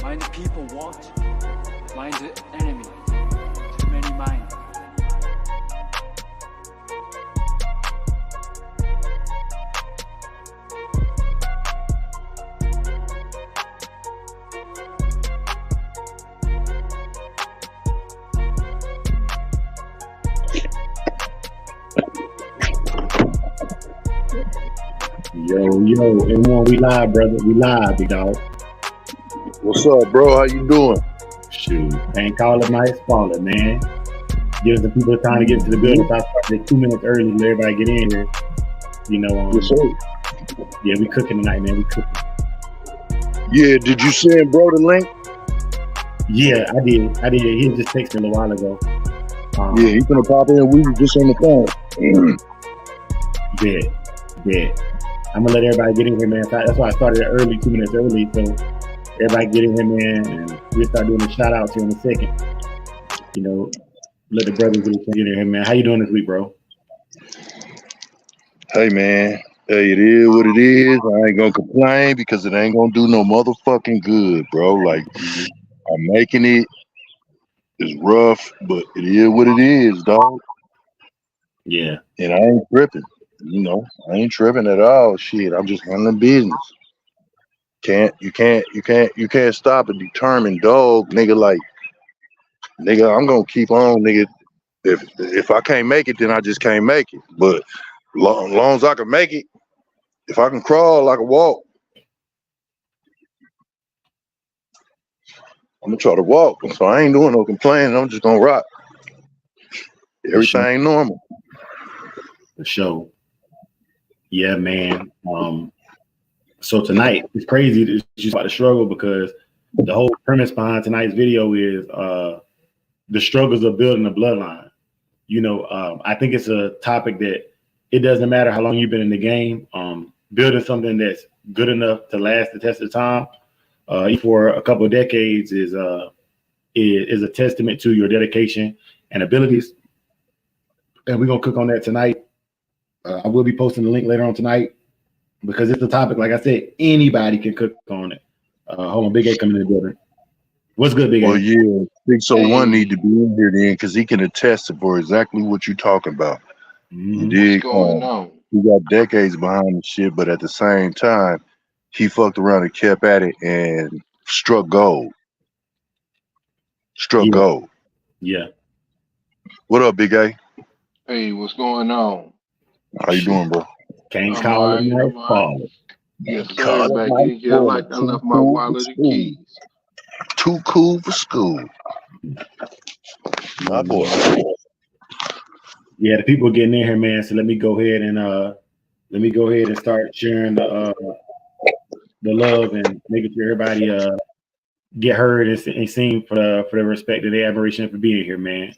Mind the people want, mind the enemy. Too many mind. Yo, M1, we live, brother. We live, big dog. What's up, bro? How you doing? Shoot, ain't call it nice, call it, man. Give the people time to get to the building. I started 2 minutes early to let everybody get in here. You know, Yes, sir. Yeah, we cooking tonight, man. We cooking. Yeah, did you send bro the link? Yeah, I did. He was just texting a little while ago. Yeah, he's gonna pop in. We were just on the phone. Yeah. I'm gonna let everybody get in here, man. That's why I started early, 2 minutes early, so everybody get in here, man, and we'll start doing the shout outs here in a second. You know, let the brothers get in here, man. How you doing this week, bro? Hey, man. Hey, it is what it is. I ain't gonna complain because it ain't gonna do no motherfucking good, bro. Like, I'm making it. It's rough, but it is what it is, dog. Yeah. And I ain't tripping. You know, I ain't tripping at all. Shit, I'm just handling business. You can't stop a determined dog, nigga. Like, nigga, I'm gonna keep on, nigga. If I can't make it, then I just can't make it. But long as I can make it, if I can crawl, I can walk. I'm gonna try to walk. So I ain't doing no complaining. I'm just gonna rock. Everything normal. For sure. Yeah, man. So tonight it's crazy. It's just about the struggle because the whole premise behind tonight's video is the struggles of building a bloodline. You know, I think it's a topic that it doesn't matter how long you've been in the game. Building something that's good enough to last the test of time for a couple of decades is a testament to your dedication and abilities. And we're gonna cook on that tonight. I will be posting the link later on tonight because it's a topic, like I said, anybody can cook on it. Hold on, Big A coming in the building. What's good, Big A? Well, yeah, 601 need to be in here then because he can attest for exactly what you're talking about. Mm-hmm. What's going on? He got decades behind the shit, but at the same time, he fucked around and kept at it and struck gold. Gold. Yeah. What up, Big A? Hey, what's going on? How you doing, bro? Can't call it nice, call it. Yes, sir. Back in here like I left my wallet and keys. Too cool for school. My boy. Yeah, the people getting in here, man. So let me go ahead and start sharing the love and making sure everybody get heard and seen for the respect and the admiration for being here, man.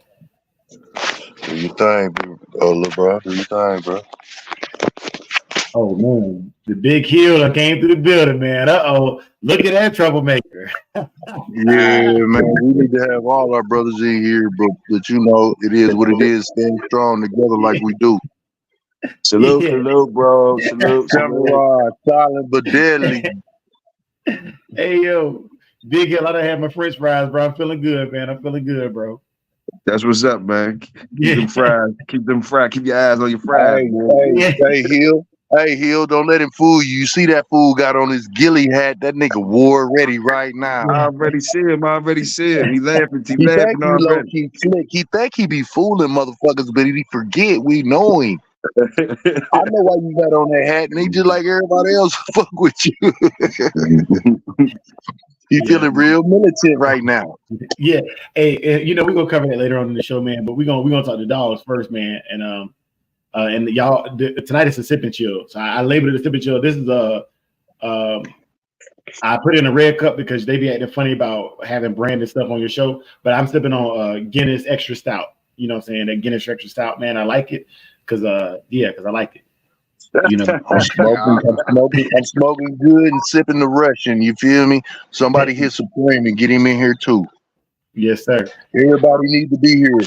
Do your thing, little bro. Do your thing, bro. Oh man, the big heel came through the building, man. Look at that troublemaker. Yeah, man. We need to have all our brothers in here, but you know, it is what it is. Staying strong together like we do. Salute, bro. Salute. Samurai, silent but deadly. Hey yo, Big Hill, I done had my French fries, bro. I'm feeling good, man. I'm feeling good, bro. That's what's up, man. Keep them fries. Keep them fried. Keep your eyes on your fries. Hey, Hill. Hey, Hill, don't let him fool you. You see that fool got on his ghillie hat? That nigga war ready right now. I already see him. He laughing. He laughing already. He think he be fooling motherfuckers, but he forget we know him. I know why you got on that hat, and he just like everybody else fuck with you. He feeling real militant right now. Yeah. Hey, you know, we're gonna cover that later on in the show, man. But we're gonna talk to dogs first, man. And y'all, tonight it's a sip and chill. So I labeled it a sip and chill. This is I put it in a red cup because they be acting funny about having branded stuff on your show. But I'm sipping on Guinness Extra Stout. You know what I'm saying? That Guinness Extra Stout, man. I like it because I like it. You know, I'm smoking good and sipping the Russian. You feel me? Somebody hit Supreme and get him in here too. Yes, sir. Everybody needs to be here.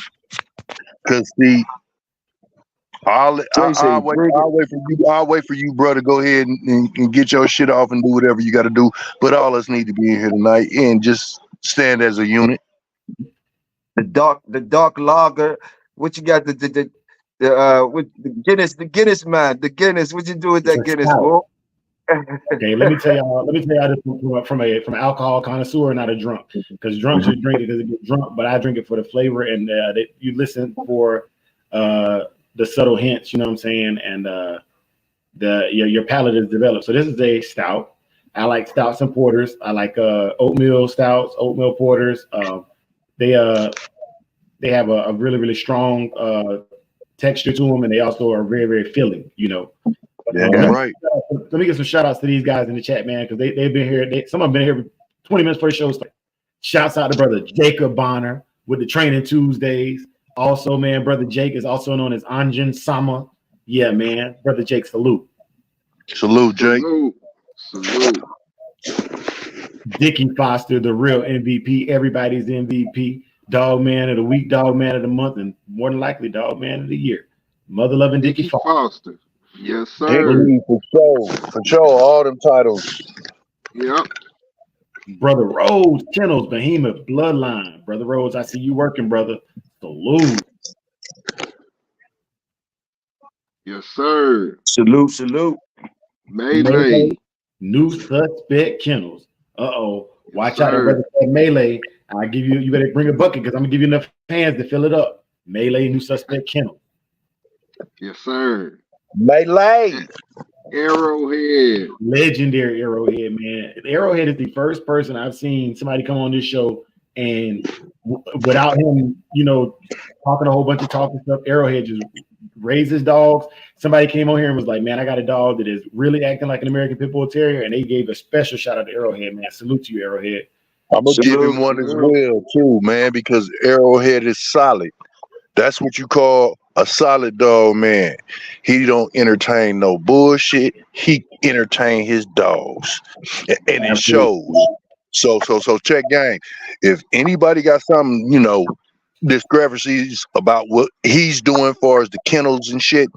Cause see, I'll wait for you, brother. Go ahead and get your shit off and do whatever you got to do. But all us need to be in here tonight and just stand as a unit. The dark lager. What you got? With the Guinness man. The Guinness. What you do with that Guinness, bro? Okay, let me tell y'all this from an alcohol connoisseur, not a drunk. Because drunks just drink it because they get drunk, but I drink it for the flavor and you listen for the subtle hints, you know what I'm saying, and your palate is developed. So this is a stout. I like stouts and porters. I like oatmeal stouts, oatmeal porters. They have a really, really strong texture to them, and they also are very, very filling, you know. Yeah, right. Let me get some shout outs to these guys in the chat, man, because they've been here. Some of them been here 20 minutes for the show. Shouts out to brother Jacob Bonner with the Training Tuesdays. Also, man, brother Jake is also known as Anjan Sama. Yeah, man, brother Jake, salute. Salute, Jake. Salute. Dickie Foster, the real MVP, everybody's MVP, dog man of the week, dog man of the month, and more than likely dog man of the year. Mother loving Dickie Foster. Yes, sir. Dickie for sure, all them titles. Yep. Brother Rhodes, Kennels, Behemoth, Bloodline. Brother Rhodes, I see you working, brother. Salute. Yes, sir. Salute. Melee. New suspect Kennels. Watch out, brother. Melee. You better bring a bucket because I'm gonna give you enough hands to fill it up. Melee, new suspect Kennels. Yes, sir. Melee. Arrowhead. Legendary Arrowhead, man. Arrowhead is the first person I've seen somebody come on this show and without him, you know, talking a whole bunch of talking stuff, Arrowhead just raised his dogs. Somebody came on here and was like, man, I got a dog that is really acting like an American Pit Bull Terrier, and they gave a special shout out to Arrowhead, man. Salute to you, Arrowhead. I'm gonna give him one as well, too, man, because Arrowhead is solid. That's what you call a solid dog, man. He don't entertain no bullshit. He entertain his dogs, and it shows. So check gang. If anybody got something, you know, discrepancies about what he's doing far as the kennels and shit,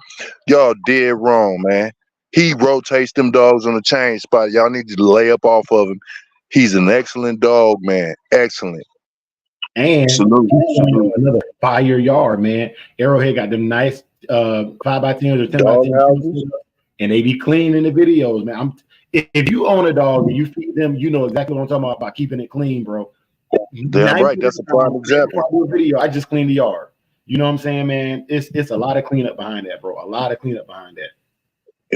y'all dead wrong, man. He rotates them dogs on the chain spot. Y'all need to lay up off of him. He's an excellent dog, man. Excellent. And another fire yard, man. Arrowhead got them nice 5x10s or 10x10s, and they be clean in the videos, man. If you own a dog and you feed them, you know exactly what I'm talking about keeping it clean, bro. Damn right, that's a prime example. Video, I just cleaned the yard. You know what I'm saying, man? It's a lot of cleanup behind that, bro. A lot of cleanup behind that.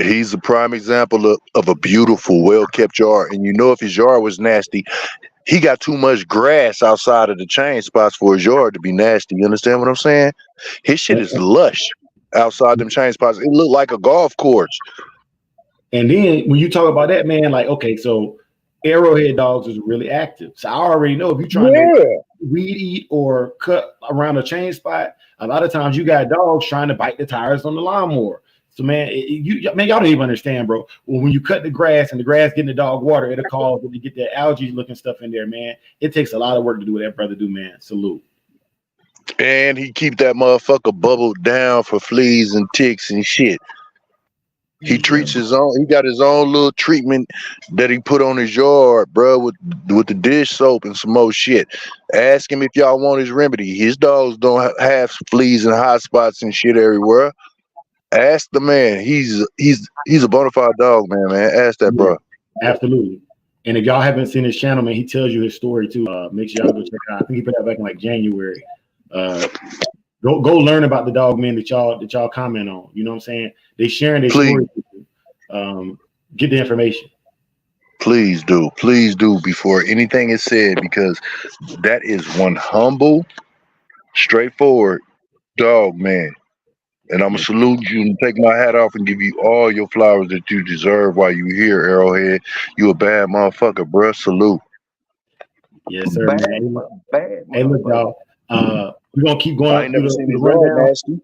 He's a prime example of a beautiful, well-kept yard. And you know, if his yard was nasty, he got too much grass outside of the chain spots for his yard to be nasty. You understand what I'm saying? His shit is lush outside them chain spots. It looked like a golf course. And then when you talk about that, man, like, okay, so Arrowhead dogs is really active. So I already know if you're trying to weed eat or cut around a chain spot, a lot of times you got dogs trying to bite the tires on the lawnmower. So man, y'all don't even understand, bro. When you cut the grass and the grass getting the dog water, it'll cause it to get that algae looking stuff in there, man. It takes a lot of work to do what that brother do, man. Salute. And he keep that motherfucker bubbled down for fleas and ticks and shit. He treats his own. He got his own little treatment that he put on his yard, bro, with the dish soap and some more shit. Ask him if y'all want his remedy. His dogs don't have fleas and hot spots and shit everywhere. Ask the man. He's a bona fide dog, man. Ask that, bro. Absolutely. And if y'all haven't seen his channel, man, he tells you his story too. Make sure y'all go check it out. I think he put that back in like January. Go learn about the dog man that y'all comment on. You know what I'm saying? They sharing their story. Get the information. Please do before anything is said, because that is one humble, straightforward dog man. And I'm gonna salute you and take my hat off and give you all your flowers that you deserve while you here, Arrowhead. You a bad motherfucker, bro. Salute. Yes, sir, man. Hey, look, y'all. We're gonna keep going. I ain't never seen his dog nasty.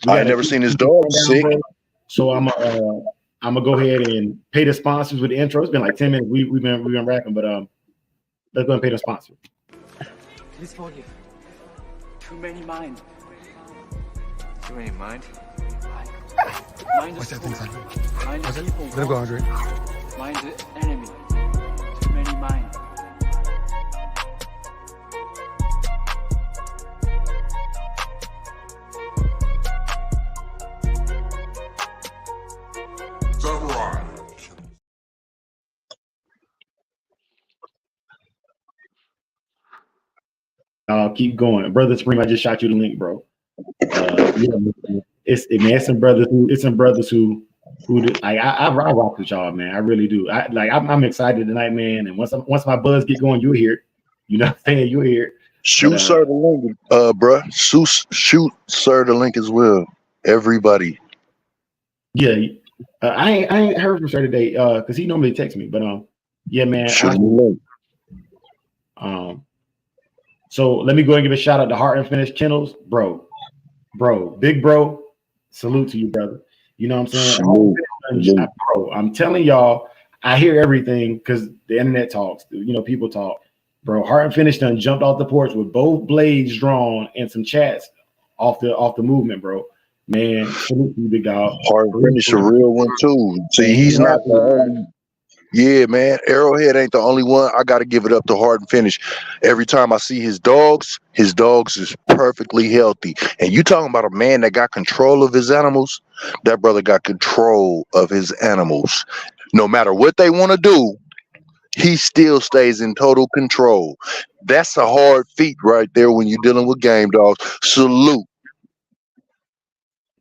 I ain't never seen his dog sick. So I'm gonna go ahead and pay the sponsors with the intro. It's been like 10 minutes. We've been rapping, but let's go and pay the sponsor. This for you. Too many mind. Too many mind? Mind Watch the that thing, son. people. Mind Watch the it. people. Let him go, Andre. Mind the enemy. Too many minds. Keep going, brother. Supreme, I just shot you the link, bro. It's some brothers who like I rock with y'all, man. I really do. I'm excited tonight, man. And once my buzz get going, you'll hear it. You know what I'm saying? You'll hear it. Shoot sir the link, bruh. Shoot sir the link as well. Everybody. Yeah, I ain't heard from sir today, because he normally texts me. But yeah, man. Shoot the link. So let me go and give a shout out to Heart and Finish Kennels, bro, big bro. Salute to you, brother. You know what I'm saying? Salute. Bro, I'm telling y'all, I hear everything because the internet talks. You know, people talk. Bro, Heart and Finish done jumped off the porch with both blades drawn and some chats off the movement, bro. Man, salute to you, big dog. Heart and Finish a real one too. See, he's not the only. Yeah, man. Arrowhead ain't the only one. I got to give it up to Heart and Finish. Every time I see his dogs is perfectly healthy. And you talking about a man that got control of his animals? That brother got control of his animals. No matter what they want to do, he still stays in total control. That's a hard feat right there when you're dealing with game dogs. Salute.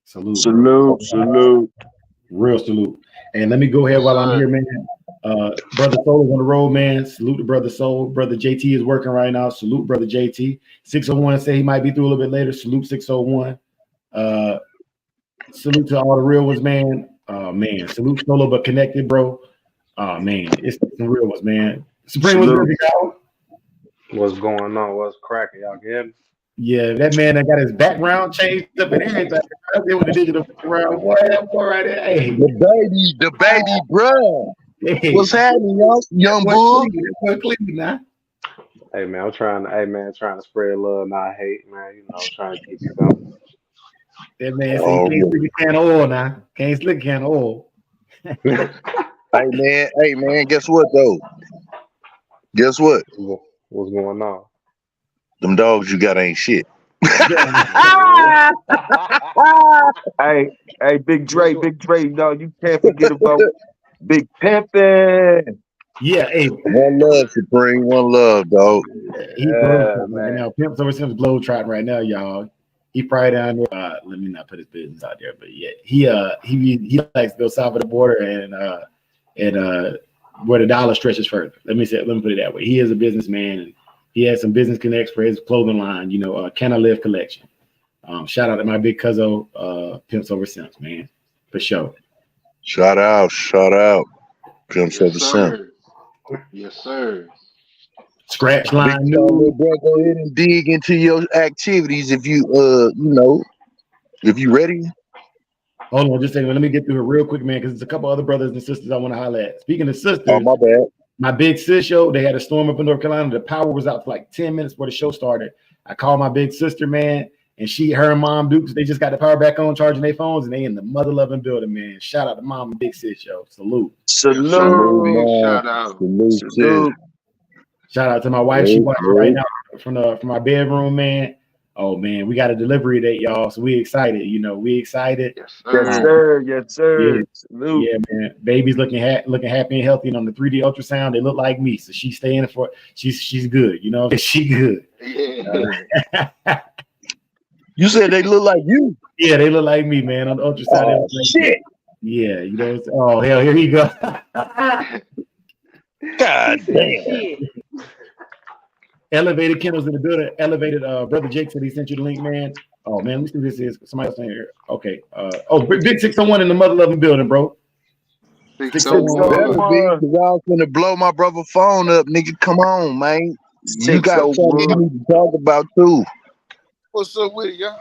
Salute. Real salute. And let me go ahead while I'm here, man. Brother Soul is on the road, man. Salute to Brother Soul. Brother JT is working right now. Salute Brother JT. 601 say he might be through a little bit later. Salute 601. Salute to all the real ones, man. Man, salute solo but connected, bro. Man, it's some real ones, man. Supreme was good, y'all. What's going on? What's cracking? Y'all get it? Yeah, that man that got his background changed up and everything. I did with the digital background. Boy, that boy right there. Hey. The baby, bro. Hey. What's happening, y'all? Young bull? Hey man, I'm trying to spread love, not hate, man. You know, trying to keep it going. That man said he can't slick a can of oil now. Can't slick a can of oil. Hey man, guess what though? Guess what? What's going on? Them dogs you got ain't shit. Hey, Big Dre, no, you can't forget about Big Pimpin'. Yeah, hey. One love, Supreme. One love, dog. He globetrotting right now. Pimps over Sims globetrotting right now, y'all. He probably down there. Let me not put his business out there, but yeah, he likes to go south of the border and where the dollar stretches further. Let me put it that way. He is a businessman and he has some business connects for his clothing line. You know, Can I Live collection. Shout out to my big cousin, Pimps over Sims, man, for sure. Shout out, Pimps over Sims. Yes, sir. Scratch line news. Bro, go ahead and dig into your activities if you if you ready. Hold on, just a second. Let me get through it real quick, man, because there's a couple other brothers and sisters I want to highlight at. Speaking of sisters, oh my bad. My big sis show, they had a storm up in North Carolina. The power was out for like 10 minutes before the show started. I called my big sister, man, and her and Mom Dukes, they just got the power back on, charging their phones, and they in the mother loving building, man. Shout out to Mom and Big Sis show. Salute. Shout out. Salute. Shout out to my wife. She watching right now from my bedroom, man. Oh man, we got a delivery date, y'all. So we excited. You know, we excited. Yes, sir. Yes, sir. Yeah, yeah, man. Baby's looking happy and healthy, and on the 3D ultrasound, they look like me. So she's staying for. She's good. You know, she good. Yeah. You said they look like you. Yeah, they look like me, man. On the ultrasound. Shit. Yeah, you know. Oh hell, here you go. God damn. Elevated Kendall's in the building. Elevated, brother Jake said he sent you the link, man. Oh man, let me see who this is. Somebody else in here. Okay. Big 601 in the mother loving building, bro. 601. Y'all finna blow my brother phone up, nigga. Come on, man. You got something you need to talk about too. What's up with it, y'all?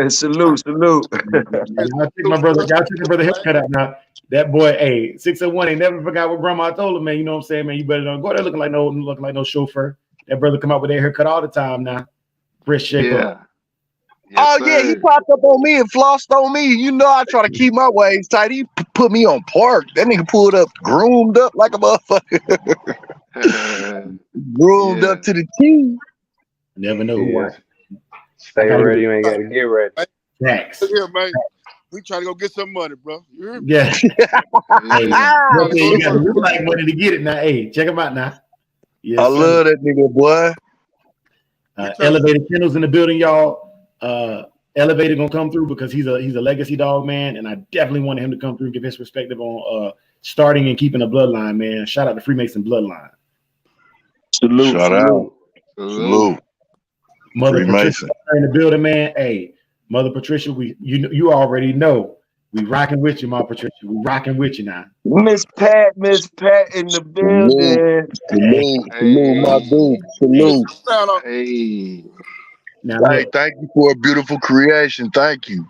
Salute. Y'all check my brother haircut out now. That boy, hey, 601 ain't never forgot what grandma told him, man. You know what I'm saying, man? You better don't go there looking like no chauffeur. That brother come out with that haircut all the time now. Fresh shape up. Yes, Oh yeah, he sir. popped up on me and flossed on me. You know I try to keep my waves tight. He put me on park. That nigga pulled up, groomed up like a motherfucker. Groomed Yeah. up to the T. Never know. Yes. I Stay gotta ready. get You ain't got to get ready. facts. Look here, man. We trying to go get some money, bro. You hear me? Yeah. Hey, Yeah. one thing you Go to gotta work, look bro. like money to get it now. Hey, check him out now. I Yes, sir. love that nigga, boy. We trying to Elevated Kendall's in the building, y'all. Elevated gonna come through because he's a legacy dog, man, and I definitely wanted him to come through and give his perspective on starting and keeping a bloodline, man. Shout out to Freemason Bloodline. Salute, Shout out. salute. Salute. Mother Patricia Freemason. in the building, man. Hey, Mother Patricia, you already know we rocking with you, Mother Patricia. We rocking with you now. Miss Pat in the Salute. building. Salute. Salute, my dude. Salute. sound on. Hey. Now Hey, look, thank you for a beautiful creation. Thank you.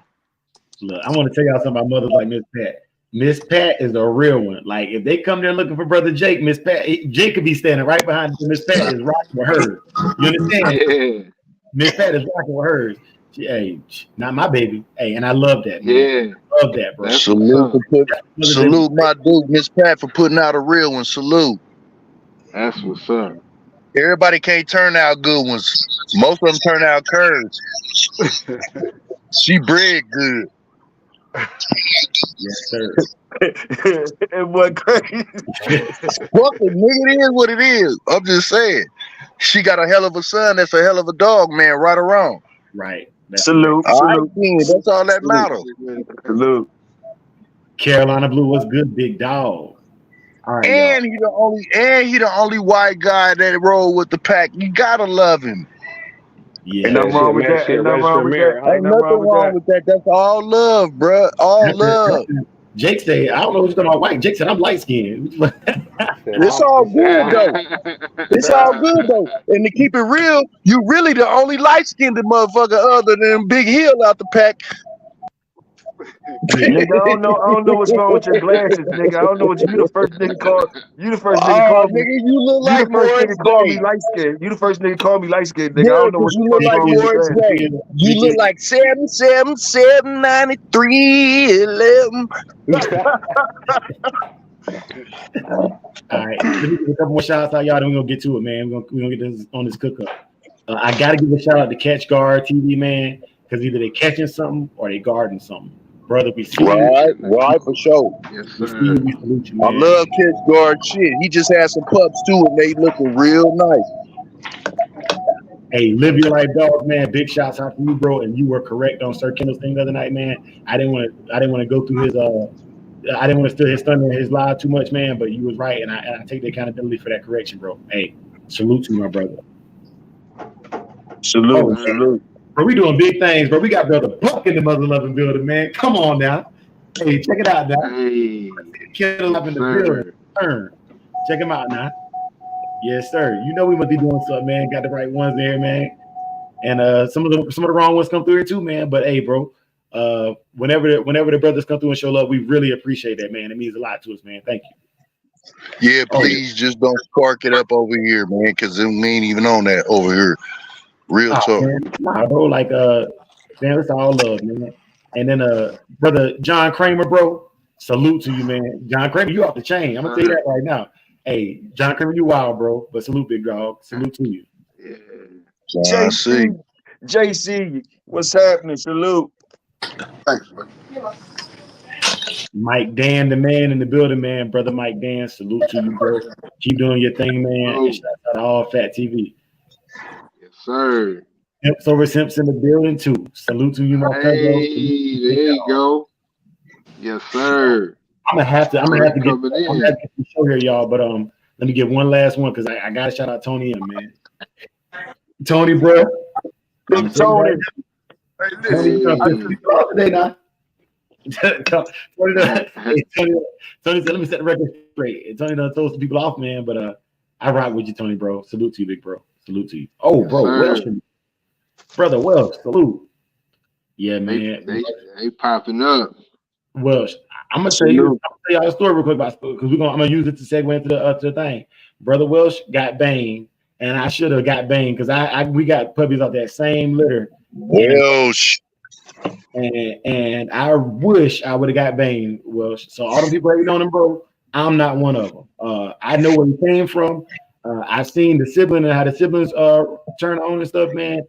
I want to tell y'all something about mothers like Miss Pat. Miss Pat is a real one. Like if they come there looking for Brother Jake, Miss Pat, Jake could be standing right behind you. Miss Pat is rocking with hers. You understand? Yeah. Miss Pat is rocking with hers. Hey, not my baby. Hey, and I love that, man. Yeah. Love that, bro. That's Salute what's for up. salute my dude, Miss Pat, for putting out a real one. Salute. That's what's up. Everybody can't turn out good ones. Most of them turn out curves. She bred good. Yes, sir. It was crazy. Fuck it, nigga. It is what it is. I'm just saying. She got a hell of a son. That's a hell of a dog, man. Right or wrong. Right. That's Salute, All right, salute, then. That's all that matters. salute. Carolina Blue, what's good, big dog? All right, y'all. And he the only white guy that roll with the pack. You gotta love him. Yeah, Ain't nothing Shit, wrong with man, that. shit, Ain't nothing register wrong with that. mirror, huh? Ain't nothing wrong with that. That's all love, bruh. All love. Jake said, I don't know what you're talking about white. Jake said, I'm light skinned. Shit, It's all good though. It's all good though. And to keep it real, you really the only light-skinned motherfucker other than Big Hill out the pack. Nigga, I don't know what's wrong with your glasses, nigga. I don't know what you the first nigga called. You the first nigga Oh, called me. nigga, you look You like the first Morris nigga called me Day. light skinned. You the first nigga called me light skinned, nigga. I Yeah, don't know what because you the look fuck's like wrong with your Morris glasses. Day. You look like 7779311. All right, let me give a couple more shout outs out, y'all. Then we're gonna get to it, man. We're gonna get this on this cook up. I gotta give a shout out to Catch Guard TV, man, because either they catching something or they guarding something. Brother, we see you. Right, for sure. Yes, We see sir. you. We salute you, I man. love Kids Guard shit. He just had some pups too, and they looking real nice. Hey, live your life, dog, man. Big shouts out to you, bro. And you were correct on Sir Kendall's thing the other night, man. I didn't want to go through his I didn't want to steal his thunder and his lie too much, man. But you was right, and I take the accountability for that correction, bro. Hey, salute to you, my brother. Salute, Oh, salute. bro, we doing big things, bro. We got Brother Buck in the mother loving building, man. Come on now. Hey, check it out now. Hey. Kendall up in the Sir. building. Turn. Check him out now. Yes, sir. You know we must be doing something, man. Got the right ones there, man. And some of the wrong ones come through here too, man. But hey, bro, whenever the brothers come through and show love, we really appreciate that, man. It means a lot to us, man. Thank you. Yeah, please just don't spark it up over here, man, because we ain't even on that over here. Real talk. Man, nah, bro, like man, it's all love, man. And then brother John Kramer, bro, salute to you, man. John Kramer, you off the chain. I'm gonna tell you that right now. Hey, John Kramer, you wild, bro. But salute, big dog. Salute to you. Yeah. I see. JC, what's happening? Salute. Thanks, man. Mike Dan, the man in the building, man. Brother Mike Dan, salute to you, bro. Keep doing your thing, man. Oh. And shout out to All Fat TV. Yes, sir. Simps over Simps in the building too. Salute to you, my cousin. Hey, there you go. Yes, sir. I'm gonna have to get the show here, y'all. But let me get one last one because I gotta shout out Tony and man. Tony, bro. Big Tony. Hey, Tony, listen. you gonna piss people off today now. Tony said, let me set the record straight. And Tony done told some people off, man. But I rock with you, Tony, bro. Salute to you, big bro. Salute to you. Oh, bro, Welsh, brother Welsh, salute. Yeah, man. They popping up. Welsh, I'm gonna tell y'all a story real quick about because I'm gonna use it to segue into the thing. Brother Welsh got banged and I should have got banged because we got puppies off that same litter, Welsh. and I wish I would have got banged. Well, so all the people that you on them, bro, I'm not one of them. I know where he came from. I've seen the sibling and how the siblings turn on and stuff, man.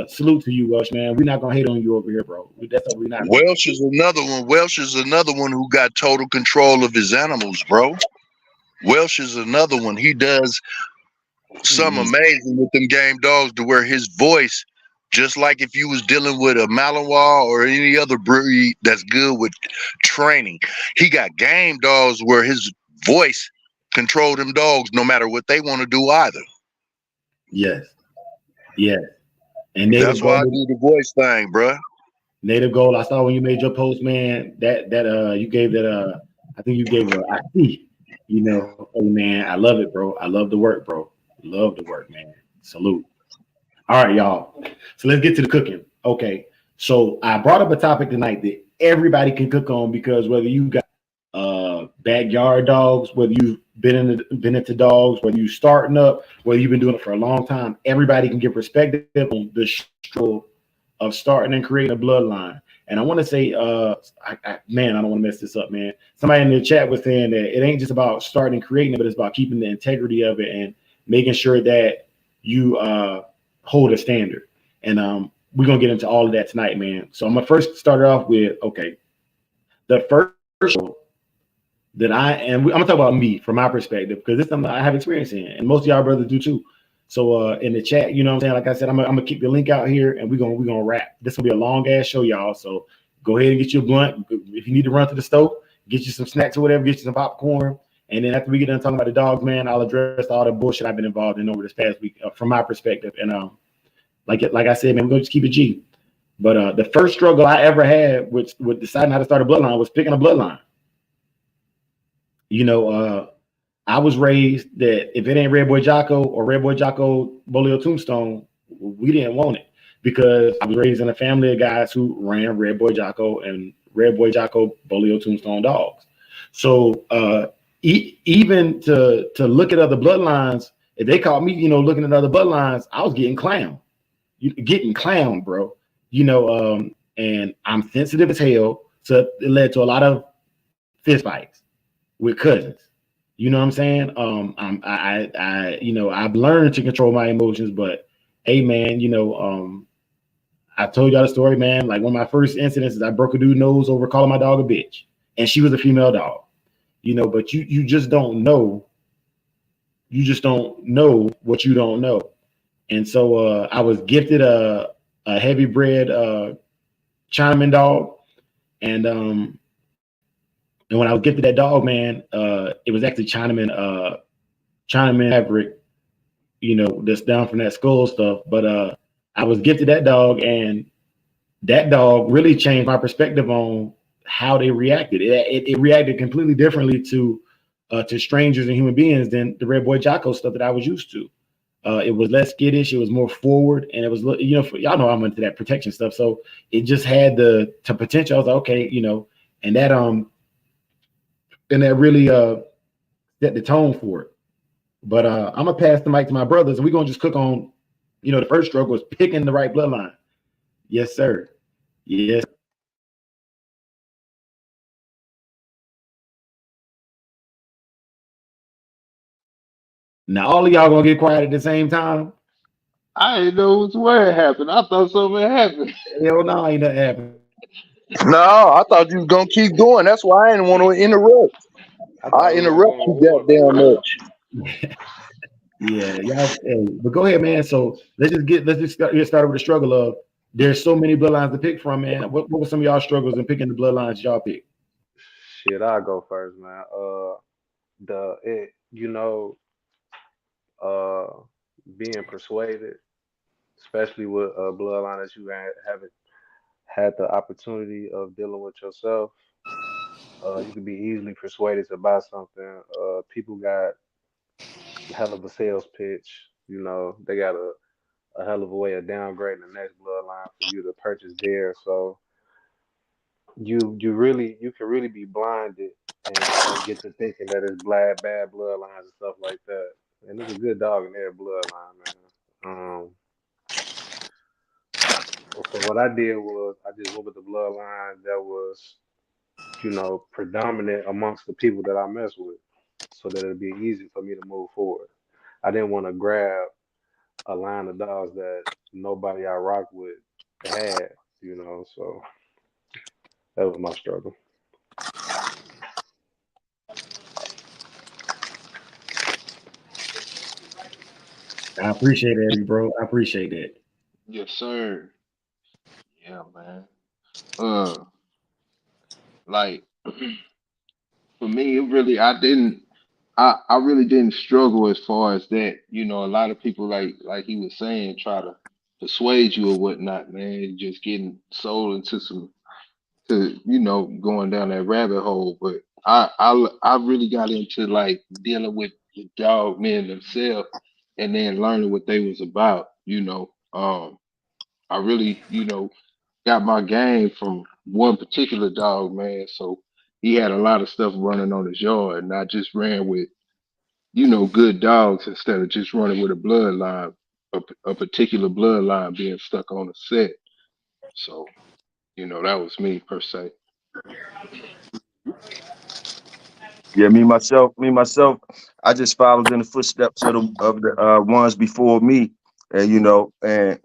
Salute to you, Welsh, man. We're not gonna hate on you over here, bro. That's what we're not. Welsh is another one. Welsh is another one who got total control of his animals, bro. Welsh is another one. He does some amazing with them game dogs to where his voice, just like if you was dealing with a Malinois or any other breed that's good with training, he got game dogs where his voice control them dogs no matter what they want to do either. Yes. And that's why I do the voice thing, bro. Native Gold, I saw when you made your post, man, that you gave that I think you gave I see, you know, oh man, I love it, bro. I love the work, bro. Love the work, man. Salute. All right, y'all. So let's get to the cooking. Okay. So I brought up a topic tonight that everybody can cook on, because whether you got backyard dogs, whether you've been into dogs, whether you're starting up, whether you've been doing it for a long time, everybody can give perspective on the struggle of starting and creating a bloodline. And I want to say, man, I don't want to mess this up, man. Somebody in the chat was saying that it ain't just about starting and creating it, but it's about keeping the integrity of it and making sure that you hold a standard. And we're going to get into all of that tonight, man. So I'm going to first start off with, okay, the first that I'm going to talk about me from my perspective, because this is something I have experience in, and most of y'all brothers do too. So in the chat, you know what I'm saying? Like I said, I'm gonna kick the link out here, and we're gonna wrap. This will be a long ass show, y'all. So go ahead and get you a blunt. If you need to run to the stove, get you some snacks or whatever, get you some popcorn. And then after we get done talking about the dogs, man, I'll address all the bullshit I've been involved in over this past week from my perspective. And like I said, man, we're gonna just keep it G. But the first struggle I ever had with deciding how to start a bloodline was picking a bloodline. You know, I was raised that if it ain't Red Boy Jocko or Red Boy Jocko Bolio Tombstone, we didn't want it, because I was raised in a family of guys who ran Red Boy Jocko and Red Boy Jocko Bolio Tombstone dogs. So even to look at other bloodlines, if they caught me, you know, looking at other bloodlines, I was getting clowned. Getting clowned, bro. You know, and I'm sensitive as hell. So it led to a lot of fist fights with cousins. You know what I'm saying? I you know, I've learned to control my emotions, but hey, man, you know, I told y'all the story, man. Like one of my first incidents is I broke a dude's nose over calling my dog a bitch, and she was a female dog. You know, but you just don't know. You just don't know what you don't know. And so I was gifted a heavy bred Chinaman dog, and when I was gifted that dog, man, it was actually Chinaman fabric, you know, that's down from that skull stuff. But I was gifted that dog, and that dog really changed my perspective on how they reacted. It reacted completely differently to strangers and human beings than the Red Boy Jocko stuff that I was used to. It was less skittish, it was more forward, and it was, you know, y'all know I'm into that protection stuff. So it just had the potential. I was like, okay, you know, and that really set the tone for it. But I'm gonna pass the mic to my brothers, and we're gonna just cook on, you know, the first struggle was picking the right bloodline. Yes, sir. Yes. Now all of y'all gonna get quiet at the same time. I didn't know which way it happened. I thought something happened. Hell no, ain't nothing happening. No, I thought you was gonna keep going. That's why I didn't want to interrupt. I interrupt you goddamn much. Yeah, hey, but go ahead, man. So let's just get started with the struggle of there's so many bloodlines to pick from, man. What were some of y'all struggles in picking the bloodlines y'all pick? Shit, I'll go first, man. You know, uh, being persuaded, especially with a bloodline that you haven't had the opportunity of dealing with yourself, you can be easily persuaded to buy something. People got hell of a sales pitch. You know, they got a hell of a way of downgrading the next bloodline for you to purchase there. So you can really be blinded and get to thinking that it's bad bloodlines and stuff like that. and it's a good dog in their bloodline, man. So what I did was I just went with the bloodline that was, predominant amongst the people that I mess with, so that it'd be easy for me to move forward. I didn't want to grab a line of dogs that nobody I rock with had, so that was my struggle. I appreciate that, bro. I appreciate that. Yes, sir. Yeah, man. Uh, like for me, it really, I really didn't struggle as far as that. A lot of people like he was saying try to persuade you or whatnot, man. Just getting sold into going down that rabbit hole. But I really got into like dealing with the dog men themselves and then learning what they was about. I really, got my game from one particular dog, man. So he had a lot of stuff running on his yard, and I just ran with, good dogs instead of just running with a bloodline, a particular bloodline being stuck on a set. So, that was me per se. Yeah, me myself, I just followed in the footsteps of the ones before me, and and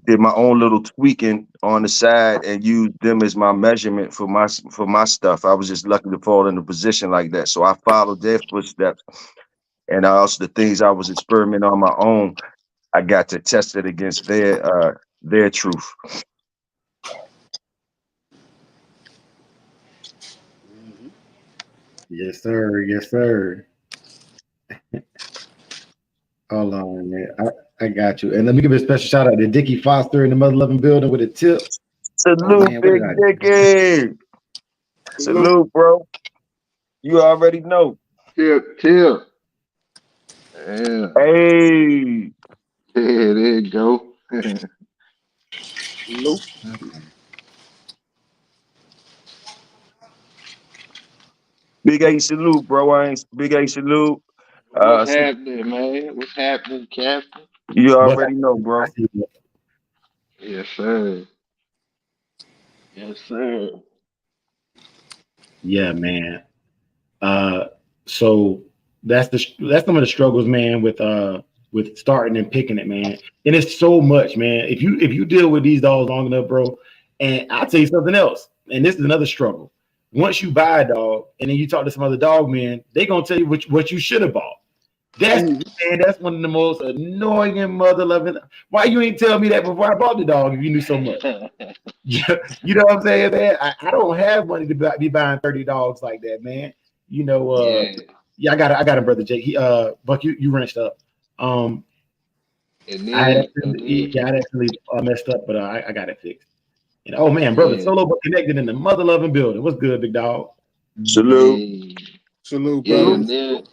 did my own little tweaking on the side and used them as my measurement for my stuff. I was just lucky to fall in a position like that, so I followed their footsteps, and also the things I was experimenting on my own, I got to test it against their truth. Yes, sir. Yes, sir. Hold on, man. I got you. And let me give a special shout out to Dickie Foster in the Mother Loving Building with a tip. Oh Salute, man, what did Big I do? Dicky. Salute. Salute, bro. You already know. Tip. Yeah. Hey, Yeah, there you go. Salute. Big A salute, bro. Big A salute. What's So happening, man? What's happening, Captain? you But already know, I bro. see that. Yes, sir. Yes, sir. Yeah, man. Uh, so that's some of the struggles, man, with starting and picking it, man. And it's so much, man. If you deal with these dogs long enough, bro, and I'll tell you something else, and this is another struggle. Once you buy a dog and then you talk to some other dog men, they gonna tell you what you should have bought. That's Mhm. man, that's one of the most annoying mother loving. Why you ain't tell me that before I bought the dog if you knew so much? Yeah, you know what I'm saying, man? I don't have money to be buying 30 dogs like that, man. You know, Yeah. yeah, I got him, brother Jake. He Buck, you wrenched up. Um, And I had then, and actually, then, yeah, I had actually messed up, but I got it fixed. And oh man, brother, yeah. solo but connected in the mother loving building. What's good, big dog? Salute. Hey, Salute, yeah, brother. and then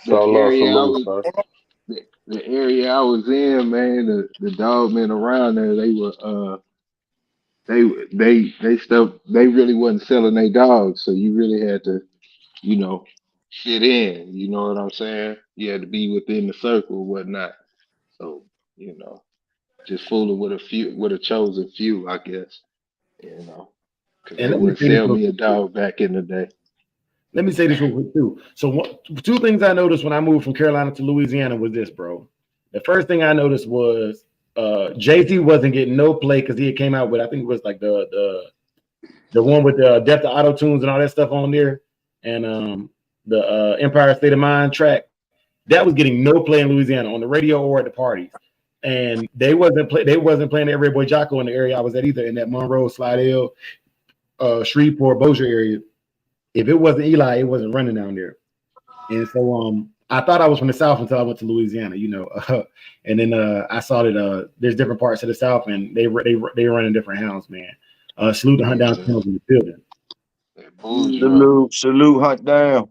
the Solo area I salute, was, sir. the area I was in, man, the dog men around there, they were, they, they really wasn't selling their dogs, so you really had to, you know, fit in. You know what I'm saying? You had to be within the circle, or whatnot. So, you know, just fooling with with a chosen few, I guess. Because And they let me wouldn't say this sell real me a quick. dog back in the day. Let me say this real quick too. So two things I noticed when I moved from Carolina to Louisiana was this, bro. The first thing I noticed was Jay-Z wasn't getting no play because he had came out with, I think it was like the one with the depth of auto tunes and all that stuff on there, and the Empire State of Mind track that was getting no play in Louisiana on the radio or at the parties, and they wasn't playing Every Boy Jocko in the area I was at either, in that Monroe, Slidell, Shreveport, Bossier area. If it wasn't Eli, it wasn't running down there. And so I thought I was from the South until I went to Louisiana, and then I saw that there's different parts of the South, and they running different hounds, man. Salute to Hunt Down Yeah, Kennels in the building. that Mhm. Boudreaux. Salute, hunt down.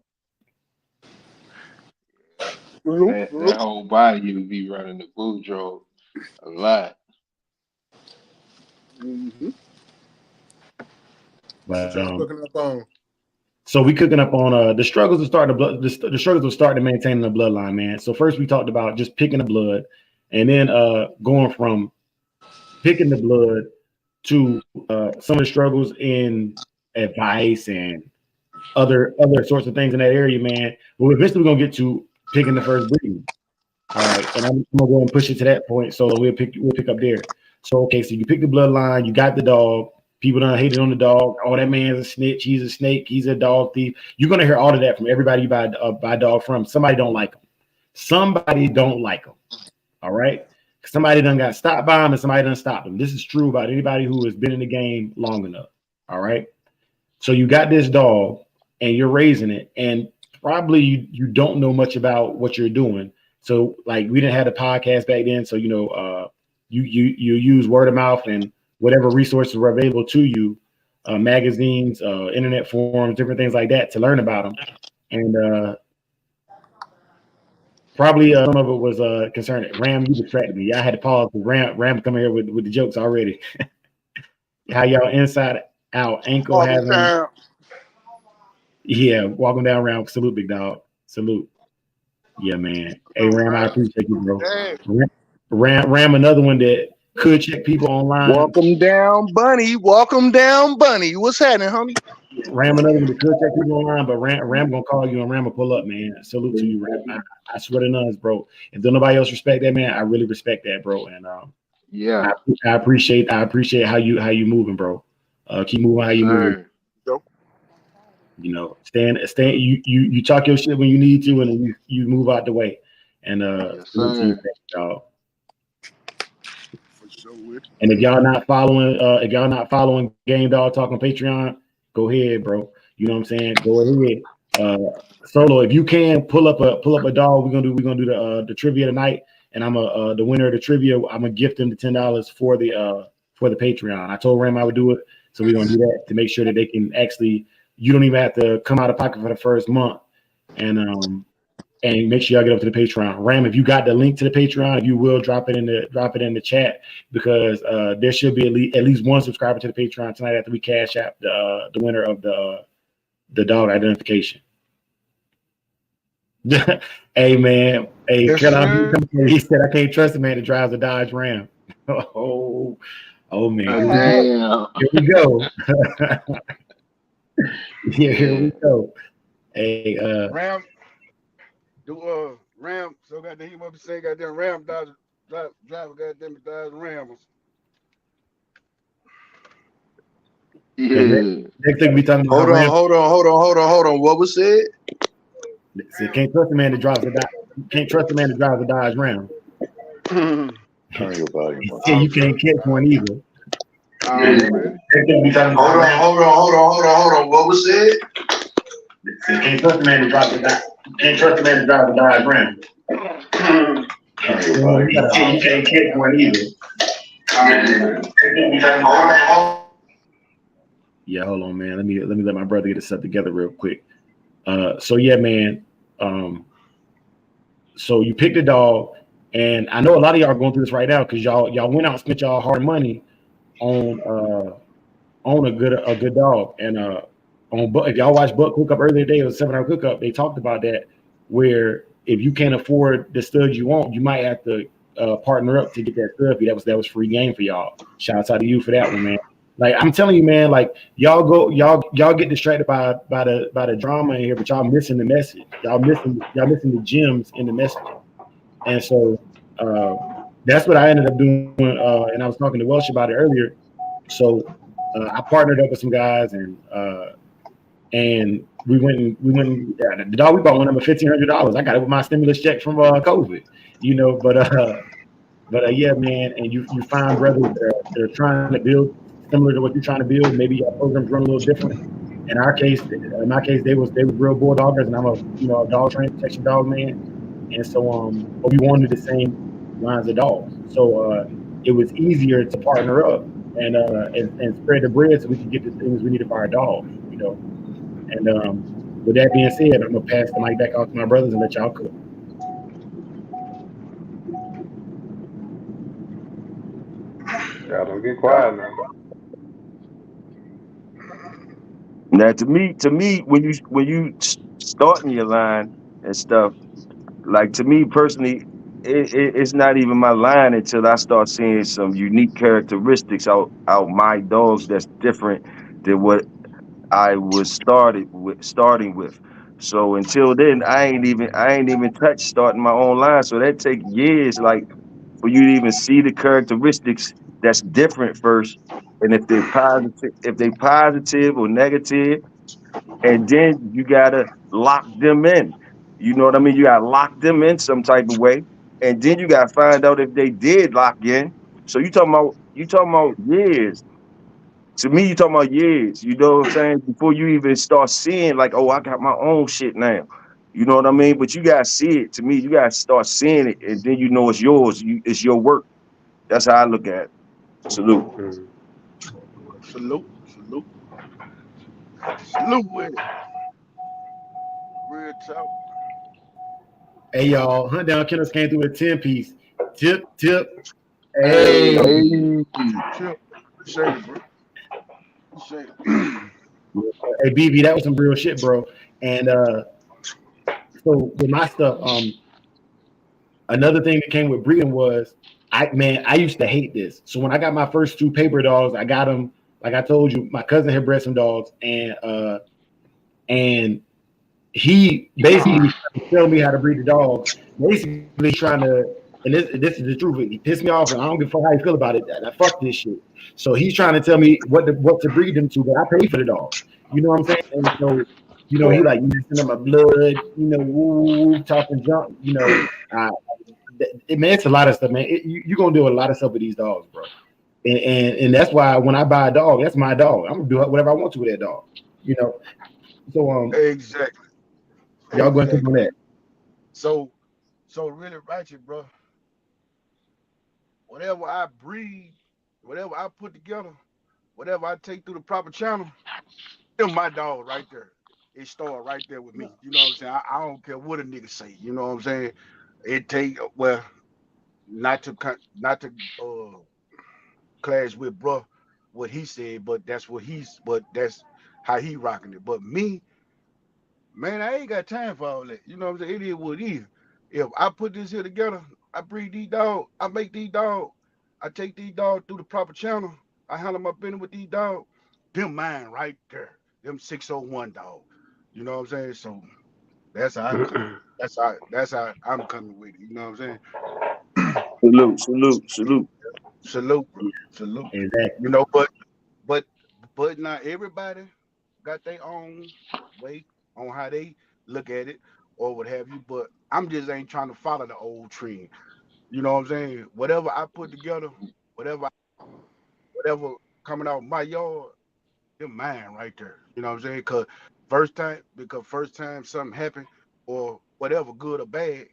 Salute. That Salute. whole body you would be running the Boudreaux a lot. Mm-hmm. But What y'all cooking up on? So we cooking up on the struggles of starting the struggles of starting to maintaining the bloodline, man. So first we talked about just picking the blood, and then going from picking the blood to some of the struggles in advice and other sorts of things in that area, man. Well, eventually we're gonna get to picking the first breed. All right, and I'm gonna go and push it to that point. So we'll pick up there. So okay, so you pick the bloodline, you got the dog. People done hated on the dog. Oh, that man's a snitch. He's a snake. He's a dog thief. You're gonna hear all of that from everybody you buy dog from. Somebody don't like him. Somebody don't like him. All right. Somebody done got stopped by him, and somebody done stopped him. This is true about anybody who has been in the game long enough. All right. So you got this dog, and you're raising it, and probably you don't know much about what you're doing. So like we didn't have a podcast back then, so you use word of mouth and whatever resources were available to you, magazines, internet forums, different things like that to learn about them. And probably some of it was concerning Ram. You distracted me. I had to pause. Ram coming here with the jokes already. How y'all inside out ankle having? Yeah, walking down Ram. Salute, big dog. Salute. Yeah, man. Hey, Ram, I appreciate you, bro. Ram, another one that could check people online. Welcome down, Bunny. Welcome down, Bunny. What's happening, homie? Ram, another one that could check people online, but Ram gonna call you and Ram will pull up, man. Salute to you, Ram. I swear to nuns, bro. If don't nobody else respect that, man, I really respect that, bro. And yeah, I appreciate how you moving, bro. Keep moving how you moving. You know, stand. You talk your shit when you need to, and then you move out the way. And yes, sir. y'all. And if y'all not following Game Dog Talk on Patreon, go ahead, bro. You know what I'm saying? Go ahead. Solo, if you can pull up a dog, we're gonna do the trivia tonight, and I'm the winner of the trivia. I'm gonna gift them the $10 for the Patreon. I told Ram I would do it, so we're gonna do that to make sure that they can actually. You don't even have to come out of pocket for the first month, and make sure y'all get up to the Patreon. Ram, if you got the link to the Patreon, if you will drop it in the chat, because there should be at least one subscriber to the Patreon tonight after we cash out the winner of the dog identification. Hey man, hey, Yes, he said I can't trust a man that drives a Dodge Ram. Oh man, Damn. here we go. Here we go. Hey, Ram. Ram. So goddamn, he must be saying goddamn Ram drive a goddamn Dodge Ram. Yeah. next thing we talking about. Hold on. What was said? See, can't trust a man that drives a Dodge Ram. Turn your volume on. Yeah, you can't catch one either. Hold on. What was said? See, can't trust a man that drives a Dodge Ram. Turn your volume. You can't catch one either. Yeah, hold on, man. Let me let my brother get this stuff together real quick. So yeah, man. So you picked a dog, and I know a lot of y'all are going through this right now because y'all went out and spent y'all hard money on a good dog. And if y'all watched Buck Cook Up earlier today, it was 7-hour cookup. They talked about that, where if you can't afford the studs you want, you might have to partner up to get that stud fee. That was free game for y'all. Shouts out to you for that one, man. Like I'm telling you, man, like y'all get distracted by the drama in here, but y'all missing the message. Y'all missing the gems in the messaging. And so that's what I ended up doing. And I was talking to Welsh about it earlier. So I partnered up with some guys, and we went. The dog we bought one number $1,500. I got it with my stimulus check from COVID, But yeah, man, and you find brothers that are trying to build similar to what you're trying to build. Maybe your programs run a little different. In my case, they was real bulldoggers, and I'm a dog training protection dog man. And so but we wanted the same lines of dogs. So it was easier to partner up and spread the bread so we could get the things we needed for our dogs, And with that being said, I'm gonna pass the mic back out to my brothers and let y'all cook. Y'all don't get quiet now. Now, to me, when you starting your line and stuff, like to me personally, it's not even my line until I start seeing some unique characteristics out my dogs that's different than what I was starting with. So until then, I ain't even touched starting my own line. So that take years, like for you to even see the characteristics that's different first, and if they positive or negative, and then you gotta lock them in. You know what I mean? You gotta lock them in some type of way, and then you gotta find out if they did lock in. So you talking about years. To me, you talking about years. You know what I'm saying? Before you even start seeing like, oh, I got my own shit now. You know what I mean? But you gotta see it. To me, you gotta start seeing it, and then you know it's yours. It's your work. That's how I look at it. Salute. Mm. Salute, salute, salute with it. Real talk. Hey y'all, Hunt Down Kennels came through with a 10-piece. Tip. Hey, Hey, Hey, chill. Appreciate it, bro. Appreciate it. hey, BB, that was some real shit, bro. And so with my stuff, another thing that came with breeding was I used to hate this. So when I got my first 2 paper dogs, I got them, like I told you, my cousin had bred some dogs, and he basically tell me how to breed the dogs. Basically trying to, and this is the truth. He pissed me off, and I don't give a fuck how you feel about it. I fuck this shit. So he's trying to tell me what to breed them to, but I pay for the dogs. You know what I'm saying? And so, he like messing up my blood. Talking junk. Man, it's a lot of stuff, man. You're gonna do a lot of stuff with these dogs, bro. And that's why when I buy a dog, that's my dog. I'm gonna do whatever I want to with that dog. You know. So Exactly. y'all going to Exactly. do that? So really ratchet, bro. Whatever I breed, whatever I put together, whatever I take through the proper channel, them my dog right there. It started right there with me. You know what I'm saying? I don't care what a nigga say. You know what I'm saying? It take well, not to clash with bro what he said, but that's how he rocking it. But me, man, I ain't got time for all that. You know what I'm saying? It is what it is. If I put this here together, I breed these dogs, I make these dogs, I take these dogs through the proper channel, I handle my business with these dogs, them mine right there. Them 601 dogs. You know what I'm saying? So that's how I come. That's how I'm coming with it. You know what I'm saying? Salute. Salute, bro. Salute. Exactly. You know, but but not everybody got their own way on how they look at it or what have you. But I'm just ain't trying to follow the old trend. You know what I'm saying? Whatever I put together, whatever whatever coming out my yard, them mine right there. You know what I'm saying? Because first time something happened or whatever, good or bad,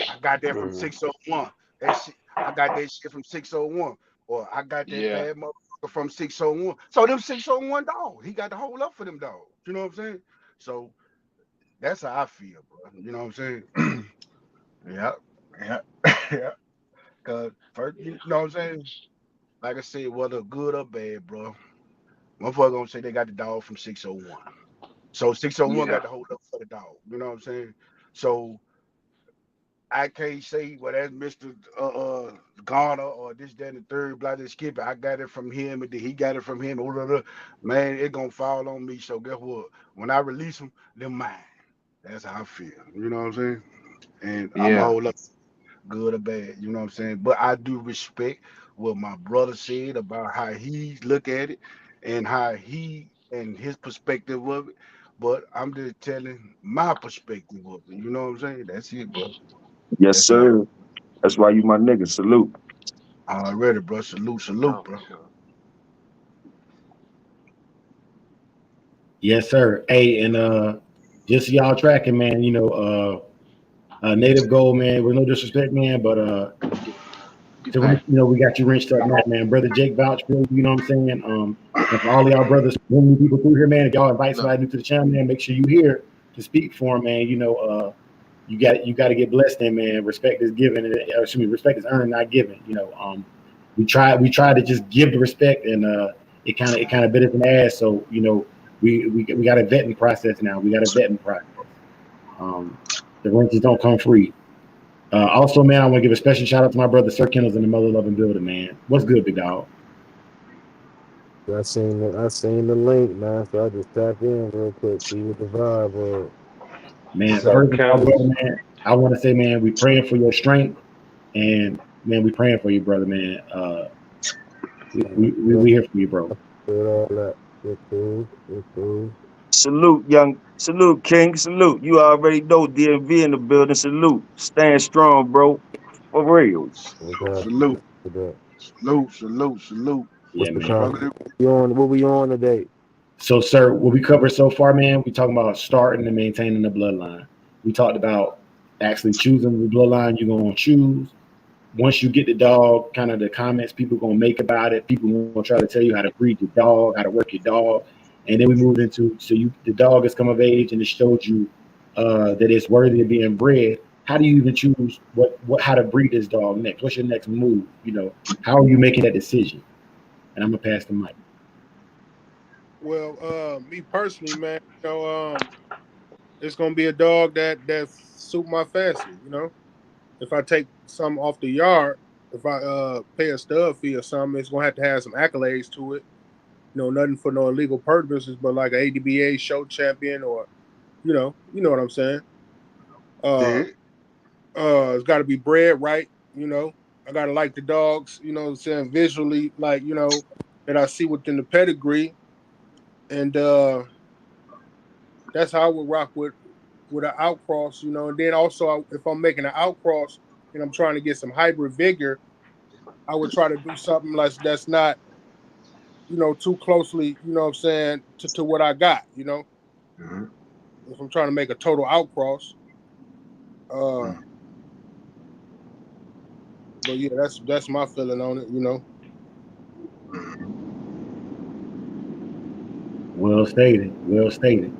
I got that from Mm. 601. That shit, I got that shit from 601. Or I got that yeah, bad motherfucker from 601. So them 601 dogs, he got to hold up for them dogs. You know what I'm saying? So that's how I feel, bro. You know what I'm saying? Yeah, yeah, yeah. Cause first, you know what I'm saying? Like I said, whether good or bad, bro. Motherfucker gonna say they got the dog from 601. So 601 yeah, got to hold up for the dog. You know what I'm saying? So I can't say, well, that's Mr. Garner or this, that, and the third, blah, this skip. I got it from him, and then he got it from him. Blah, blah, blah. Man, it gonna fall on me. So guess what? When I release them, they're mine. That's how I feel. You know what I'm saying? And I'm yeah, hold up, good or bad. You know what I'm saying? But I do respect what my brother said about how he look at it and how he and his perspective of it. But I'm just telling my perspective of it. You know what I'm saying? That's it, bro. Yes, That's all. sir. That's why you my nigga. Salute. Already, bro. Salute, salute, Oh, for bro. sure. Yes, sir. Hey, and just so y'all tracking, man. Native Gold, man. With no disrespect, man, but hey, we got you wrenched up now, man. Brother Jake vouch for you. You know what I'm saying? And for all of y'all brothers, bring new people through here, man. If y'all invite Look, somebody new to the channel, man, make sure you here to speak for them, man. You got to get blessed, in, man. Respect is given, respect is earned, not given. We try to just give the respect, and it kind of bit us in the ass. So we got a vetting process now. We got a vetting process. The rentals don't come free. Also, man, I want to give a special shout out to my brother Sir Kendall's in the Mother Loving Building, man. What's good, big dog? I seen the link, man. So I just tapped in real quick, see what the vibe was. Man, Sir first of all, Kendall. brother, man, I want to say, man, we praying for your strength, and man, we praying for you, brother, man. We here for you, bro. With all that, it's cool. Salute, King, salute. You already know DMV in the building. Salute. Stand strong, bro. For real. Salute, salute. Yeah, What's the man. conversation? What we on today? So, sir, what we covered so far, man, we talking about starting and maintaining the bloodline. We talked about actually choosing the bloodline you're gonna choose. Once you get the dog, kind of the comments people gonna make about it. People gonna try to tell you how to breed your dog, how to work your dog, and then we moved into the dog has come of age and it showed you that it's worthy of being bred. How do you even choose how to breed this dog next? What's your next move? You know, how are you making that decision? And I'm gonna pass the mic. Well, me personally, man, you know, it's gonna be a dog that suit my fancy. You know, if I take some off the yard, if I pay a stud fee or something, it's gonna have to have some accolades to it. You know, nothing for no illegal purposes, but like a ADBA show champion or, you know what I'm saying. Yeah. It's got to be bred right. You know, I gotta like the dogs. You know, what I'm saying visually, like that I see within the pedigree, and that's how I would rock with an outcross, you know. And then also, if I'm making an outcross and I'm trying to get some hybrid vigor, I would try to do something like that's not, too closely, you know what I'm saying, to what I got, you know. Mhm. If I'm trying to make a total outcross, but yeah, that's my feeling on it, you know. Well stated. Well stated.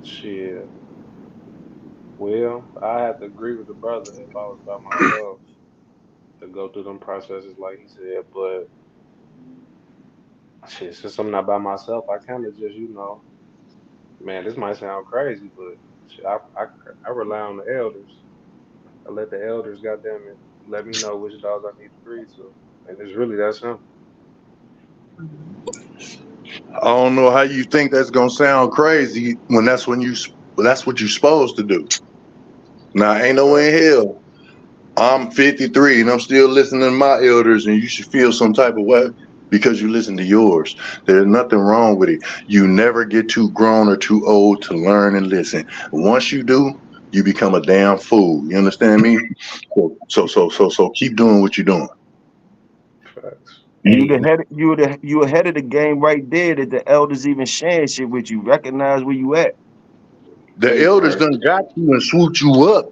Shit. Well, I have to agree with the brother if I was by myself to go through them processes like he said. But shit, since I'm not by myself, I kind of just, man, this might sound crazy, but shit, I rely on the elders. I let the elders, goddamn it, let me know which dogs I need to breed to, and it's really that simple. I don't know how you think that's gonna sound crazy when that's what you're supposed to do. Now ain't no way in hell. I'm 53 and I'm still listening to my elders, and you should feel some type of way because you listen to yours. There's nothing wrong with it. You never get too grown or too old to learn and listen. Once you do, you become a damn fool. You understand me? So keep doing what you're doing. Facts. You Hey, ahead of the game right there that the elders even sharing shit with you. Recognize where you at. The elders Right. done got you and swooped you up.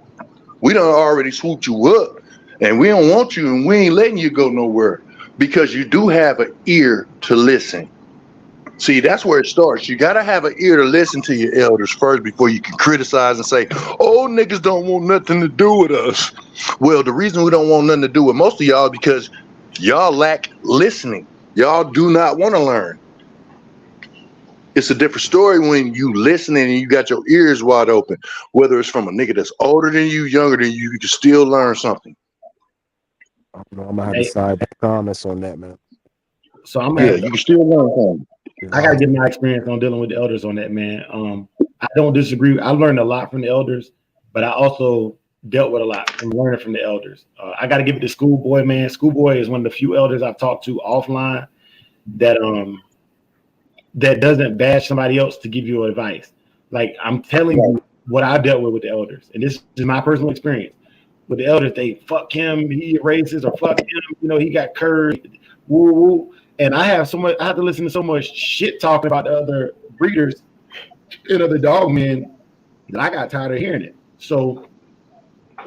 We done already swooped you up, and we don't want you, and we ain't letting you go nowhere because you do have an ear to listen. See, that's where it starts. You got to have an ear to listen to your elders first before you can criticize and say, oh, niggas don't want nothing to do with us. Well, the reason we don't want nothing to do with most of y'all is because y'all lack listening. Y'all do not want to learn. It's a different story when you listening and you got your ears wide open. Whether it's from a nigga that's older than you, younger than you can still learn something. I'm gonna have to hey, side back comments on that, man. so I'm gonna Yeah, have you can still learn something. I gotta give my experience on dealing with the elders on that, man. I don't disagree. I learned a lot from the elders, but I also dealt with a lot from learning from the elders. I gotta give it to Schoolboy, man. Schoolboy is one of the few elders I've talked to offline that doesn't bash somebody else to give you advice. Like I'm telling you what I dealt with the elders, and this is my personal experience with the elders. They fuck him, he racist, or fuck him, he got curved, woo woo. And I have to listen to so much shit talking about the other breeders and other dog men that I got tired of hearing it. So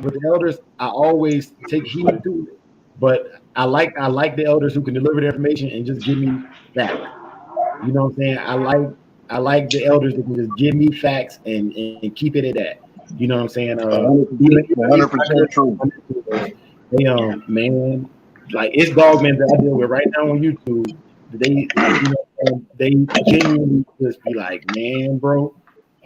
with the elders, I always take heed to it. But I like the elders who can deliver the information and just give me facts. You know what I'm saying? I like the elders that can just give me facts and keep it at that. You know what I'm saying? 100%, Even 100% true. they man, like it's dog men that I deal with right now on YouTube. They and they genuinely just be like, man, bro,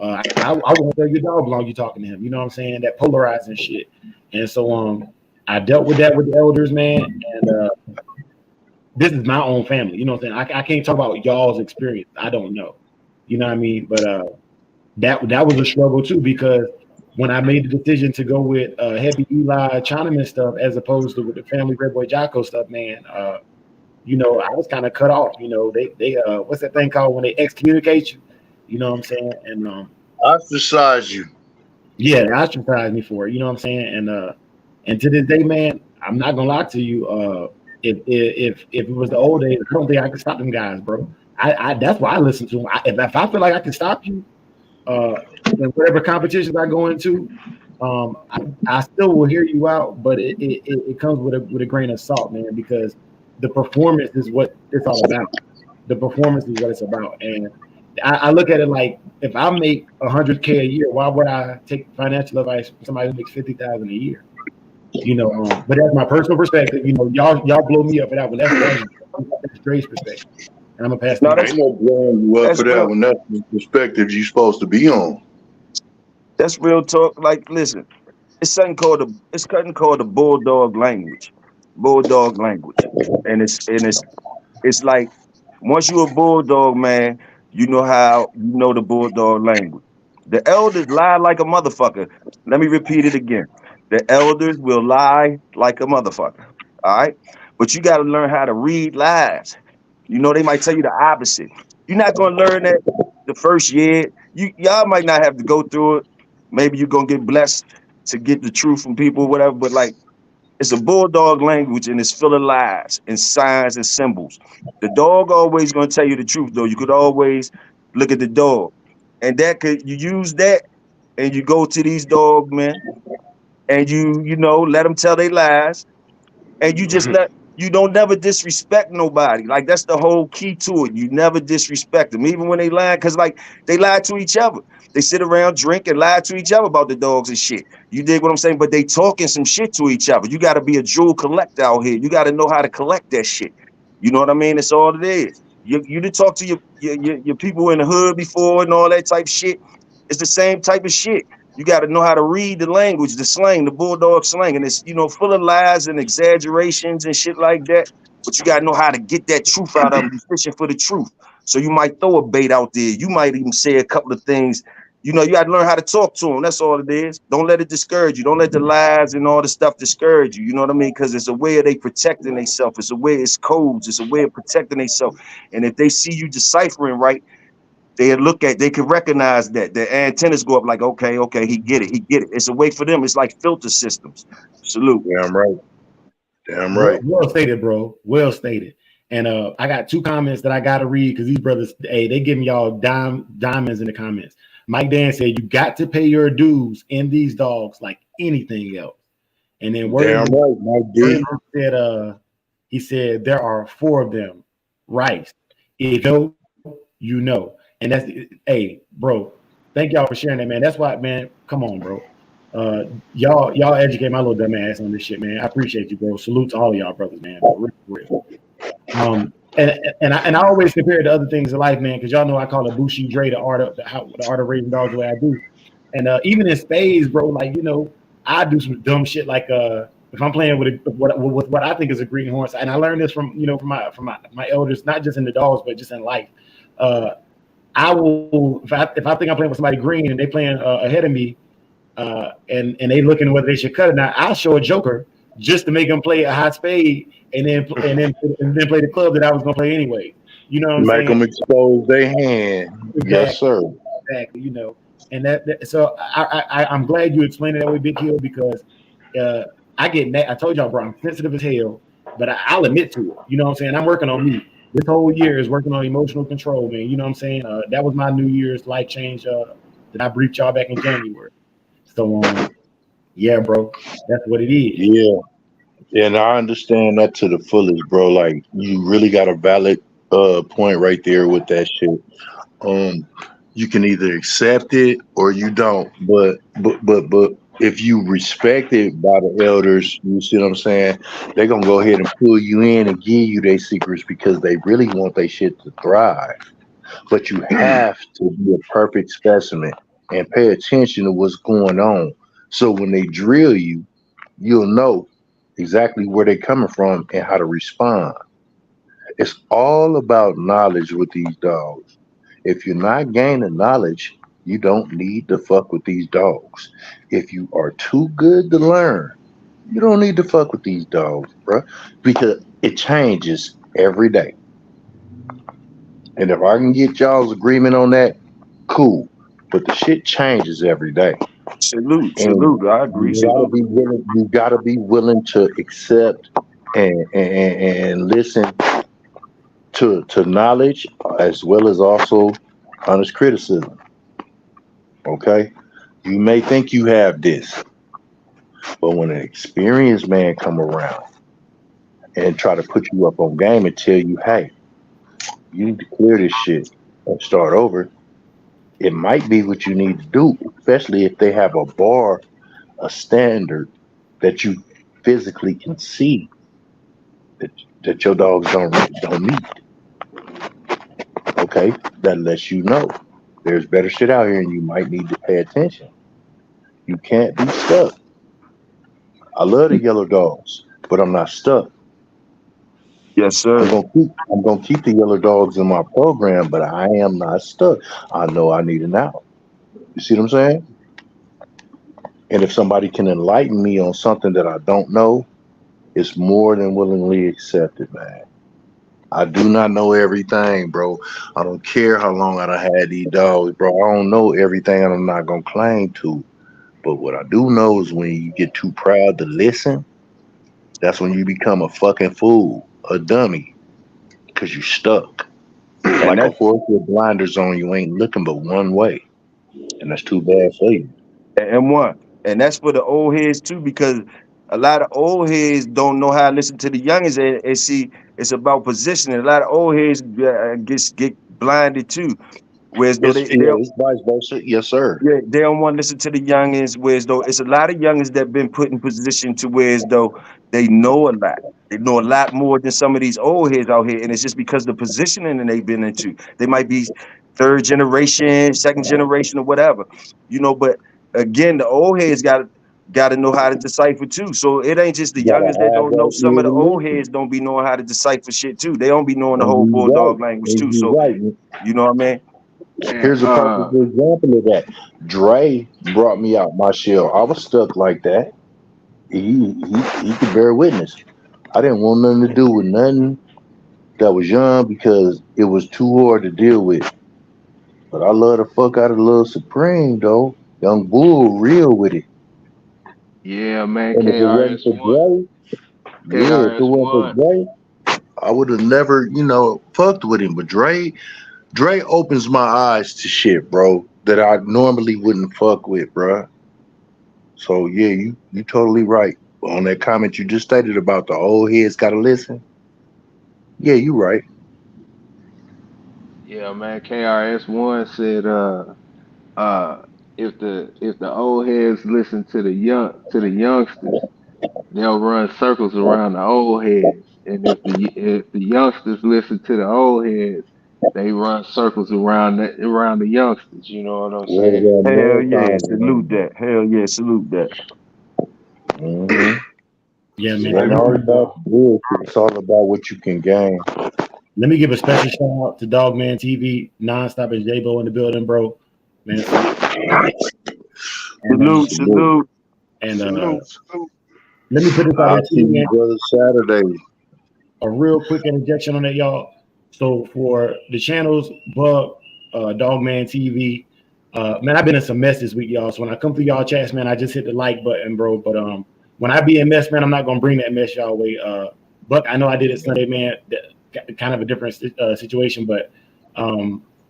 I won't tell your dog long you talking to him. You know what I'm saying? That polarizing shit. And so I dealt with that with the elders, man. And this is my own family. You know what I'm saying? I can't talk about y'all's experience. I don't know. You know what I mean? But that was a struggle too, because when I made the decision to go with heavy Eli Chinaman stuff as opposed to with the family Red Boy Jocko stuff, man, you know, I was kind of cut off. You know, they what's that thing called when they excommunicate you? You know what I'm saying? And Ostracize you. yeah, they ostracized me for it. You know what I'm saying? And to this day, man, I'm not gonna lie to you. If it was the old days, I don't think I could stop them guys, bro. I that's why I listen to them. If I feel like I can stop you, in whatever competitions I go into, I still will hear you out, but it comes with a grain of salt, man, because the performance is what it's all about. The performance is what it's about, and I look at it like if I make $100K a year, why would I take financial advice from somebody who makes $50,000 a year? You know, but that's my personal perspective. You know, y'all blow me up for that one. That's Dre's perspective, and I'm gonna pass No, the mic. Ain't no blowing you up that's for that real. one. That's the perspective you supposed to be on. That's real talk. Like, listen, it's something called the bulldog language. Bulldog language. And it's like once you a bulldog, man, you know the bulldog language. The elders lie like a motherfucker. Let me repeat it again. The elders will lie like a motherfucker. All right. But you got to learn how to read lies. You know, they might tell you the opposite. You're not gonna learn that the first year. Y'all might not have to go through it. Maybe you're gonna get blessed to get the truth from people, whatever, but like it's a bulldog language and it's full of lies and signs and symbols. The dog always gonna tell you the truth though. You could always look at the dog. And you use that and you go to these dog men and you know let them tell their lies and you don't never disrespect nobody. Like that's the whole key to it. You never disrespect them, even when they lie, because like they lie to each other. They sit around, drink, and lie to each other about the dogs and shit. You dig what I'm saying? But they talking some shit to each other. You got to be a jewel collector out here. You got to know how to collect that shit. You know what I mean? That's all it is. You did talk to your people in the hood before and all that type shit. It's the same type of shit. You got to know how to read the language, the slang, the bulldog slang, and it's full of lies and exaggerations and shit like that. But you got to know how to get that truth out of them. You're fishing for the truth, so you might throw a bait out there. You might even say a couple of things. You got to learn how to talk to them. That's all it is. Don't let it discourage you. Don't let the lies and all the stuff discourage you. You know what I mean? Because it's a way of they protecting themselves. It's a way. It's codes. It's a way of protecting themselves. And if they see you deciphering right, they can recognize that the antennas go up like, okay, he get it. It's a way for them. It's like filter systems. Salute. Damn right. Damn right. Well stated, bro. Well stated. And I got 2 comments that I got to read because these brothers, hey, they giving y'all diamonds in the comments. Mike Dan said, you got to pay your dues in these dogs like anything else. And then Damn right, Mike D. he said, there are 4 of them. Rice. If you know. And that's, hey, bro, thank y'all for sharing that, man. That's why, man, come on, bro. Y'all educate my little dumb ass on this shit, man. I appreciate you, bro. Salute to all of y'all brothers, man. For real. And I always compare it to other things in life, man, because y'all know I call it Bushi Dre, the art of raising dogs the way I do. And even in spades, bro, like I do some dumb shit like if I'm playing with what I think is a greenhorn, and I learned this from from my elders, not just in the dogs, but just in life. I will if I think I'm playing with somebody green and they playing ahead of me, and they looking whether they should cut it. Now I'll show a joker just to make them play a hot spade and then play the club that I was gonna play anyway. You know what I'm saying? Make them expose their hand. Exactly. Yes, sir. Exactly. And so I'm glad you explained it that way, Big Hill, because I get mad. I told y'all, bro, I'm sensitive as hell, but I'll admit to it. You know what I'm saying? I'm working on me. This whole year is working on emotional control, man. You know what I'm saying? That was my New Year's life change that I briefed y'all back in January. So, yeah, bro, that's what it is. Yeah, and I understand that to the fullest, bro. Like, you really got a valid point right there with that shit. You can either accept it or you don't. But if you respected by the elders, you see what I'm saying? They're gonna go ahead and pull you in and give you their secrets because they really want their shit to thrive. But you have to be a perfect specimen and pay attention to what's going on. So when they drill you, you'll know exactly where they're coming from and how to respond. It's all about knowledge with these dogs. If you're not gaining knowledge, you don't need to fuck with these dogs. If you are too good to learn, you don't need to fuck with these dogs, bro, because it changes every day. And if I can get y'all's agreement on that, cool. But the shit changes every day. Salute, And salute. I agree. you gotta Salute. be willing, you gotta be willing to accept and listen to knowledge as well as also honest criticism. Okay? You may think you have this, but when an experienced man come around and try to put you up on game and tell you, hey, you need to clear this shit and start over, it might be what you need to do, especially if they have a bar, a standard that you physically can see that your dogs don't meet. Okay, that lets you know there's better shit out here, and you might need to pay attention. You can't be stuck. I love the yellow dogs, but I'm not stuck. Yes, I'm sir. gonna keep I'm gonna keep the yellow dogs in my program, but I am not stuck. I know I need an out. You see what I'm saying? And if somebody can enlighten me on something that I don't know, it's more than willingly accepted, man. I do not know everything, bro. I don't care how long I done had these dogs, bro. I don't know everything, and I'm not gonna claim to. But what I do know is when you get too proud to listen, that's when you become a fucking fool, a dummy, because you're stuck. And Like a that horse with blinders on, you ain't looking but one way, and that's too bad for you. and one. And that's for the old heads too, because a lot of old heads don't know how to listen to the youngins and see it's about positioning. A lot of old heads get blinded too. Whereas though It's they yeah, it's vice versa. Yes, sir. yeah, they don't want to listen to the youngins, whereas though it's a lot of youngins that been put in position to whereas though they know a lot. They know a lot more than some of these old heads out here. And it's just because the positioning that they've been into. They might be third generation, second generation, or whatever. But again, the old heads gotta know how to decipher too. So it ain't just the You gotta youngins that have don't know. that Some ear of the to old listen. heads don't be knowing how to decipher shit too. They don't be knowing the And whole you right. bulldog language And too. you So right. you know what I mean? And Here's a perfect example of that. Dre brought me out my shell. I was stuck like that. He could bear witness. I didn't want nothing to do with nothing that was young because it was too hard to deal with. But I love the fuck out of Lil Supreme though. Young Bull real with it. yeah, man, And if it wasn't for Dre, yeah, if it KRS wasn't for One. Dre, I would have never, fucked with him. But Dre opens my eyes to shit, bro, that I normally wouldn't fuck with, bro. So yeah, you totally right on that comment you just stated about the old heads gotta listen. Yeah, you right. Yeah, man, KRS One said uh if the old heads listen to the youngsters, they'll run circles around the old heads. And if the youngsters listen to the old heads, they run circles around the youngsters, you know what I'm Right saying? around Hell their yeah, time, salute man. that. Hell yeah, salute that. Mm-hmm. Yeah, It man. Straight ain't all word about though. the bullshit. It's all about what you can gain. Let me give a special shout out to Dogman TV, nonstop and J-Bo in the building, bro. Man, and Salute, Salute. salute. and Salute, salute. let me put this out there I'll see too, you, man. brother, Saturday. A real quick interjection on that, y'all. So for the channels, Bug, Dogman TV, man, I've been in some mess this week, y'all. So when I come through y'all chats, man, I just hit the like button, bro. But when I be in mess, man, I'm not gonna bring that mess y'all way. Buck, I know I did it Sunday, man. Kind of a different situation, but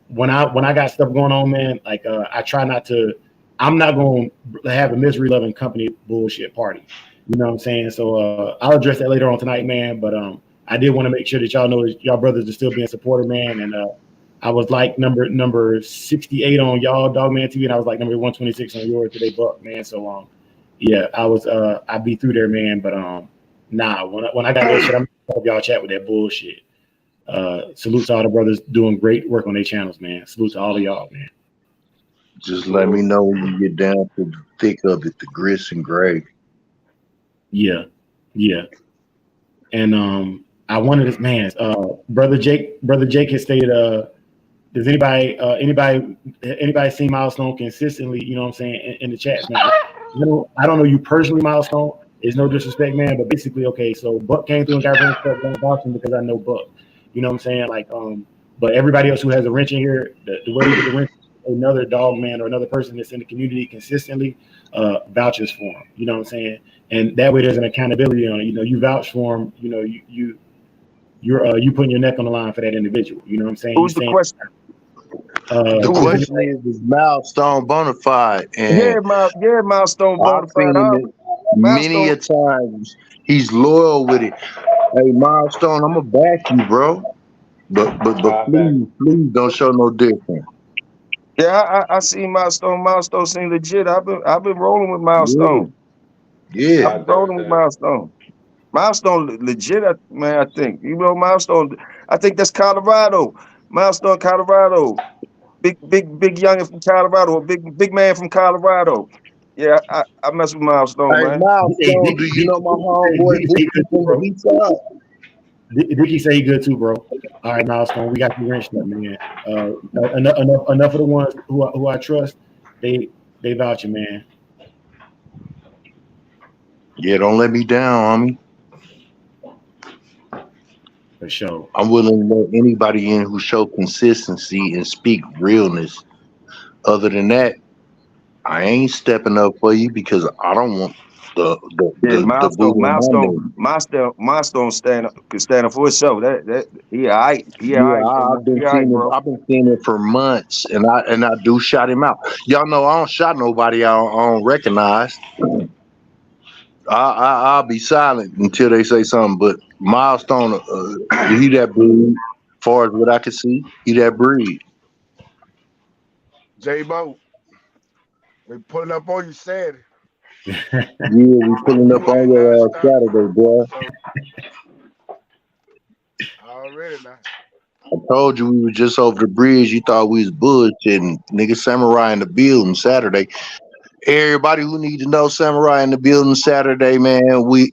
when I got stuff going on, man, like I try not to. I'm not gonna have a misery loving company bullshit party. You know what I'm saying? So I'll address that later on tonight, man. But I did want to make sure that y'all know that y'all brothers are still being supported, man. And I was like number 68 on y'all Dogman TV, and I was like number 126 on yours today, Buck, man. So Yeah, I'd be through there, man. But nah, when I got that shit, I'm gonna help y'all chat with that bullshit. Salute to all the brothers doing great work on their channels, man. Salute to all of y'all, man. Just let me know when you get down to the thick of it, the grits and gravy. Yeah, yeah. And I wanted this man, brother Jake has stated, does anybody see Milestone consistently, you know what I'm saying, in the chats, man? I don't know you personally, Milestone. It's no disrespect, man, but basically, okay, so Buck came through and got wrenched up on Boston because I know Buck. You know what I'm saying? Like, but everybody else who has a wrench in here, the way you get the wrench, another dog man or another person that's in the community consistently vouches for him. You know what I'm saying? And that way there's an accountability on it. You know, you vouch for him, you know, you putting your neck on the line for that individual. You know what I'm saying? Who's the question? The question is Milestone bona fide, and Milestone bona I've fide. seen it many a times. He's loyal with it. Hey, Milestone, I'm gonna back you, bro. But please don't show no difference. Yeah, I see Milestone. Milestone seem legit. I've been rolling with Milestone. Yeah. I've been rolling with Milestone. Milestone legit, man. I think you know Milestone. I think that's Colorado. Milestone, Colorado. Big youngin from Colorado. A big man from Colorado. Yeah, I mess with Milestone, Hey, man. Milestone, do you know my homeboy Bookie from the East Side? Dickie say he good too, bro. All right, Milestone, we got you wrenched up, man. Enough of the ones who I trust, they vouch you, man. Yeah, don't let me down, homie. For sure. I'm willing to let anybody in who show consistency and speak realness. Other than that, I ain't stepping up for you because I don't want the Milestone stand up for himself. I've been seeing it for months, and I do shout him out. Y'all know I don't shout nobody I don't recognize. I'll be silent until they say something. But Milestone, he that breed. As far as what I can see, he that breed. J-Bo, we pulling up on you Saturday. Yeah, we pulling up on your Saturday, boy. Already now. I told you we were just over the bridge. You thought we was bullshitting. Nigga, Samurai in the building Saturday. Everybody who need to know Samurai in the building Saturday, man. We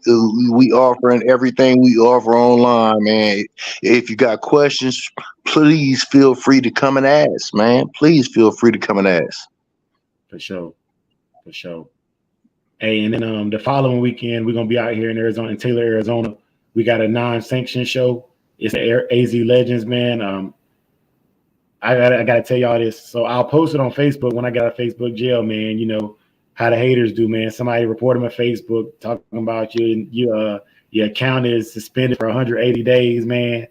offering everything we offer online, man. If you got questions, please feel free to come and ask, man. Please feel free to come and ask. For sure. Hey, and then the following weekend we're gonna be out here in Arizona, in Taylor, Arizona. We got a non-sanctioned show. It's the AZ Legends, man. I gotta tell y'all this. So I'll post it on Facebook when I get out of Facebook jail, man. You know how the haters do, man. Somebody reported my Facebook talking about you, and your account is suspended for 180 days, man.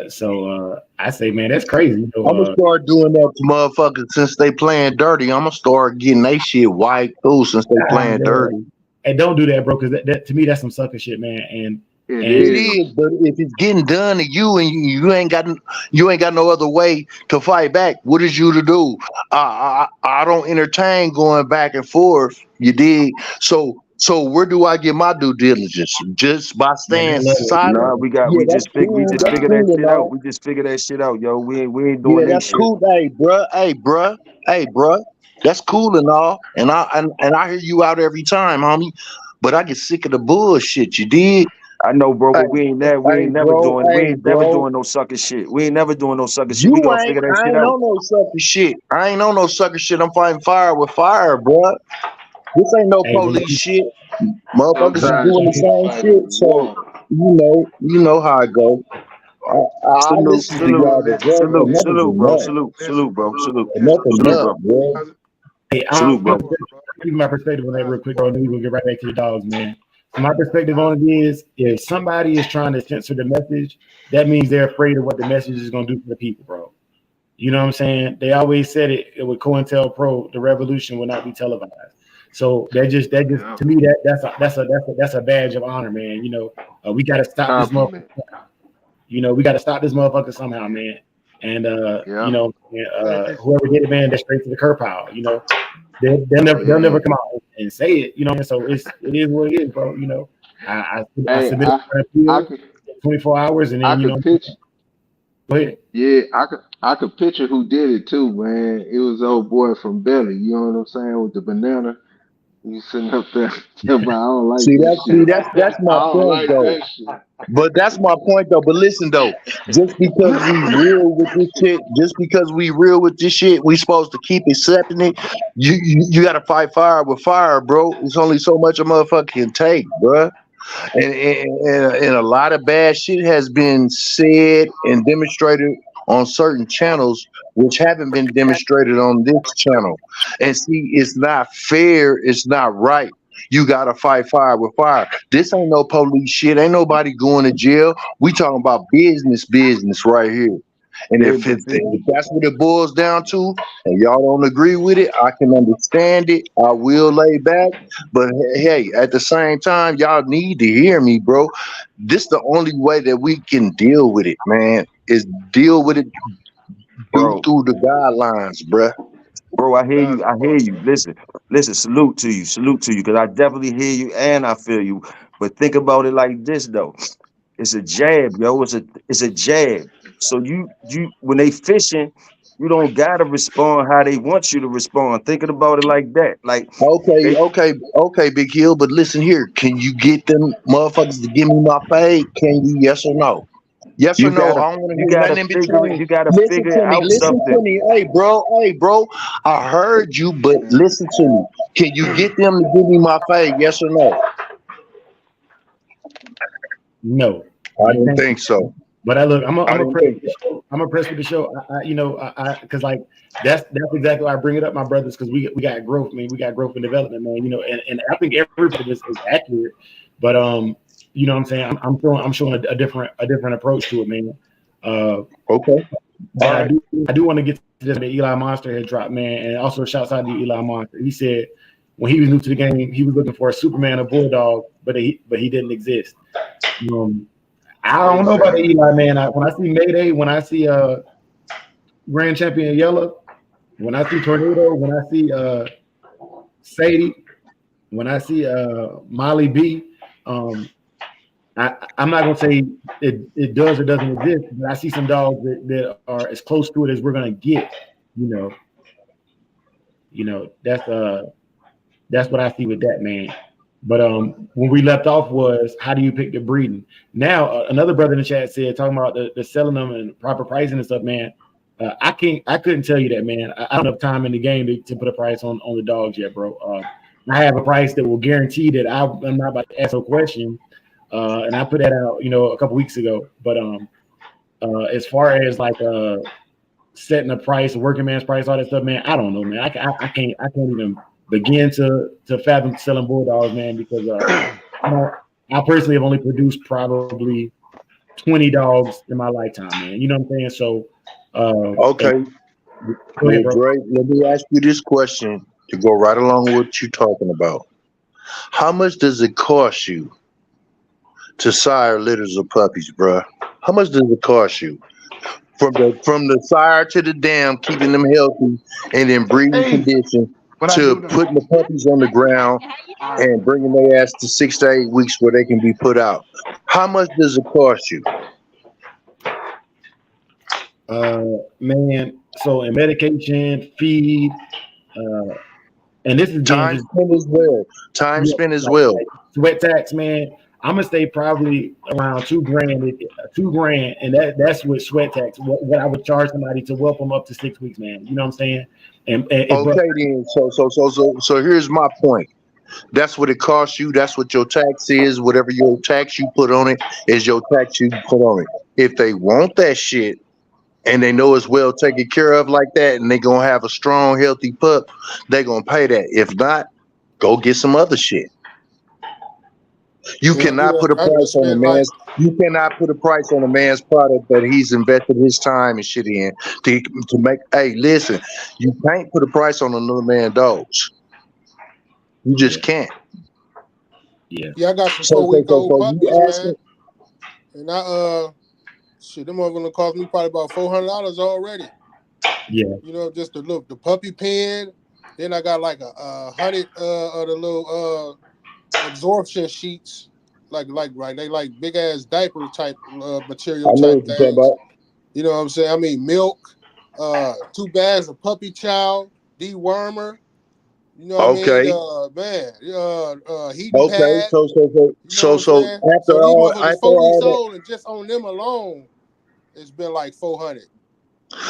So I say, man, that's crazy. You know, I'm gonna start doing that to motherfuckers since they playing dirty. I'm gonna start getting they shit wiped too since they playing dirty. And don't do that, bro, because that to me that's some sucker shit, man. And it is, but if it's getting done to you and you ain't got no other way to fight back, what is you to do? I don't entertain going back and forth. You dig? So where do I get my due diligence? Just by staying silent? Nah, we just figured that shit out. We just figured that shit out, yo. We ain't doing that shit. Cool. Hey, bruh. That's cool and all. And I hear you out every time, homie. But I get sick of the bullshit, you did. I know, bro, but we ain't never doing no sucker shit. We ain't never doing no sucker shit. We gonna figure that shit out. I ain't on no sucker shit. I ain't on no sucker shit. I'm fighting fire with fire, bro. This ain't no police shit. Motherfuckers is doing the same shit. So you know how it go. I listen to y'all, salute, bro. Hey, salute, bro. Give my perspective on that real quick, bro, and then we'll get right back to the dogs, man. My perspective on it is, if somebody is trying to censor the message, that means they're afraid of what the message is going to do for the people, bro. You know what I'm saying? They always said it with COINTELPRO, the revolution will not be televised. So that just to me that's a badge of honor, man. You know, we got to stop this motherfucker. You know, we got to stop this motherfucker somehow, man. And you know, whoever did it, man, that's straight to the curb pile. You know, they'll never man. come out and say it. You know, and so it is what it is, bro. You know, I Hey, submitted an I appeal, could 24 hours, and I then could pitch. go ahead. Yeah, I could picture who did it too, man. It was old boy from Belly. You know what I'm saying with the banana. You sitting up there, talking about, I don't like See that that? See shit. that's I my don't point like though. that shit. But that's my point though. But listen though, just because we real with this shit, just because we real with this shit, we supposed to keep accepting it. You got to fight fire with fire, bro. It's only so much a motherfucker can take, bro. And a lot of bad shit has been said and demonstrated on certain channels which haven't been demonstrated on this channel. And see, it's not fair, it's not right. You gotta fight fire with fire. This ain't no police shit, ain't nobody going to jail. We talking about business right here. And Yeah, if that's what it boils down to, and y'all don't agree with it, I can understand it. I will lay back. But hey, at the same time, y'all need to hear me, bro. This the only way that we can deal with it, man. Is deal with it bro. through the guidelines, bruh. Bro, I hear Guys, you. I hear you. Listen. Salute to you, because I definitely hear you and I feel you. But think about it like this, though. It's a jab, yo. It's a jab. So you when they fishing, you don't gotta respond how they want you to respond. Thinking about it like that, like Okay, they okay, okay, Big Hill. But listen here, can you get them motherfuckers to give me my pay? Can you? Yes or no? Yes or you no? gotta I don't want to you hear gotta nothing in figure between. you gotta Listen figure to me. out Listen to something. me. Hey, bro. I heard you, but listen to me. Can you get them to give me my pay? Yes or no? No, I you didn't can't. think so. But I look, I I'm didn't impressed think with the so. show. I'm impressed with the show. Because like that's exactly why I bring it up, my brothers, because we got growth, man. We got growth and development, man. You know, and I think everybody is accurate, but you know what I'm saying. I'm showing a different approach to it, man. Uh, Okay. All but right. I do want to get to this that Eli Monster had dropped, man, and also shouts out to Eli Monster. He said when he was new to the game, he was looking for a Superman or Bulldog, but he didn't exist. Um, I don't know about the exactly. Eli, man. When I see Mayday, when I see Grand Champion Yellow, when I see Tornado, when I see Sadie, when I see Molly B, um, I'm not gonna say it does or doesn't exist, but I see some dogs that are as close to it as we're gonna get. You know, that's what I see with that, man. But when we left off was how do you pick the breeding? Now another brother in the chat said talking about the selling them and proper pricing and stuff, man. I couldn't tell you that, man. I don't have time in the game to put a price on the dogs yet, bro. I have a price that will guarantee that I'm not about to ask a question, and I put that out, a couple weeks ago. But as far as like setting a price, a working man's price, all that stuff, man, I don't know, man. I can't even begin to fathom selling bulldogs, man, because I personally have only produced probably 20 dogs in my lifetime, man. You know what I'm saying? So, and Okay. go ahead, Well, bro. Dre, let me ask you this question to go right along with what you're talking about. How much does it cost you to sire litters of puppies, bruh? How much does it cost you? From the sire to the dam, keeping them healthy and in breeding Hey, condition, what I to do now? putting the puppies on the ground All right. and bringing their ass to 6 to 8 weeks where they can be put out. How much does it cost you? Man, so in medication, feed, uh, and this is being Time just spent as well. Time yeah, spent as like, well. like sweat tax, man. I'm gonna stay probably around 2 grand, 2 grand, and that's with sweat tax. What I would charge somebody to whelp them up to 6 weeks, man. You know what I'm saying? And but Okay, then. So here's my point. That's what it costs you. That's what your tax is. Whatever your tax you put on it is your tax you put on it. If they want that shit and they know it's well taken care of like that, and they gonna have a strong, healthy pup, they gonna pay that. If not, go get some other shit. You Well, cannot yeah, put a I price just on a meant like, man's. You cannot put a price on a man's product that he's invested his time and shit in to make. Hey, listen, you can't put a price on another man's dogs. You yeah, just can't. yeah, yeah, I got some So, 4 week old puppies, you man, asking? and shit, them are gonna cost me probably about $400 already. yeah, You know, just the puppy pen, Then I got like a hundred of the little absorption sheets, like right, they like big ass diaper type I material know type what you're talking things. about. You know what I'm saying? I mean milk, 2 bags of puppy chow, dewormer. You know what I mean? Okay. Heating Okay. pad. You know what I'm So saying? So these motherfuckers after 4 weeks all old, and just on them alone, it's been like 400.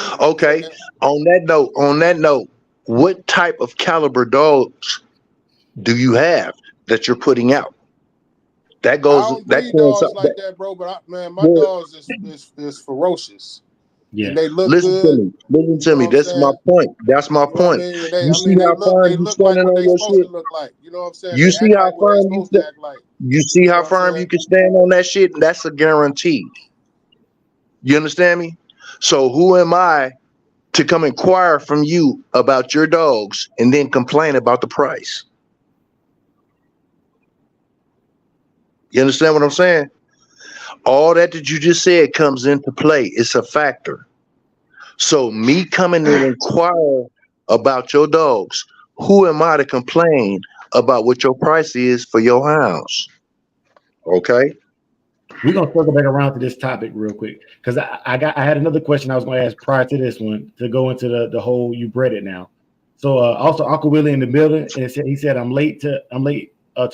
You that, know what I'm okay. saying? On that note, what type of caliber dogs do you have that you're putting out? That I goes don't that breed dogs coincides. like that, bro. But man, my Well, dogs is ferocious, Yeah. and they look listen to good. me. Listen You to know me. what I'm That's my saying? point. That's my You know what I point. mean? And You see how they firm you look like standing what on they your supposed to shit. look like. You know what I'm saying? You They see act how like what they firm supposed to act like. you see You know how what I'm firm saying? you can stand on that shit. That's a guarantee. You understand me? So who am I to come inquire from you about your dogs and then complain about the price? You understand what I'm saying? All that you just said comes into play. It's a factor. So me coming and inquire about your dogs, who am I to complain about what your price is for your hounds? Okay. We're gonna circle back around to this topic real quick because I had another question I was gonna ask prior to this one to go into the whole you bred it now. So also Uncle Willie in the building and he said I'm late to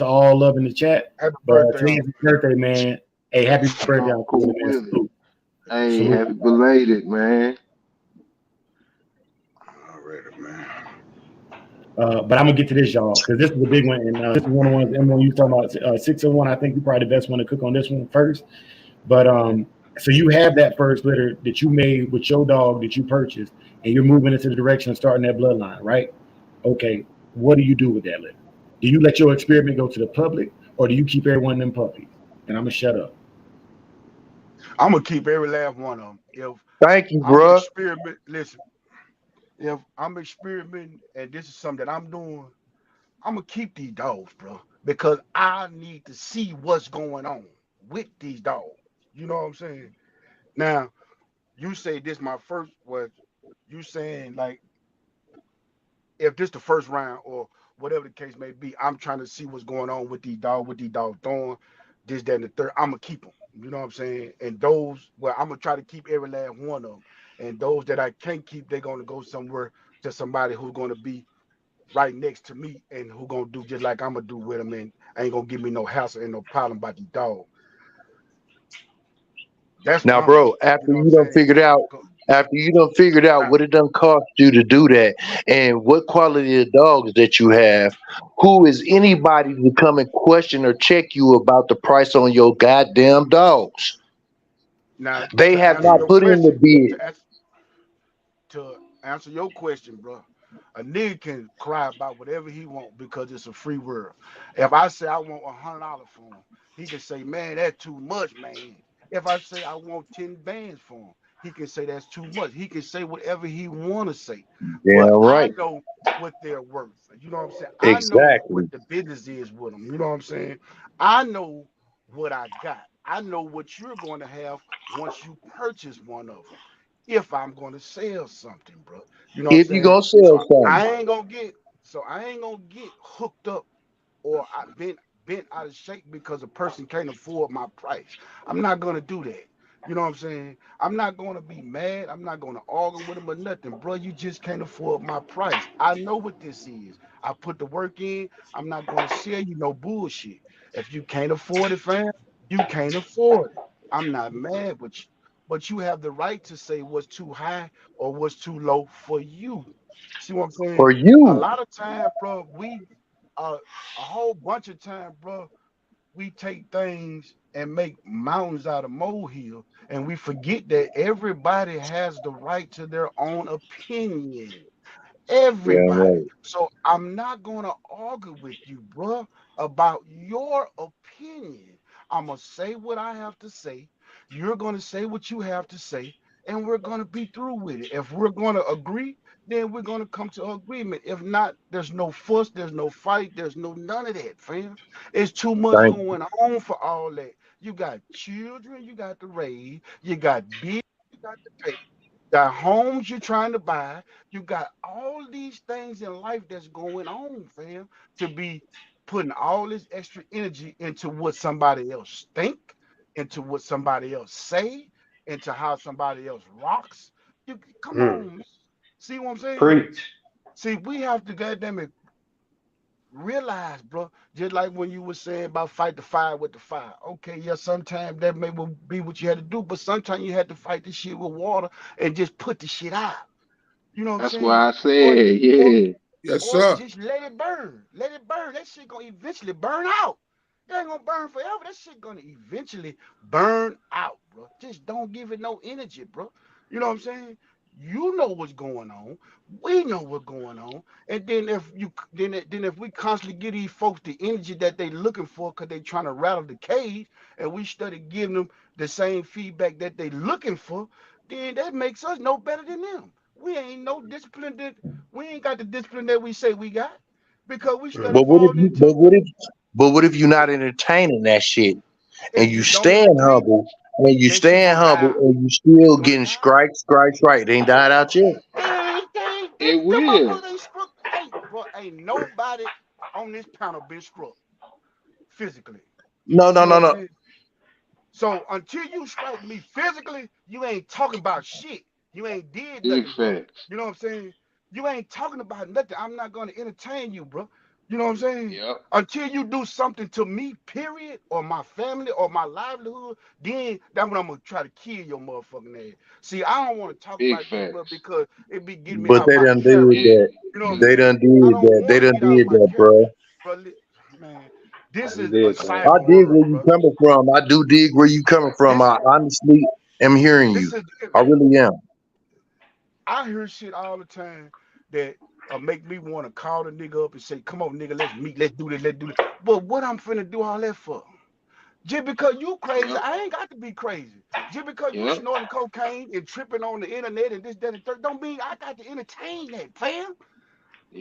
all love in the chat, Happy but birthday, today's Uncle. his birthday, man. Hey, happy birthday, Uncle Willie, Uncle man. Willie. Salute, Hey, salute. happy belated, man. Already, man. But I'm gonna get to this, y'all, because this is a big one, and this is one of the ones Emma you talking about 601. I think you probably the best one to cook on this one first. But so you have that first litter that you made with your dog that you purchased, and you're moving into the direction of starting that bloodline, right? Okay, what do you do with that litter? Do you let your experiment go to the public, or do you keep every one of them puppies? And I'm gonna shut up. I'm gonna keep every last one of them. If Thank you, I'm bruh. experiment, listen. If I'm experimenting and this is something that I'm doing, I'm gonna keep these dogs, bro, because I need to see what's going on with these dogs. You know what I'm saying? Now, you say this my first was you saying like if this the first round or whatever the case may be, I'm trying to see what's going on with these dogs throwing this, that, and the third. I'm gonna keep them. You know what I'm saying? And those, well, I'm gonna try to keep every last one of them. And those that I can't keep, they're gonna go somewhere to somebody who's gonna be right next to me and who gonna do just like I'm gonna do with them and ain't gonna give me no hassle and no problem about the dog. That's what Now, I'm doing. bro, You know what I'm saying? after you done figured out Now, what it done cost you to do that and what quality of dogs that you have, who is anybody to come and question or check you about the price on your goddamn dogs? now They to have answer not your put in the question, bid. to answer your question, bro, a nigga can cry about whatever he want because it's a free world. If I say I want $100 for him, he can say, man, that's too much, man. If I say I want 10 bands for him, he can say that's too much. He can say whatever he want to say. Damn But I right. know what they're worth. You know what I'm saying? I know what Exactly. the business is with them. You know what I'm saying? I know what I got. I know what you're going to have once you purchase one of them if I'm going to sell something, bro. You know what I'm If you saying? gonna So sell something. I ain't gonna get hooked up or I bent out of shape because a person can't afford my price. I'm not gonna do that. You know what I'm saying? I'm not gonna be mad. I'm not gonna argue with him or nothing, bro. You just can't afford my price. I know what this is. I put the work in. I'm not gonna sell you no bullshit. If you can't afford it, fam, you can't afford it. I'm not mad with you, but you have the right to say what's too high or what's too low for you. See what I'm saying? For A you. lot of time, bro, a whole bunch of time, bro, we take things and make mountains out of molehill, and we forget that everybody has the right to their own opinion. Yeah, Everybody. right. So I'm not gonna argue with you, bro, about your opinion. I'm gonna say what I have to say. You're gonna say what you have to say, and we're gonna be through with it. If we're gonna agree, then we're gonna come to agreement. If not, there's no fuss, there's no fight, there's no none of that, fam. It's too much Thank going on for all that. You got children you got to raise, you got bills you got to pay. got homes you're trying to buy. You got all these things in life that's going on, fam, to be putting all this extra energy into what somebody else think, into what somebody else say, into how somebody else rocks. You come Mm. on, see what I'm saying? Preach. See, we have to goddamn it realize, bro. Just like when you were saying about fight the fire with the fire. Okay, yeah, sometimes that may be what you had to do, but sometimes you had to fight the shit with water and just put the shit out. You know what I'm That's saying? why I Or said, or yeah. Yes, or sir. just let it burn. Let it burn. That shit gonna eventually burn out. It ain't gonna burn forever. That shit gonna eventually burn out, bro. Just don't give it no energy, bro. You know what I'm saying? You know what's going on. We know what's going on. And then if we constantly give these folks the energy that they looking for because they trying to rattle the cage, and we study giving them the same feedback that they looking for, then that makes us no better than them. We ain't no discipline that we ain't got the discipline that we say we got because we study Mm. But what if fall you? But into what if? But what if you're not entertaining that shit and if you you don't stand entertain it, humble and you that shit stand gonna die humble out. and you still It's gonna getting die out. strikes right? It ain't died out yet. They, It the will. motherfuckers ain't struck. Ain't nobody on this panel been struck physically. No, You no, know no, what I'm no. saying? So until you strike me physically, you ain't talking about shit. You ain't did Big nothing, bro. facts. You know what I'm saying? You ain't talking about nothing. I'm not gonna entertain you, bro. You know what I'm saying? Yep. Until you do something to me, period, or my family or my livelihood, then that's when I'm gonna try to kill your motherfucking ass. See, I don't want to talk Big about this, bro, facts. because it be getting me But out they my done did character. Yeah. that. You know what I'm They Yeah. saying? done I did don't that. They want to done get out of did my that, character, bro. bro. Man, this You is a did that. I cyber dig world, where you bro. coming from. I do dig where you coming from. This I honestly am hearing this you. is I really am. I hear shit all the time that make me want to call the nigga up and say, "Come on, nigga, let's meet, let's do this." But what I'm finna do all that for? Just because you crazy, Yep. I ain't got to be crazy. Just because you Yep. snorting cocaine and tripping on the internet and this, that, and third, don't mean I got to entertain that, fam.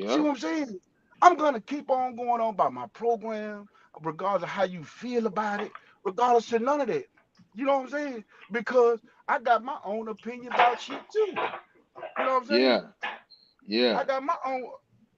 See Yep. what I'm saying? I'm gonna keep on going on about my program, regardless of how you feel about it, regardless of none of that. You know what I'm saying? Because I got my own opinion about shit too. You know what I'm saying? Yeah. Yeah. I got my own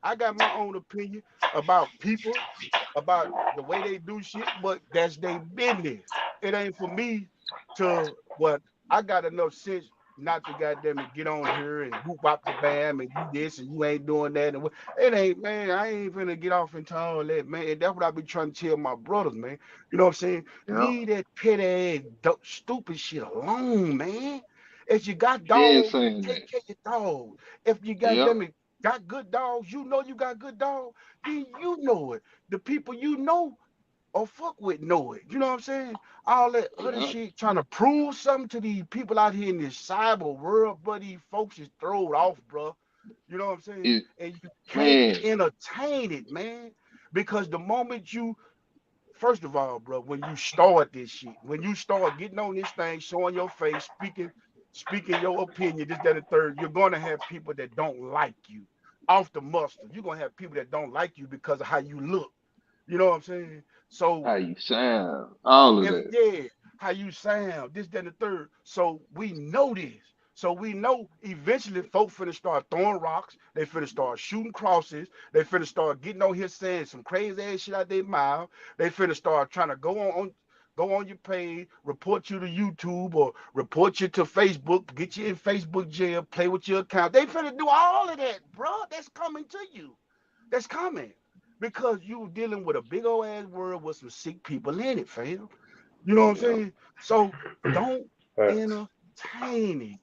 I got my own opinion about people, about the way they do shit, but that's their business. It ain't for me to what I got enough sense not to goddamn it get on here and whoop wop the bam and you this and you ain't doing that and it ain't man. I ain't finna get off into all that man. And that's what I be trying to tell my brothers, man. You know what I'm saying? Yep. Leave that petty ass stupid shit alone, man. If you got Been dogs, saying take that. care of your dogs. If you Yep. goddamn it got good dogs, you know you got good dogs, then you know it. The people you know or fuck with know it. You know what I'm saying? All that other Yep. shit trying to prove something to these people out here in this cyber world, but these folks is thrown off, bro. You know what I'm saying? It, And you can't man. entertain it, man. Because the moment you first of all, bro, when you start this shit, when you start getting on this thing, showing your face, speaking your opinion, this, that, and third, you're gonna have people that don't like you. Off the mustard. You're gonna have people that don't like you because of how you look. You know what I'm saying? So How you sound. All of if that. yeah, how you sound, this, that, and the third. So we know this. So we know eventually folks finna start throwing rocks. They finna start shooting crosses. They finna start getting on here saying some crazy ass shit out their mouth. They finna start trying to go on your page, report you to YouTube or report you to Facebook, get you in Facebook jail, play with your account. They finna do all of that, bro. That's coming to you. That's coming. Because you dealing with a big old ass world with some sick people in it, fam. You know what I'm Yep. saying? So don't Facts. entertain it.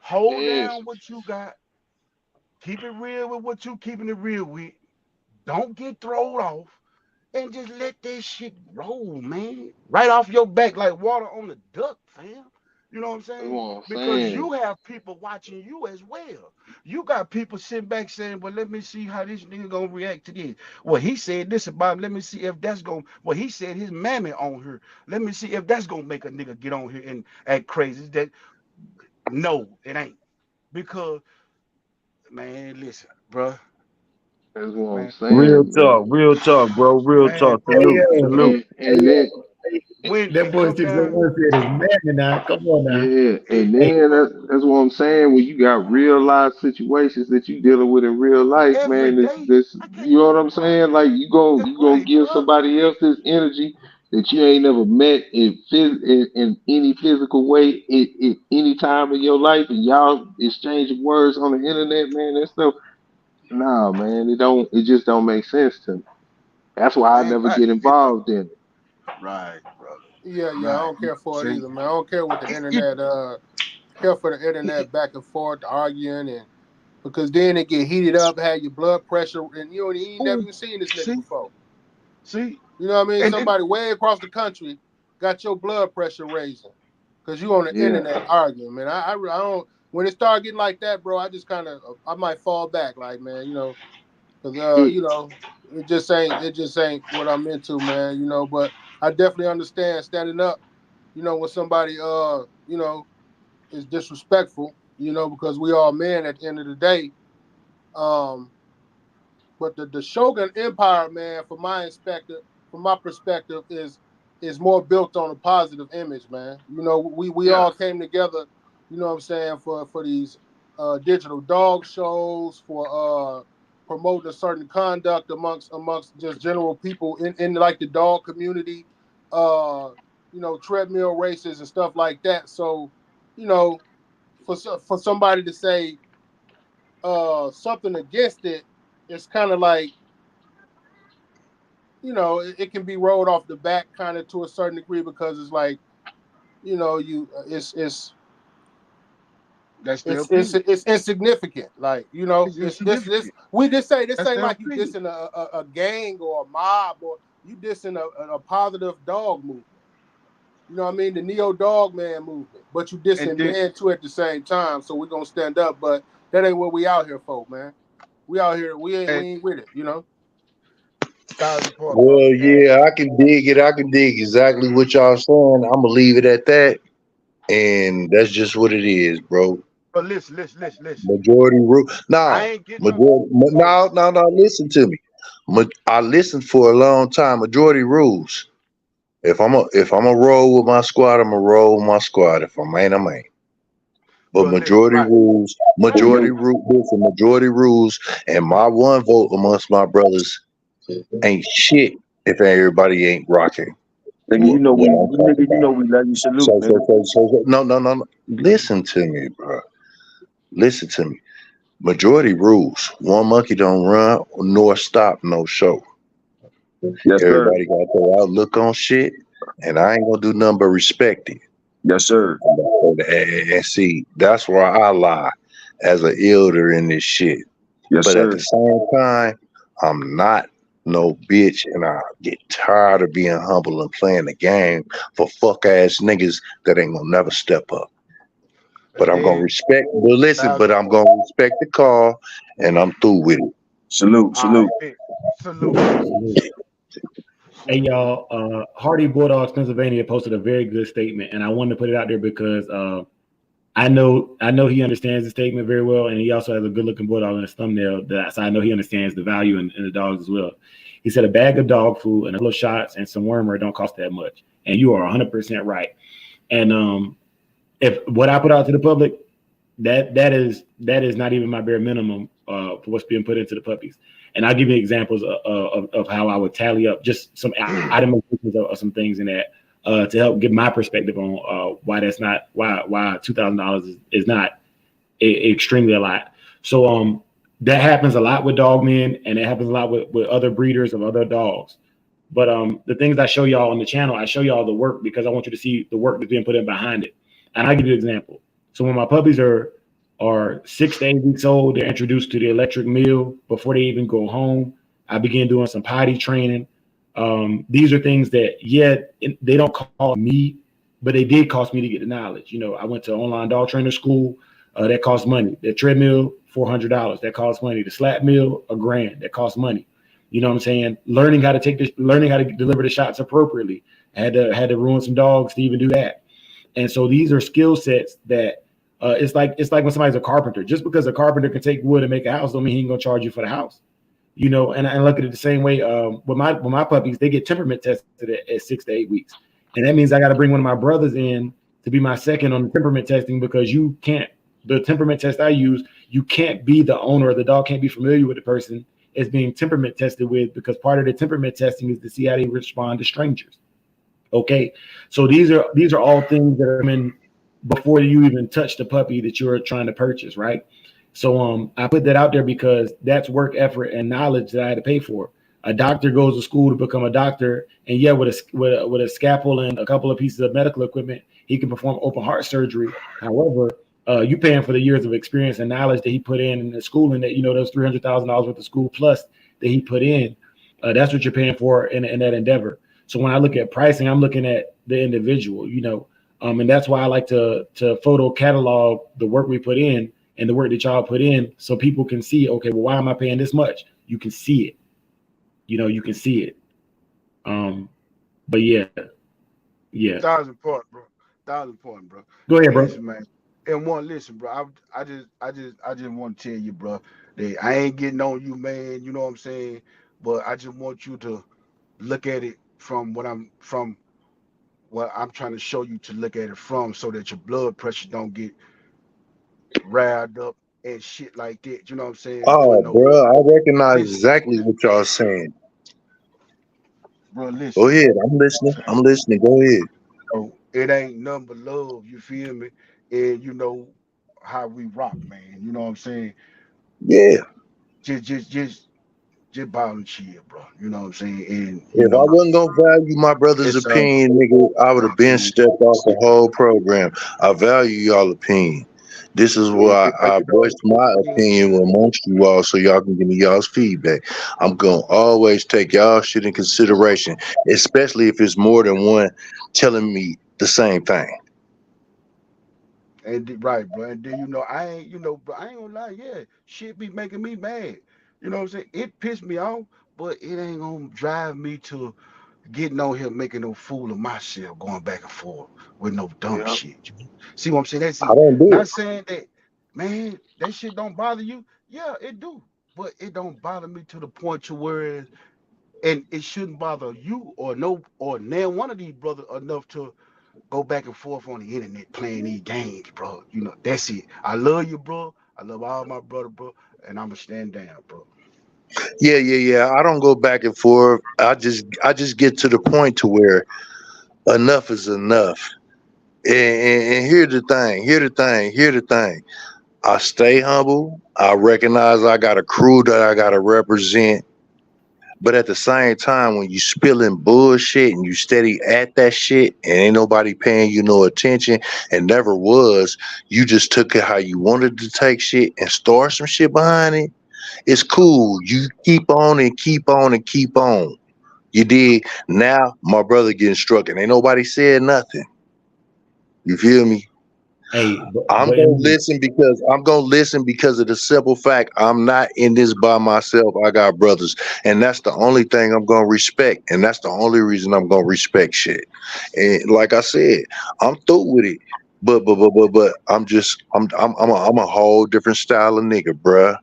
Hold Yes. down what you got. Keep it real with what you keeping it real with. Don't get thrown off and just let that shit roll, man. Right off your back like water on the duck, fam. You know what I'm That's saying? what I'm Because saying. you have people watching you as well. You got people sitting back saying, well, let me see how this nigga gonna react to this. Well, he said this about him. Let me see if that's gonna well, he said his mammy on her. Let me see if that's gonna make a nigga get on here and act crazy. That no, it ain't. Because man, listen, bruh, That's what I'm man, Hey, saying, man. Real talk, bro. Real man, talk. hey, Salute, salute. And then hey, when That it boy come down, 601 said it's man now. Come on now. Yeah, and Hey, then that's what I'm saying. When you got real life situations that you dealing with in real life, every man, day, this I can't. you know what I'm saying? Like That's you gonna right, give bro. somebody else this energy that you ain't never met in any physical way in any time in your life, and y'all exchanging words on the internet, man. That stuff, nah, man, it just don't make sense to me. That's why I Man, never get it don't. involved in it. Right, brother. Yeah, yeah, I Right. don't care for it See, either, man. I don't care what the it, internet care for the internet back and forth arguing and because then it get heated up, had your blood pressure, and you ain't never oh, even seen this nigga see, before. see, You know what I mean? and Somebody way across the country got your blood pressure raising because you on the Yeah, internet arguing, man. I don't. When it start getting like that, bro, I just kind of I might fall back, like man, because it it just ain't what I'm into, man. But I definitely understand standing up. When somebody is disrespectful, because we all men at the end of the day. Um, but the Shogun Empire, man, from my perspective, is more built on a positive image, man. We yeah, all came together, you know what I'm saying, for these digital dog shows, for promoting a certain conduct amongst just general people in like the dog community, uh, treadmill races and stuff like that. So, you know, for somebody to say something against it, it's kind of like it can be rolled off the back kind of to a certain degree because it's like that's their it's opinion. it's insignificant. Like It's it's this insignificant. we just say this That's ain't their like you opinion. dissing a gang or a mob or you dissing a positive dog movement. You know what I mean? The neo dog man movement, but you And dissing then, man too at the same time. So we're gonna stand up, but that ain't what we out here for, man. We out here, we and ain't with it, 1,000 part, brother. Well, And yeah, I can dig it. I can dig exactly what y'all saying. I'm gonna leave it at that, and that's just what it is, bro. but listen. Majority rule. I No, ain't getting no. majority. Go ahead. No. Listen to me. I listened for a long time. Majority rules. If I'm a roll with my squad, I'm a roll with my squad. If I'm ain't, I'm ain't. But But listen, majority right. rules, yeah. majority rule, listen, majority rules, and my one vote amongst my brothers ain't shit if everybody ain't rocking Nigga, what I'm talking about. we love you. Salute, So, nigga. no. Listen to me, bro. Listen to me. Majority rules. One monkey don't run nor stop no show. Yes, sir. Everybody got their outlook on shit, and I ain't gonna do nothing but respect it. Yes, sir. And see, that's where I lie as an elder in this shit. Yes, But at sir. the same time, I'm not no bitch, and I get tired of being humble and playing the game for fuck ass niggas that ain't gonna never step up. But And I'm gonna then respect. But listen, but 1,000 I'm part. gonna respect the call, and I'm through with it. Salute, All right, salute. bet. Salute. Hey Salute. y'all, Hardy Bulldogs, Pennsylvania posted a very good statement, and I wanted to put it out there because I know he understands the statement very well, and he also has a good looking bulldog in his thumbnail. So I know he understands the value in the dogs as well. He said a bag of dog food and a couple of shots and some wormer don't cost that much, and you are 100% right. And if what I put out to the public, that is not even my bare minimum for what's being put into the puppies. And I'll give you examples of how I would tally up just some itemizations of some things in that to help give my perspective on why that's not why $2,000 is not extremely a lot. So that happens a lot with dog men, and it happens a lot with other breeders of other dogs. But the things I show y'all on the channel, I show y'all the work because I want you to see the work that's being put in behind it. And I'll give you an example. So when my puppies are 6 to 8 weeks old, they're introduced to the electric meal before they even go home. I begin doing some potty training. These are things that, they don't cost me, but they did cost me to get the knowledge. I went to online dog trainer school. That costs money. The treadmill, $400. That costs money. The slap meal, $1,000. That costs money. You know what I'm saying? Learning how to deliver the shots appropriately. I had to ruin some dogs to even do that. And so these are skill sets that it's like when somebody's a carpenter. Just because a carpenter can take wood and make a house, don't mean he ain't gonna charge you for the house. And I look at it the same way with my puppies. They get temperament tested at 6 to 8 weeks, And that means I got to bring one of my brothers in to be my second on the temperament testing, because you can't, the temperament test I use, you can't be the owner, the dog can't be familiar with the person it's being temperament tested with, because part of the temperament testing is to see how they respond to strangers. Okay. So these are all things that are in before you even touch the puppy that you're trying to purchase, right? So I put that out there because that's work, effort, and knowledge that I had to pay for. A doctor goes to school to become a doctor, and yeah, with a scalpel and a couple of pieces of medical equipment, he can perform open heart surgery. However, you paying for the years of experience and knowledge that he put in the schooling, that those $300,000 worth of school plus that he put in. That's what you're paying for in that endeavor. So when I look at pricing, I'm looking at the individual, and that's why I like to photo catalog the work we put in and the work that y'all put in, so people can see, okay, well, why am I paying this much? You can see it. You can see it. But yeah. 1,000 point, bro. 1,000 point, bro. Go ahead, bro. Listen, man. And listen, bro. I just want to tell you, bro, that I ain't getting on you, man. You know what I'm saying? But I just want you to look at it from what I'm trying to show you to look at it from, so that your blood pressure don't get riled up and shit like that. You know what I'm saying? Oh, bro, I recognize Listen, exactly what y'all saying. bro. Go Listen, ahead. bro. I'm listening. I'm listening. Go ahead. So it ain't nothing but love. You feel me? And you know how we rock, man. You know what I'm saying? Yeah. Just bow and chill, bro. You know what I'm saying? And If I wasn't gonna value my brother's it's opinion, nigga, I would have been and, stepped off the whole program. I value y'all opinion. This is why I voiced my opinion amongst you all, so y'all can give me y'all's feedback. I'm gonna always take y'all shit in consideration, especially if it's more than one telling me the same thing. right, bro. And then I ain't, bro, I ain't gonna lie, yeah, shit be making me mad. You know what I'm saying? It pissed me off, but it ain't gonna drive me to getting on here making no fool of myself, going back and forth with no dumb Yeah. shit. See what I'm saying? That's I it. don't do it. Not saying that, man, that shit don't bother you. Yeah, it do. But it don't bother me to the point to where, and it shouldn't bother you or now one of these brothers enough to go back and forth on the internet playing these games, bro. That's it. I love you, bro. I love all my brother, bro, and I'ma stand down, bro. Yeah. I don't go back and forth. I just get to the point to where enough is enough. And here's the thing. Here's the thing. I stay humble. I recognize I got a crew that I gotta represent. But at the same time, when you spilling bullshit and you steady at that shit and ain't nobody paying you no attention and never was, you just took it how you wanted to take shit and start some shit behind it. It's cool. You keep on and keep on and keep on. You did. Now my brother getting struck and ain't nobody said nothing. You feel me? Hey, I'm gonna listen because of the simple fact I'm not in this by myself. I got brothers, and that's the only thing I'm gonna respect, and that's the only reason I'm gonna respect shit. And like I said, I'm through with it. But I'm a whole different style of nigga, bruh.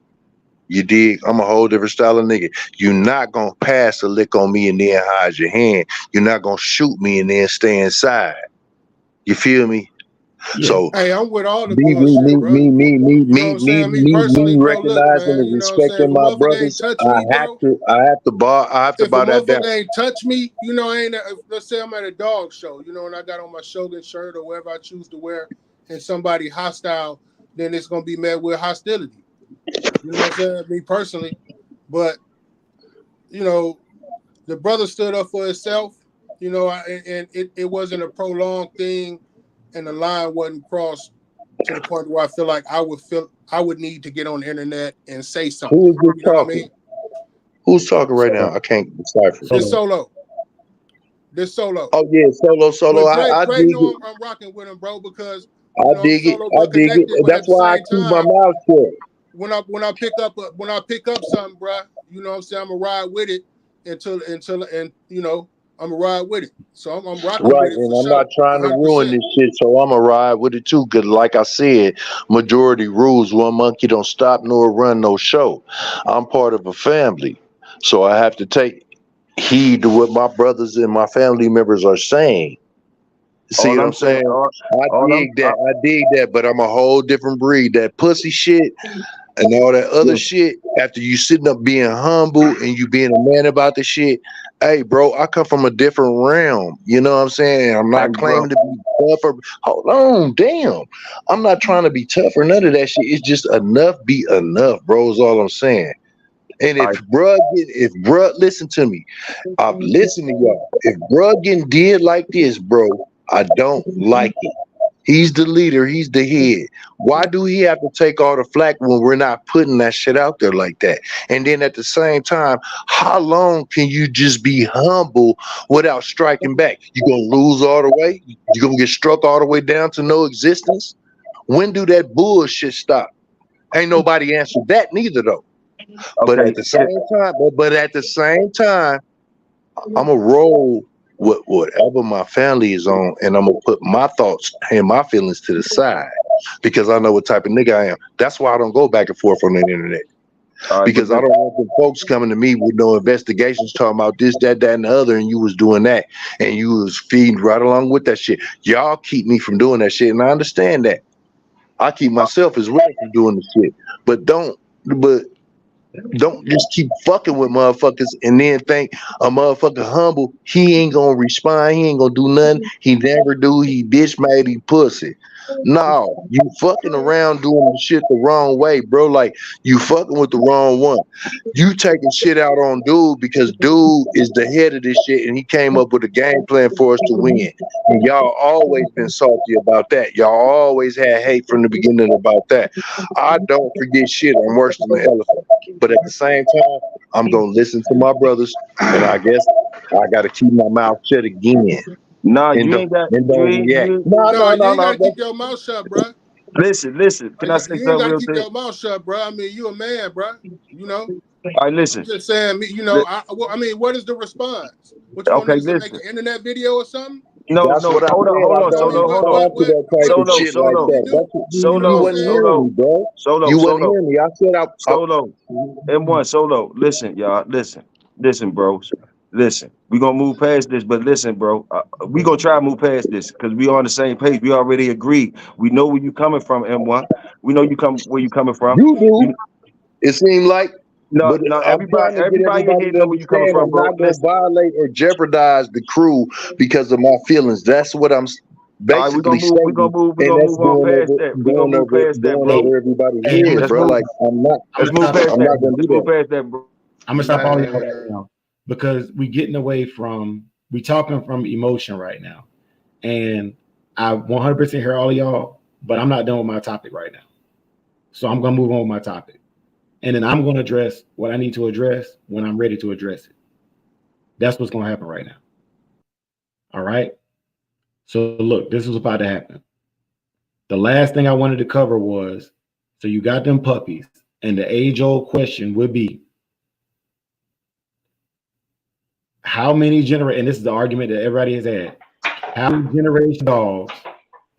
You dig? I'm a whole different style of nigga. You're not gonna pass a lick on me and then hide your hand. You're not gonna shoot me and then stay inside. You feel me? yeah. So Hey, I'm with all the me, me, bullshit, me, bro. me, me, me, You know what me, I'm me, saying? Me me, personally, me bro, look, recognizing man, and you know what I'm saying? If respecting a my motherfucker ain't brothers, touch me, bro, I have to if a bow that down. motherfucker ain't touch me, I ain't, let's say I'm at a dog show, and I got on my Shogun shirt or whatever I choose to wear, and somebody hostile, then it's going to be met with hostility. You know what I'm saying? Me personally. But, the brother stood up for himself, and it wasn't a prolonged thing, and the line wasn't crossed to the point where I feel like I would need to get on the internet and say Who something. is this You know what I talking? mean? Who's talking right now? So, I can't decipher. This so solo. This solo. Oh yeah, solo. But Dre I dig know it. I'm rocking with him, bro, because I I'm dig it. solo I but dig it. connected. But That's at the why I same keep my time, mouth shut. when I pick up something, bro, you know what I'm saying, I'm gonna ride with it until I'm gonna ride with it. So I'm rocking Right, with it and for I'm not sure, trying to ruin 100%. this shit, so I'ma ride with it too. Cause like I said, majority rules. One monkey don't stop nor run no show. I'm part of a family, so I have to take heed to what my brothers and my family members are saying. See what I'm saying? all I'm I dig that, but I'm a whole different breed. That pussy shit and all that other shit, after you sitting up being humble and you being a man about the shit, hey, bro, I come from a different realm. You know what I'm saying? I'm not claiming to be tough or hold on, damn. I'm not trying to be tough or none of that shit. It's just enough be enough, bro, is all I'm saying. And if bruh, listen to me. I've listened to y'all. If bruh getting did like this, bro, I don't like it. He's the leader. He's the head. Why do he have to take all the flack when we're not putting that shit out there like that? And then at the same time, how long can you just be humble without striking back? You gonna lose all the way? You gonna get struck all the way down to no existence? When do that bullshit stop? Ain't nobody answered that neither though. But at the same time, I'm a roll with whatever my family is on, and I'm gonna put my thoughts and my feelings to the side because I know what type of nigga I am. That's why I don't go back and forth on the internet. Because I don't want the folks coming to me with no investigations talking about this, that, and the other, and you was doing that, and you was feeding right along with that shit. Y'all keep me from doing that shit, and I understand that. I keep myself as well from doing the shit, but don't just keep fucking with motherfuckers and then think a motherfucker humble, he ain't gonna respond, he ain't gonna do nothing, he never do, he bitch made, he pussy. No, you fucking around doing the shit the wrong way, bro. Like you fucking with the wrong one. You taking shit out on dude because dude is the head of this shit and he came up with a game plan for us to win. And y'all always been salty about that. Y'all always had hate from the beginning about that. I don't forget shit. I'm worse than the elephant. But at the same time, I'm gonna listen to my brothers, and I guess I gotta keep my mouth shut again. Nah, And you ain't got react. No, you ain't gotta keep your mouth shut, bro. Listen. Can I say You ain't something gotta real keep quick? your mouth shut, bro. I mean, you a man, bro. You know. All right, listen. I'm just saying, you know. I mean, what is the response? What you want me to make an internet video or something? No, That's what I hold said. on, I don't respond to that type of shit like that. You wasn't hearing me, bro. You wasn't hearing me. I said M1 solo. Listen, y'all. Listen, bros. Listen. We gonna move past this, but listen, bro. We gonna try to move past this because we on the same page. We already agree. We know where you coming from, M1. We know where you coming from. You do. It seemed like. No, But I'm everybody trying to get in everybody here to know where you coming understand from, I'm bro. not going to violate or jeopardize the crew because of my feelings. That's what I'm basically we gonna stating. gonna And that's move on past that. We gonna move past that, bro. over everybody's Hey, head, bro. Like, let's move past I'm that. not going to Let's do move that. past that, bro. I'm gonna stop all y'all right now because we getting away from we talking from emotion right now, and I 100% hear all of y'all, but I'm not done with my topic right now, so I'm gonna move on with my topic, and then I'm gonna address what I need to address when I'm ready to address it. That's what's gonna happen right now. All right. So look, this is about to happen. The last thing I wanted to cover was so you got them puppies, and the age-old question would be. How many generations, and this is the argument that everybody has had, how many generation dogs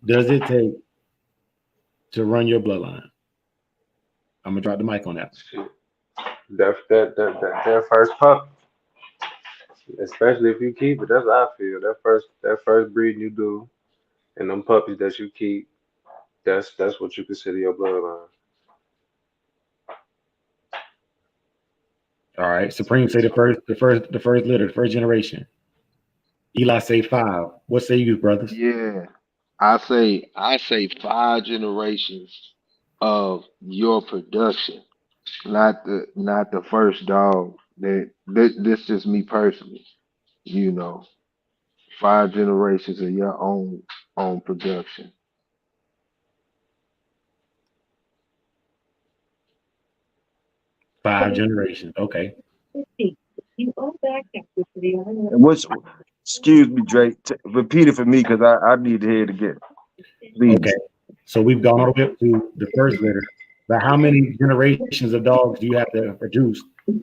does it take to run your bloodline? I'm gonna drop the mic on that. That first pup, especially if you keep it. That's how I feel. That first breeding you do, and them puppies that you keep. That's what you consider your bloodline. All right. Supreme say the first litter, the first generation. Eli say 5. What say you, brothers? Yeah, I say 5 generations of your production, not the first dog. This just me personally. You know, 5 generations of your own production. 5 generations. Okay. What's excuse me, Drake. Repeat it for me because I need to hear it again. Please. Okay. So we've gone all the way up to the first litter. But how many generations of dogs do you have to produce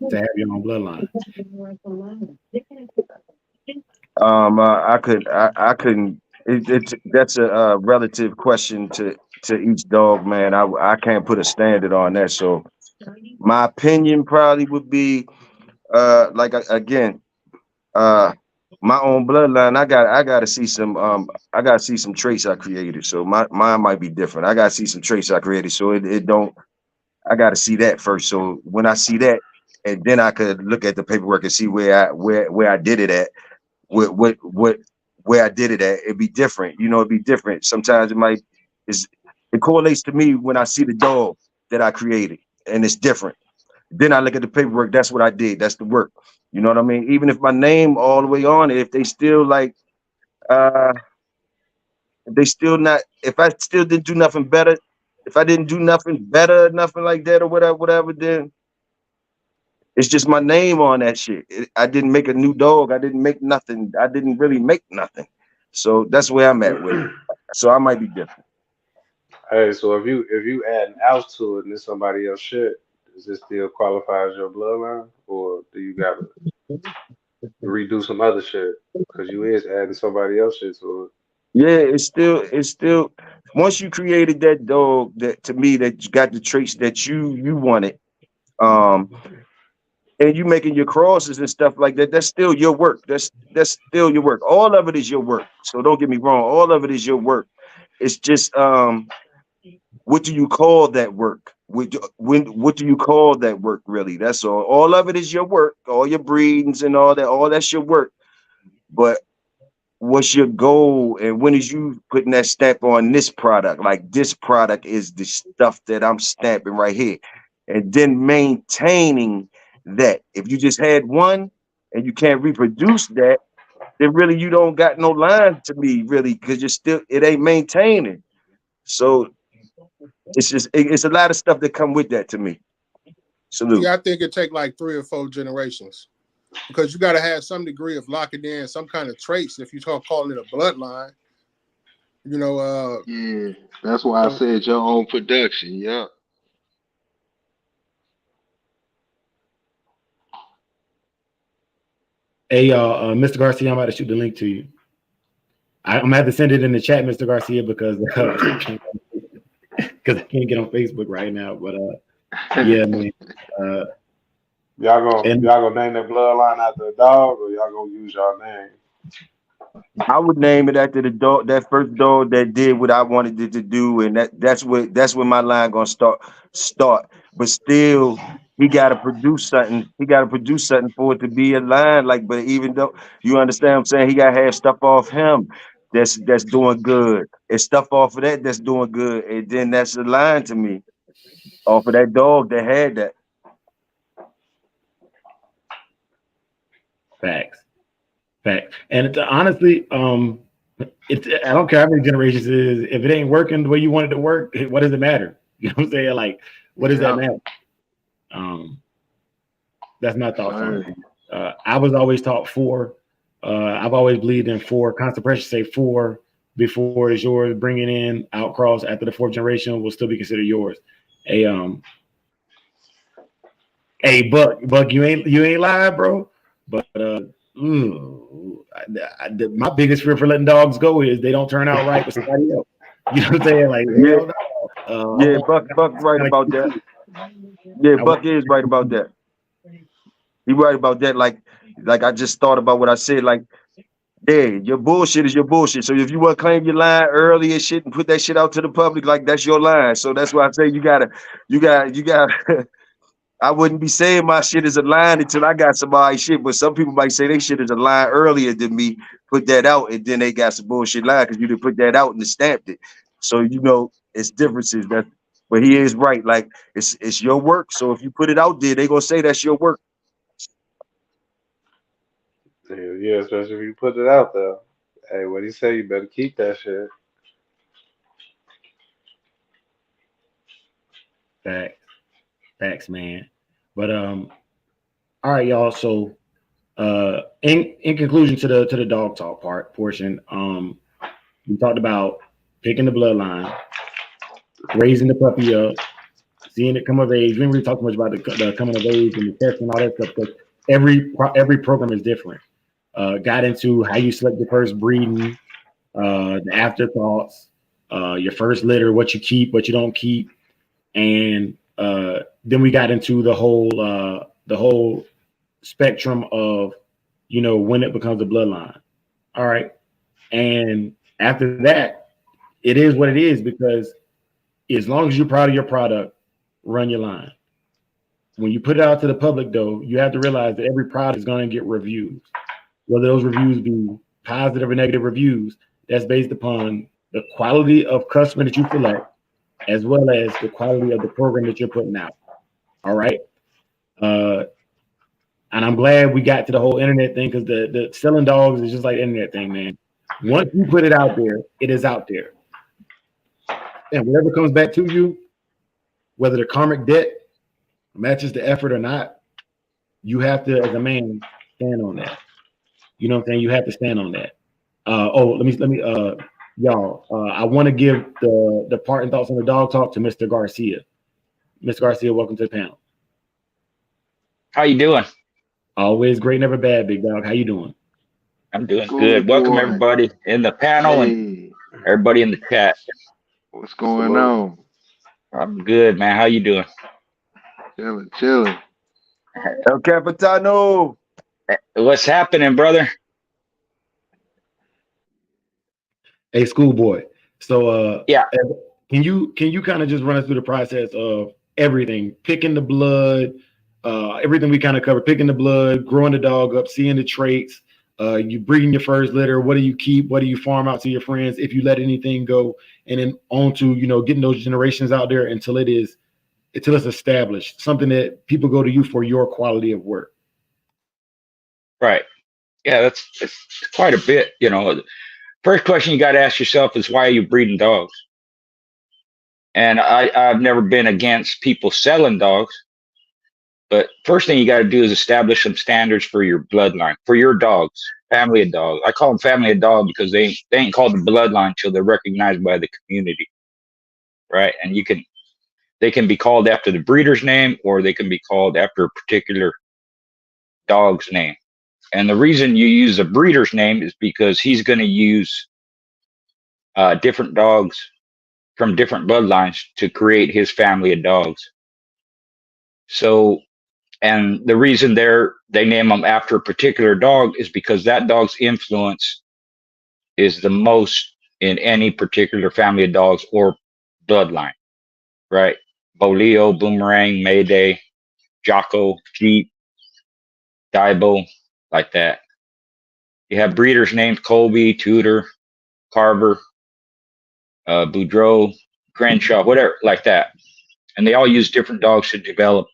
to have your own bloodline? I couldn't. That's a relative question to each dog, man. I can't put a standard on that. So my opinion probably would be, again, my own bloodline, I gotta see some traits I created. So mine might be different. I gotta see some traits I created. So it don't. I gotta see that first. So when I see that, and then I could look at the paperwork and see where I did it at. What where I did it at. It'd be different. You know, it'd be different. Sometimes it correlates to me when I see the dog that I created, and it's different. Then I look at the paperwork. That's what I did. That's the work. You know what I mean? Even if my name all the way on it, if they still like, if they still not, if I still didn't do nothing better, if I didn't do nothing better, nothing like that or whatever, then it's just my name on that shit. I didn't make a new dog. I didn't make nothing. I didn't really make nothing. So that's where I'm at with it. So I might be different. Hey, so if you add an ounce to it and it's somebody else shit, does it still qualify as your bloodline, or do you gotta redo some other shit because you is adding somebody else shit to Yeah, it's still once you created that dog that to me that you got the traits that you wanted, um, and you making your crosses and stuff like that, that's still your work. That's still your work. All of it is your work. So don't get me wrong, all of it is your work. It's just what do you call that work? What do you call that work really? That's all. All of it is your work, all your breedings and all that's your work. But what's your goal and when is you putting that stamp on this product? Like this product is the stuff that I'm stamping right here. And then maintaining that. If you just had one and you can't reproduce that, then really you don't got no line to me, really, because it ain't maintaining. So it's a lot of stuff that come with that to me. Salute. Yeah, I think it take like 3 or 4 generations because you got to have some degree of locking in some kind of traits if you start calling it a bloodline. You know, Yeah, that's why I said your own production. Yeah. Hey, y'all, Mr. Garcia, I'm about to shoot the link to you. I'm gonna have to send it in the chat, Mr. Garcia, because I can't get on Facebook right now. But yeah, man. Y'all gonna name that bloodline after a dog, or y'all gonna use y'all name? I would name it after the dog, that first dog that did what I wanted it to do, and that's where my line gonna start. But still, he gotta produce something. He gotta produce something for it to be a line. Like, but even though you understand what I'm saying, he gotta have stuff off him that's doing good, and stuff off of that that's doing good, and then that's the line to me off of that dog that had that. Facts. And honestly, I don't care how many generations it is. If it ain't working the way you want it to work, what does it matter? You know what I'm saying? Like, what does that matter? That's my thoughts on it. I was always taught 4. I've always believed in 4. Constant pressure say 4 before is yours. Bringing in outcross after the 4th generation will still be considered yours. Hey, Buck, you ain't lying, bro. But my biggest fear for letting dogs go is they don't turn out right with somebody else. You know what I'm saying? Like, yeah, Buck right about that. Yeah, Buck is right about that. He right about that. Like I just thought about what I said. Like, yeah, your bullshit is your bullshit. So if you want to claim your line early and shit and put that shit out to the public, like that's your line. So that's why I say you gotta. I wouldn't be saying my shit is a line until I got somebody shit, but some people might say they shit is a line earlier than me, put that out, and then they got some bullshit line because you didn't put that out and stamped it. So it's differences that, but he is right. Like it's your work. So if you put it out there, they gonna say that's your work. Yeah, especially if you put it out there. Hey, what he say? You better keep that shit. Facts, man. But all right, y'all. So in conclusion to the dog talk portion, we talked about picking the bloodline, raising the puppy up, seeing it come of age. We didn't really talk much about the coming of age and the test and all that stuff because every program is different. Got into how you select your first breeding, the afterthoughts, your first litter, what you keep, what you don't keep, and then we got into the whole spectrum of when it becomes a bloodline. All right. And after that, it is what it is, because as long as you're proud of your product, run your line. When you put it out to the public, though, you have to realize that every product is going to get reviews. Whether those reviews be positive or negative reviews, that's based upon the quality of customer that you select, as well as the quality of the program that you're putting out. All right. And I'm glad we got to the whole internet thing, because the selling dogs is just like the internet thing, man. Once you put it out there, it is out there. And whatever comes back to you, whether the karmic debt matches the effort or not, you have to, as a man, stand on that. You know what I'm saying? You have to stand on that. Let me, y'all. I want to give the parting thoughts on the dog talk to Mr. Garcia. Mr. Garcia, welcome to the panel. How you doing? Always great, never bad, big dog. How you doing? I'm doing good. Welcome everybody in the panel and everybody in the chat. What's going on? I'm good, man. How you doing? Chilling. El Capitano. What's happening, brother? Hey, schoolboy. So yeah. Can you kind of just run us through the process of everything, picking the blood, everything we kind of covered, picking the blood, growing the dog up, seeing the traits, you breeding your first litter, what do you keep, what do you farm out to your friends, if you let anything go, and then on to, getting those generations out there until it's established, something that people go to you for your quality of work. Right. Yeah, it's quite a bit. First question you got to ask yourself is, why are you breeding dogs? And I've never been against people selling dogs, but first thing you got to do is establish some standards for your bloodline, for your dogs, family of dogs. I call them family of dogs because they ain't called the bloodline until they're recognized by the community, right? And they can be called after the breeder's name, or they can be called after a particular dog's name. And the reason you use a breeder's name is because he's going to use different dogs from different bloodlines to create his family of dogs. So, and the reason they name them after a particular dog is because that dog's influence is the most in any particular family of dogs or bloodline, right? Boleo, Boomerang, Mayday, Jocko, Jeep, Daibo, like that. You have breeders named Colby, Tudor, Carver, Boudreaux, Crenshaw, whatever, like that. And they all use different dogs to develop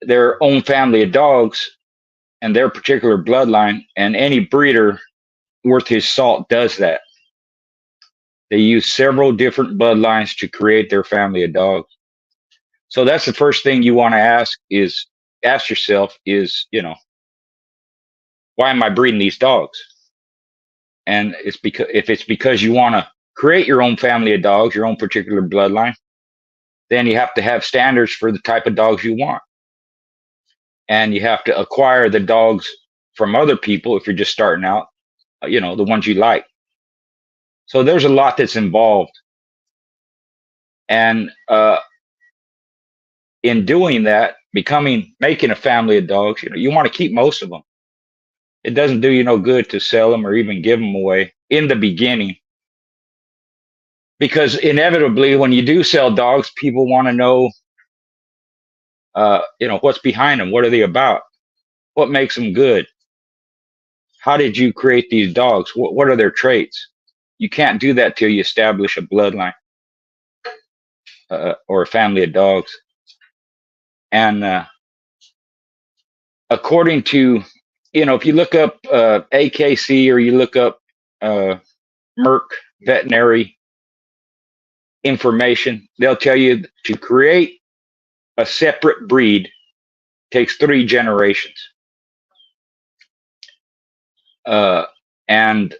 their own family of dogs and their particular bloodline. And any breeder worth his salt does that. They use several different bloodlines to create their family of dogs. So that's the first thing you want to ask yourself is, why am I breeding these dogs? And if it's because you want to create your own family of dogs, your own particular bloodline, then you have to have standards for the type of dogs you want. And you have to acquire the dogs from other people if you're just starting out, the ones you like. So there's a lot that's involved. And in doing that, making a family of dogs, you want to keep most of them. It doesn't do you no good to sell them or even give them away in the beginning. Because inevitably, when you do sell dogs, people want to know, what's behind them. What are they about? What makes them good? How did you create these dogs? What are their traits? You can't do that till you establish a bloodline or a family of dogs. And according to, if you look up AKC or you look up Merck veterinary information, they'll tell you to create a separate breed takes 3 generations. And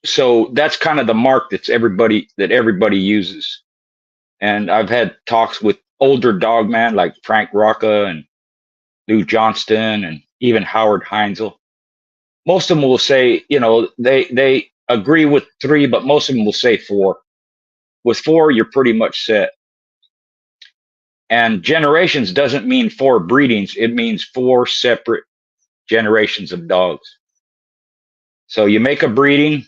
so that's kind of the mark that everybody uses. And I've had talks with older dogmen like Frank Rocca and Lou Johnston and even Howard Heinzel. Most of them will say, they agree with 3, but most of them will say 4. With 4, you're pretty much set. And generations doesn't mean 4 breedings. It means 4 separate generations of dogs. So you make a breeding.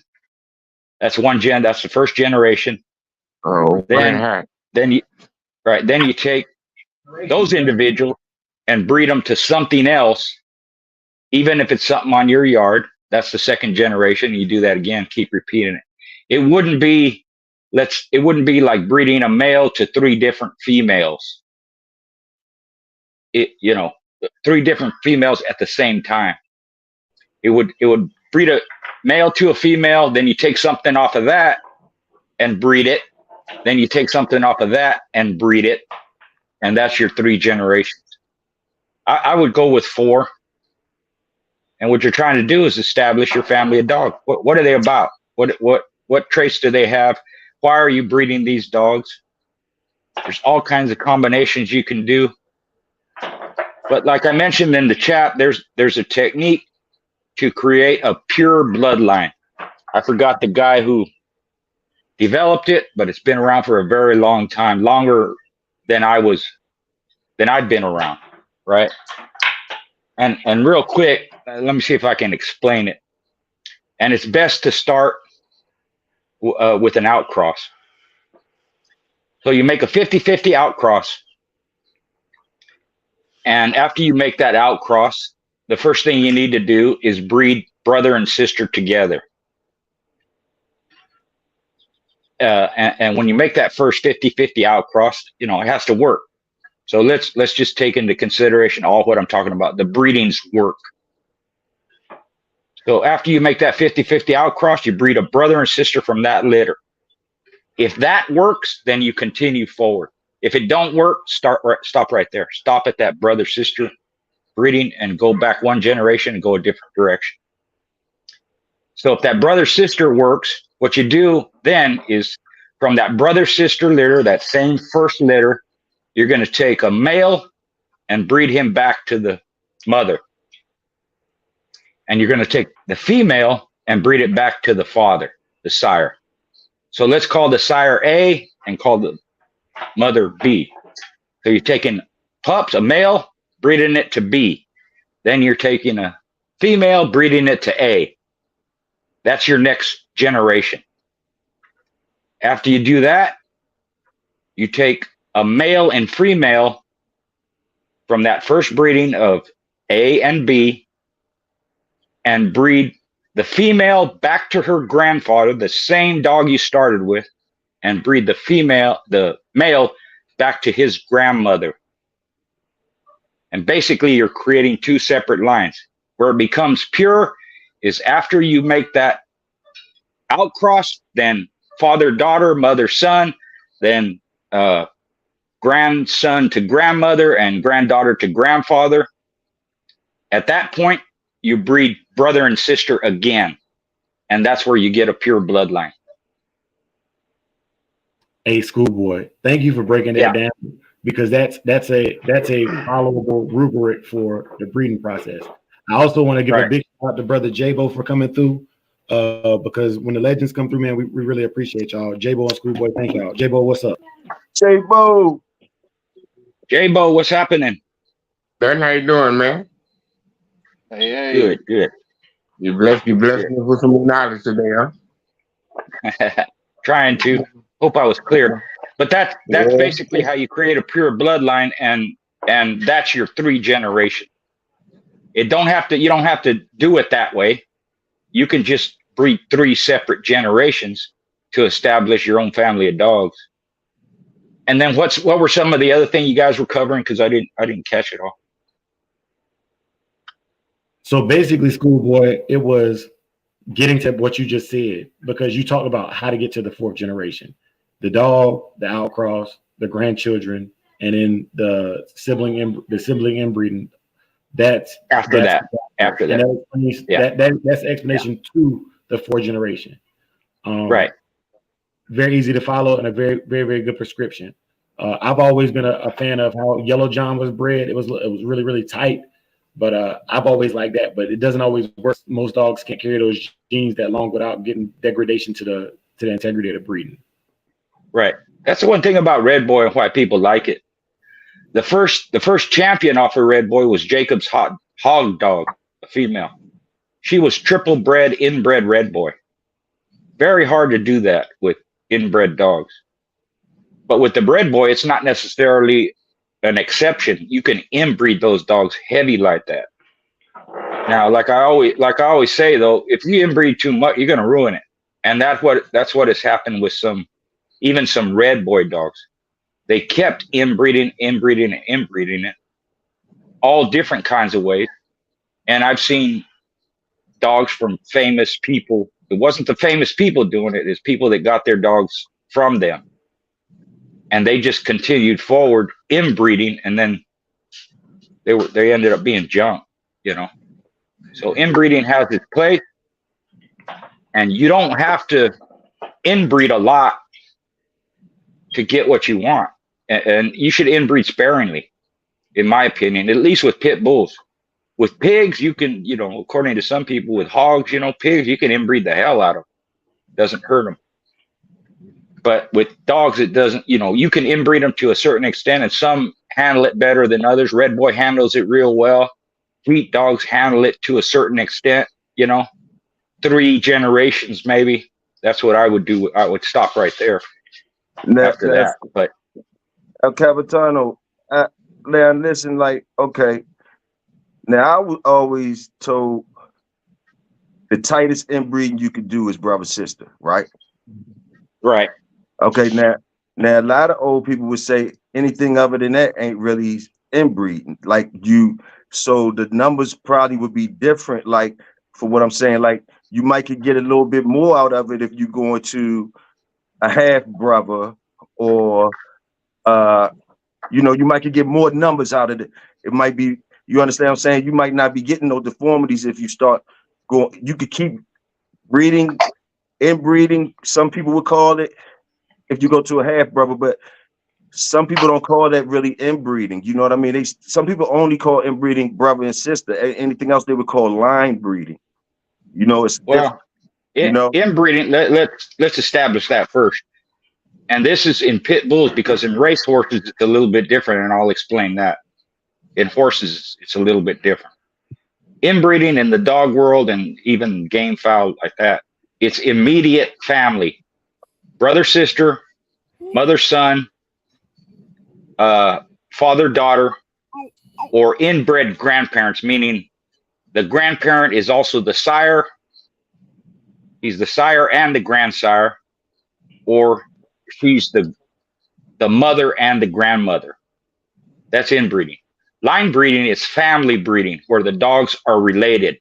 That's that's the first generation. Oh, Then you take those individuals and breed them to something else, even if it's something on your yard. That's the second generation. You do that again, keep repeating it. It wouldn't be like breeding a male to 3 different females. You know, 3 different females at the same time. It would breed a male to a female, then you take something off of that and breed it. Then you take something off of that and breed it. And that's your 3 generations. I would go with 4. And what you're trying to do is establish your family of dogs. What are they about? What traits do they have? Why are you breeding these dogs? There's all kinds of combinations you can do. But like I mentioned in the chat, there's a technique to create a pure bloodline. I forgot the guy who developed it, but it's been around for a very long time, longer than I've been around, right? And real quick, let me see if I can explain it. And it's best to start with an outcross. So you make a 50-50 outcross. And after you make that outcross, the first thing you need to do is breed brother and sister together. And when you make that first 50-50 outcross, you know, it has to work. So let's just take into consideration all what I'm talking about. The breedings work. So after you make that 50-50 outcross, you breed a brother and sister from that litter. If that works, then you continue forward. If it don't work, stop right there. Stop at that brother-sister breeding and go back 1 generation and go a different direction. So if that brother-sister works, what you do then is from that brother-sister litter, that same first litter, you're going to take a male and breed him back to the mother. And you're going to take the female and breed it back to the father, the sire. So let's call the sire A and call the mother B. So you're taking pups, a male, breeding it to B. Then you're taking a female, breeding it to A. That's your next generation. After you do that, you take a male and female from that first breeding of A and B and breed the female back to her grandfather, the same dog you started with, and breed the male back to his grandmother. And basically you're creating 2 separate lines. Where it becomes pure is after you make that outcross, then father-daughter, mother-son, then grandson to grandmother and granddaughter to grandfather. At that point, you breed brother and sister again. And that's where you get a pure bloodline. Hey, schoolboy, thank you for breaking that down, because that's a followable rubric for the breeding process. I also want to give a big shout out to brother J-Bo for coming through, because when the legends come through, man, we really appreciate y'all. J-Bo and schoolboy, thank y'all. J-Bo, what's up? J-Bo, what's happening? Ben, how you doing, man? Hey. Good. You blessed me with some knowledge today, huh? Trying to. Hope I was clear. But that's basically how you create a pure bloodline, and that's your 3 generation. You don't have to do it that way. You can just breed 3 separate generations to establish your own family of dogs. And then what were some of the other things you guys were covering? Because I didn't catch it all. So basically, schoolboy, it was getting to what you just said, because you talked about how to get to the 4th generation. The dog, the outcross, the grandchildren, and then the sibling inbreeding. That's after that. That's the explanation to the 4th generation. Right. Very easy to follow and a very, very, very good prescription. I've always been a fan of how Yellow John was bred. It was really, really tight, but I've always liked that. But it doesn't always work. Most dogs can't carry those genes that long without getting degradation to the integrity of the breeding. Right. That's the one thing about Red Boy and why people like it. The first champion off of Red Boy was Jacob's hog dog, a female. She was triple bred, inbred red boy. Very hard to do that with inbred dogs. But with the bred boy, it's not necessarily an exception. You can inbreed those dogs heavy like that. Now, like I always say though, if you inbreed too much, you're gonna ruin it. And that's what has happened with even some red boy dogs. They kept inbreeding it, all different kinds of ways. And I've seen dogs from famous people. It wasn't the famous people doing it, it's people that got their dogs from them. And they just continued forward inbreeding, and then they ended up being junk, you know. So inbreeding has its place, and you don't have to inbreed a lot to get what you want. And you should inbreed sparingly, in my opinion, at least with pit bulls. With pigs, you can, you know, according to some people, with hogs, you know, pigs, you can inbreed the hell out of them. Doesn't hurt them. But with dogs, it doesn't, you know, you can inbreed them to a certain extent, and some handle it better than others. Red boy handles it real well. Wheat dogs handle it to a certain extent, you know, 3 generations maybe. That's what I would do. I would stop right there after that. But El Capitano, now listen, like, okay. Now I was always told the tightest inbreeding you could do is brother sister, right? Right. Okay, now a lot of old people would say anything other than that ain't really inbreeding. Like so the numbers probably would be different. Like for what I'm saying, like you might could get a little bit more out of it if you go into a half brother, or you know, you might could get more numbers out of it. It might be, you understand what I'm saying? You might not be getting no deformities if you start going. You could keep breeding, inbreeding. Some people would call it if you go to a half brother, but some people don't call that really inbreeding. You know what I mean? Some people only call inbreeding brother and sister. Anything else they would call line breeding. You know, it's well, you know, inbreeding. Let's establish that first. And this is in pit bulls, because in race horses it's a little bit different, and I'll explain that. In horses, it's a little bit different. Inbreeding in the dog world and even game fowl like that, it's immediate family. Brother, sister, mother, son, father, daughter, or inbred grandparents, meaning the grandparent is also the sire. He's the sire and the grandsire, or she's the mother and the grandmother. That's inbreeding. Line breeding is family breeding, where the dogs are related.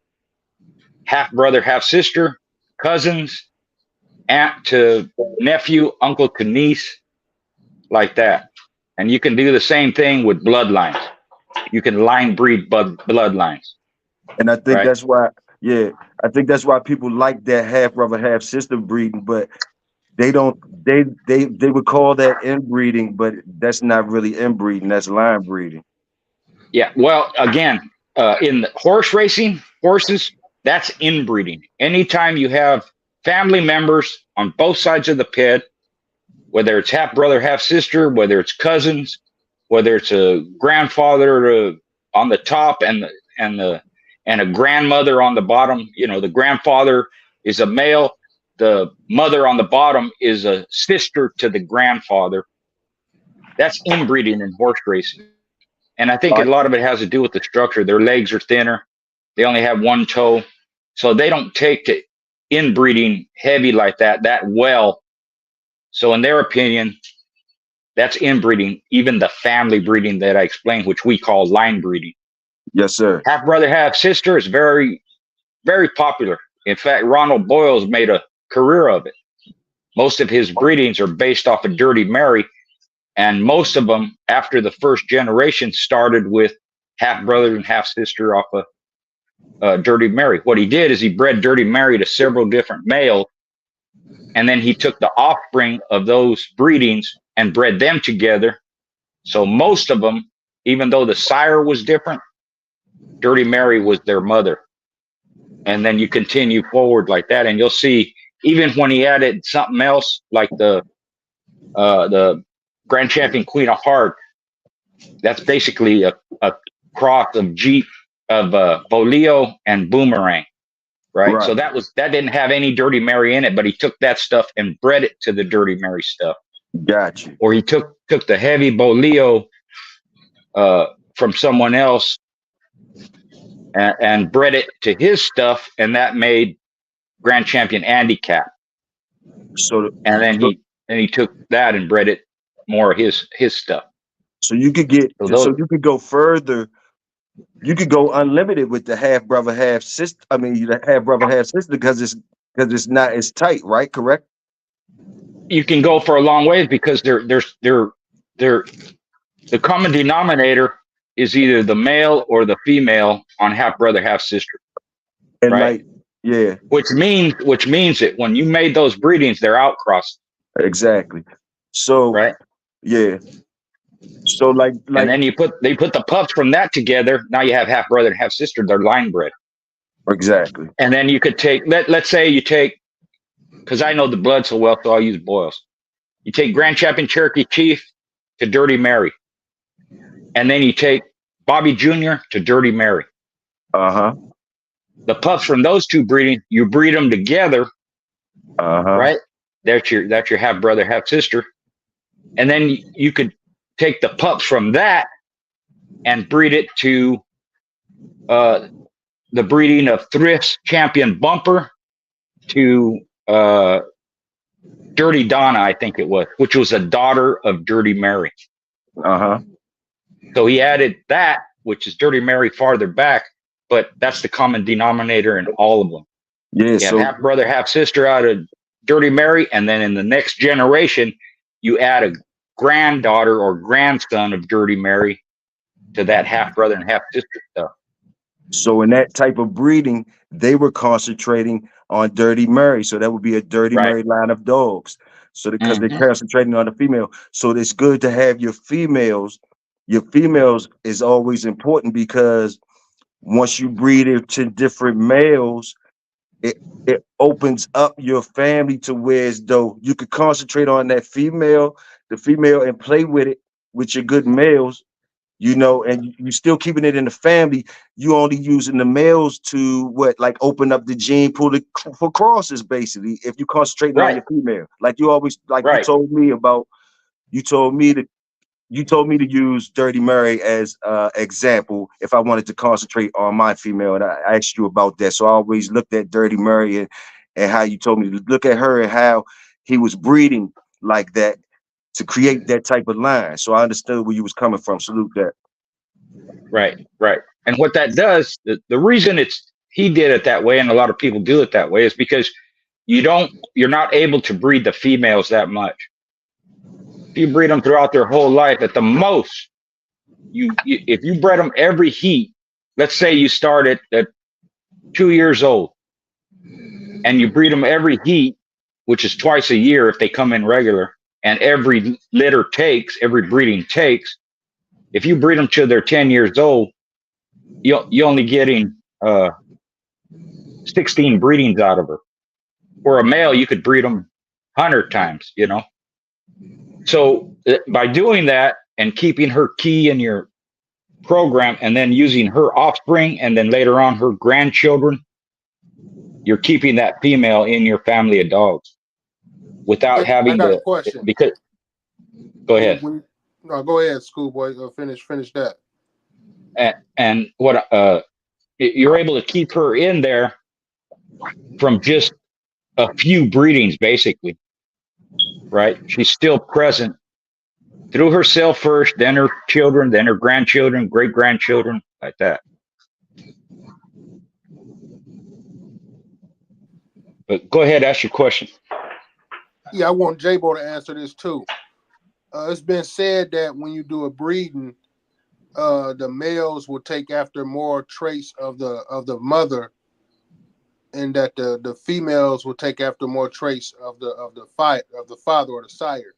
Half brother, half sister, cousins, aunt to nephew, uncle to niece, like that. And you can do the same thing with bloodlines. You can line breed bloodlines. And I think that's why, I think that's why people like that half brother, half sister breeding, but they would call that inbreeding, but that's not really inbreeding, that's line breeding. Yeah, well, again, in the horse racing, horses, that's inbreeding. Anytime you have family members on both sides of the pit, whether it's half brother, half sister, whether it's cousins, whether it's a grandfather on the top and a grandmother on the bottom, you know, the grandfather is a male, the mother on the bottom is a sister to the grandfather. That's inbreeding in horse racing. And I think a lot of it has to do with the structure. Their legs are thinner. They only have one toe. So they don't take to inbreeding heavy like that well. So in their opinion, that's inbreeding, even the family breeding that I explained, which we call line breeding. Yes, sir. Half brother, half sister is very, very popular. In fact, Ronald Boyle's made a career of it. Most of his breedings are based off of Dirty Mary. And most of them, after the first generation, started with half brother and half sister off of Dirty Mary. What he did is he bred Dirty Mary to several different males, and then he took the offspring of those breedings and bred them together. So most of them, even though the sire was different, Dirty Mary was their mother. And then you continue forward like that, and you'll see, even when he added something else, like the Grand Champion Queen of Heart, that's basically a cross of Jeep of Bolio and Boomerang, right? Right. So that didn't have any Dirty Mary in it, but he took that stuff and bred it to the Dirty Mary stuff. Got you. Or he took the heavy Bolio from someone else and bred it to his stuff, and that made Grand Champion Handicap. So And then he took that and bred it more of his stuff. so you could get So you could go further. You could go unlimited with the half brother, half sister. I mean, the half brother, half sister because it's not as tight, right? Correct. you can go for a long ways because they're the common denominator is either the male or the female on half brother, half sister, And right? like, yeah, Which means that when you made those breedings, they're outcrossed, exactly. So right? yeah, so like And then they put the pups from that together. Now you have half brother and half sister. They're line bred. exactly. And then you could take let's say you take, because I know the blood so well, so I'll use boils. You take Grand Champion Cherokee Chief to Dirty Mary, and then you take Bobby Jr. to Dirty Mary. Uh-huh. The pups from those two breeding, you breed them together, right? That's your half brother, half sister, and then you could take the pups from that and breed it to the breeding of Thrift's Champion Bumper to Dirty Donna, I think it was, which was a daughter of Dirty Mary. So he added that, which is Dirty Mary farther back, but that's the common denominator in all of them. Yeah, You so have half brother, half sister out of Dirty Mary, and then in the next generation, you add a granddaughter or grandson of Dirty Mary to that half brother and half sister stuff. so in that type of breeding, they were concentrating on Dirty Mary. So that would be a Dirty Mary line of dogs. So because they're concentrating on the female. So it's good to have your females. Your females is always important because once you breed it to different males, it opens up your family to where as though you could concentrate on that female, and play with it with your good males, you know, and you still keeping it in the family. You only using the males to like open up the gene pool for crosses, basically. If you concentrating on your female, like you always you told me about, you told me to use Dirty Mary as example if I wanted to concentrate on my female, and I asked you about that. So I always looked at Dirty Mary and how you told me to look at her and how he was breeding like that to create that type of line. So I understood where you was coming from. Salute that. Right. And what that does, the reason he did it that way, and a lot of people do it that way, is because you're not able to breed the females that much. If you breed them throughout their whole life, at the most, if you bred them every heat, let's say you start at 2 years old, and you breed them every heat, which is twice a year if they come in regular, and every every breeding takes, if you breed them till they're 10 years old, you're only getting 16 breedings out of her. For a male, you could breed them 100 times, you know? So by doing that and keeping her key in your program and then using her offspring and then later on her grandchildren, you're keeping that female in your family of dogs without having I got to, a question. because, go ahead. No, go ahead, schoolboy. Finish that. And what you're able to keep her in there from just a few breedings, basically, right? She's still present through herself first, then her children, then her grandchildren, great grandchildren, like that. But go ahead, ask your question. Yeah, I want J-Bo to answer this too. It's been said that when you do a breeding, the males will take after more traits of the mother, and that the females will take after more traits of the father or the sire.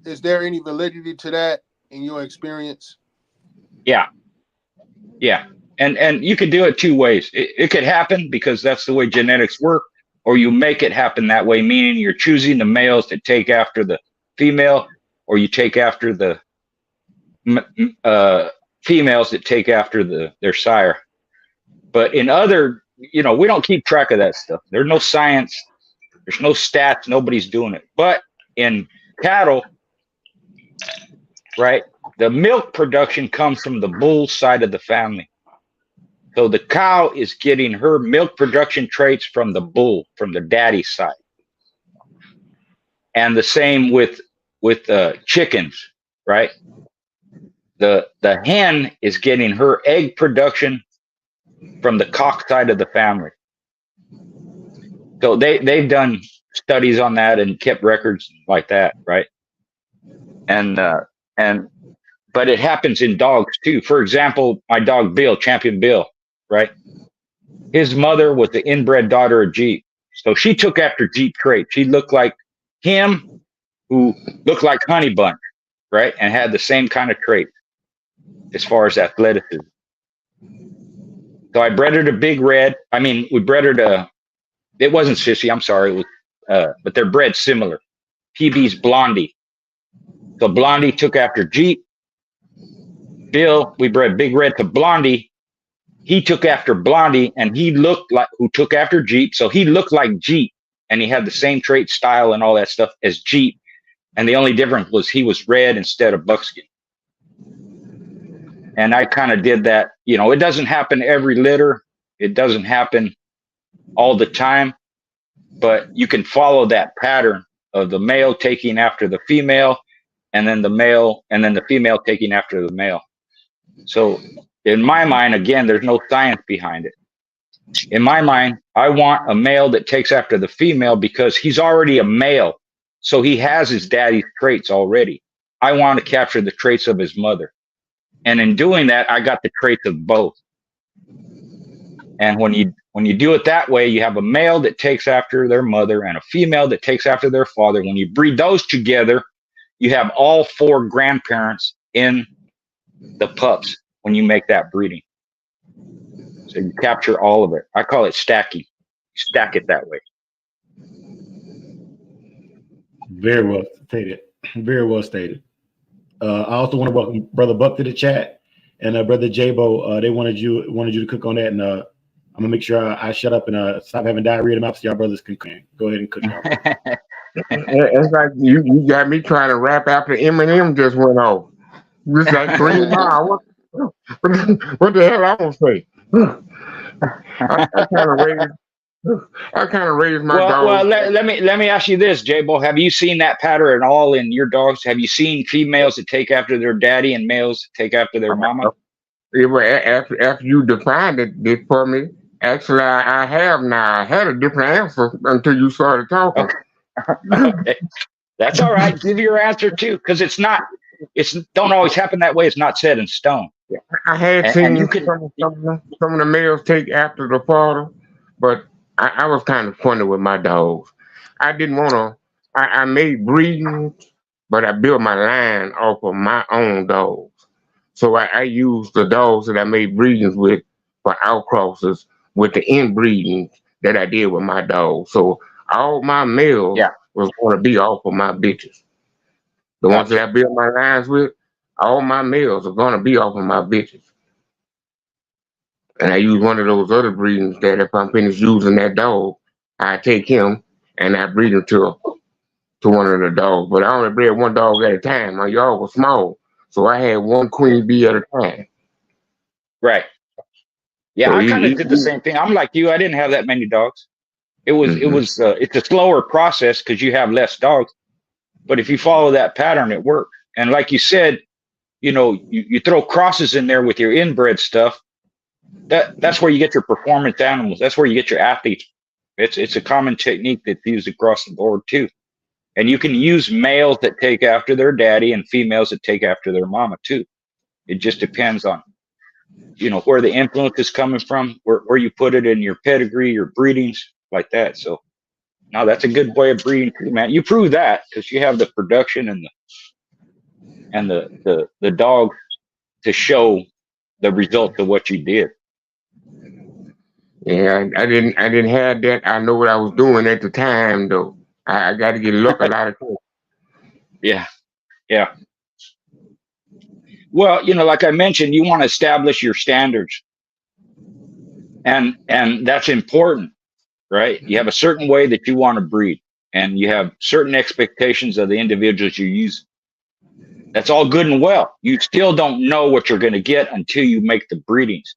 Is there any validity to that in your experience? Yeah. And you could do it two ways. It could happen because that's the way genetics work, or you make it happen that way, meaning you're choosing the males that take after the female, or you take after the females that take after their sire. But in other, we don't keep track of that stuff. There's no science. There's no stats. Nobody's doing it. But in cattle, right, the milk production comes from the bull side of the family. So the cow is getting her milk production traits from the bull, from the daddy side. And the same with chickens, right? The hen is getting her egg production from the cock side of the family. So they've done studies on that and kept records like that, right? But it happens in dogs too. For example, my dog Bill, Champion Bill, right? His mother was the inbred daughter of Jeep. So she took after Jeep traits. She looked like him, who looked like Honey Bunch, right? And had the same kind of traits as far as athleticism. So I bred her to Big Red. I mean, we bred her to, it wasn't Sissy, I'm sorry. It was, but they're bred similar. PB's Blondie. So Blondie took after Jeep. Bill, we bred Big Red to Blondie. He took after Blondie, and he looked like, who took after Jeep. So he looked like Jeep, and he had the same trait, style, and all that stuff as Jeep. And the only difference was he was red instead of buckskin. And I kind of did that. It doesn't happen every litter. It doesn't happen all the time, but you can follow that pattern of the male taking after the female, and then the female taking after the male. So in my mind, again, there's no science behind it. In my mind, I want a male that takes after the female because he's already a male. So he has his daddy's traits already. I want to capture the traits of his mother. And in doing that, I got the traits of both. And when you do it that way, you have a male that takes after their mother and a female that takes after their father. When you breed those together, you have all four grandparents in the pups when you make that breeding. So you capture all of it. I call it stacking. Stack it that way. Very well stated. Very well stated. I also want to welcome Brother Buck to the chat, and Brother Jabo. They wanted you to cook on that, and I'm gonna make sure I shut up and stop having diarrhea in my mouth so y'all brothers can go ahead and cook. It's like you got me trying to rap after Eminem just went off. It's like 3 miles. What the hell I gonna say? I kind of raised my dog. Well, let me ask you this, Jabo. Have you seen that pattern at all in your dogs? Have you seen females that take after their daddy and males that take after their mama? After you defined it for me, actually, I have now. I had a different answer until you started talking. Okay. That's all right. Give your answer too, because it's don't always happen that way. It's not set in stone. I had seen some of the males take after the father, but I was kind of funny with my dogs. I didn't want to. I made breedings, but I built my line off of my own dogs. So I used the dogs that I made breedings with for outcrosses with the inbreeding that I did with my dogs. So all my males was going to be off of my bitches. The ones that I built my lines with, all my males are going to be off of my bitches. And I use one of those other breedings that if I'm finished using that dog, I take him and I breed him to one of the dogs. But I only bred one dog at a time. My yard was small. So I had one queen bee at a time. Right. Yeah, So I kind of did the same thing. I'm like you. I didn't have that many dogs. It's a slower process because you have less dogs. But if you follow that pattern, it works. And like you said, you throw crosses in there with your inbred stuff. That's where you get your performance animals. That's where you get your athletes. It's a common technique that's used across the board too. And you can use males that take after their daddy and females that take after their mama too. It just depends on, where the influence is coming from, where you put it in your pedigree, your breedings, like that. So no, that's a good way of breeding too, man. You prove that because you have the production and the dog to show the results of what you did. Yeah, I didn't have that. I know what I was doing at the time though. I got to get a look a lot of things. Yeah. Well, like I mentioned, you want to establish your standards. And that's important, right? You have a certain way that you want to breed, and you have certain expectations of the individuals you use. That's all good and well. You still don't know what you're going to get until you make the breedings.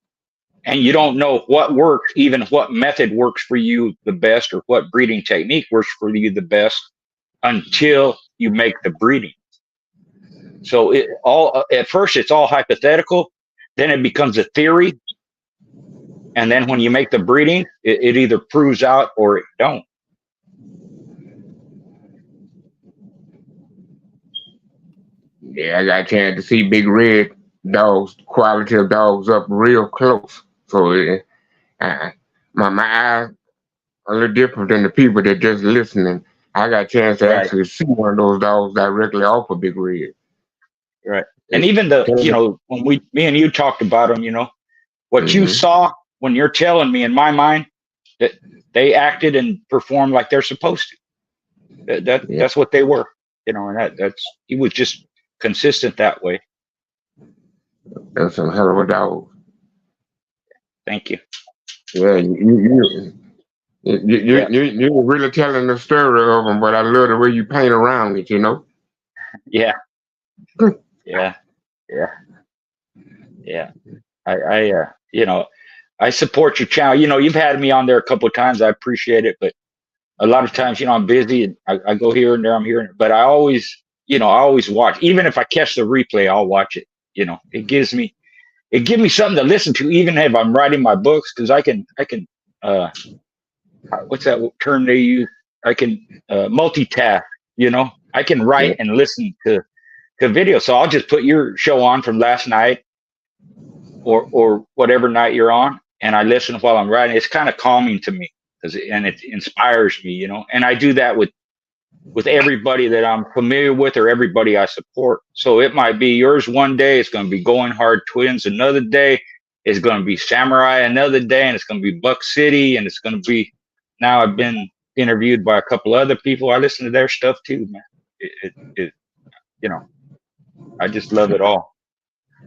And you don't know what works, even what method works for you the best, or what breeding technique works for you the best, until you make the breeding. So it all at first it's all hypothetical, then it becomes a theory, and then when you make the breeding, it either proves out or it don't. Yeah, I got a chance to see Big Red dogs, quality of dogs up real close. So my eyes are a little different than the people that just listening. I got a chance to Right, actually see one of those dogs directly off of Big Red. right. And even when me and you talked about them, what you Mm-hmm. saw when you're telling me in my mind that they acted and performed like they're supposed to. Yeah, That's what they were, and that's he was just consistent that way. that's some hell of a dog. Thank you. Yeah, Yeah, you're really telling the story of them, but I love the way you paint around it. yeah, yeah, yeah, yeah. I support your channel. You've had me on there a couple of times. I appreciate it, but a lot of times, I'm busy and I go here and there. I'm here, but I always watch. Even if I catch the replay, I'll watch it. It gives me something to listen to, even if I'm writing my books, because I can uh what's that term they use? I can multitask. I can Yeah, write and listen to video. So I'll just put your show on from last night, or whatever night you're on, and I listen while I'm writing. It's kind of calming to me, and it inspires me. And I do that with everybody that I'm familiar with, or everybody I support. So it might be yours one day, it's going to be Going Hard Twins another day, it's going to be Samurai another day, and it's going to be Buck City, and it's going to be, now I've been interviewed by a couple other people. I listen to their stuff too, man. It you know, I just love it all.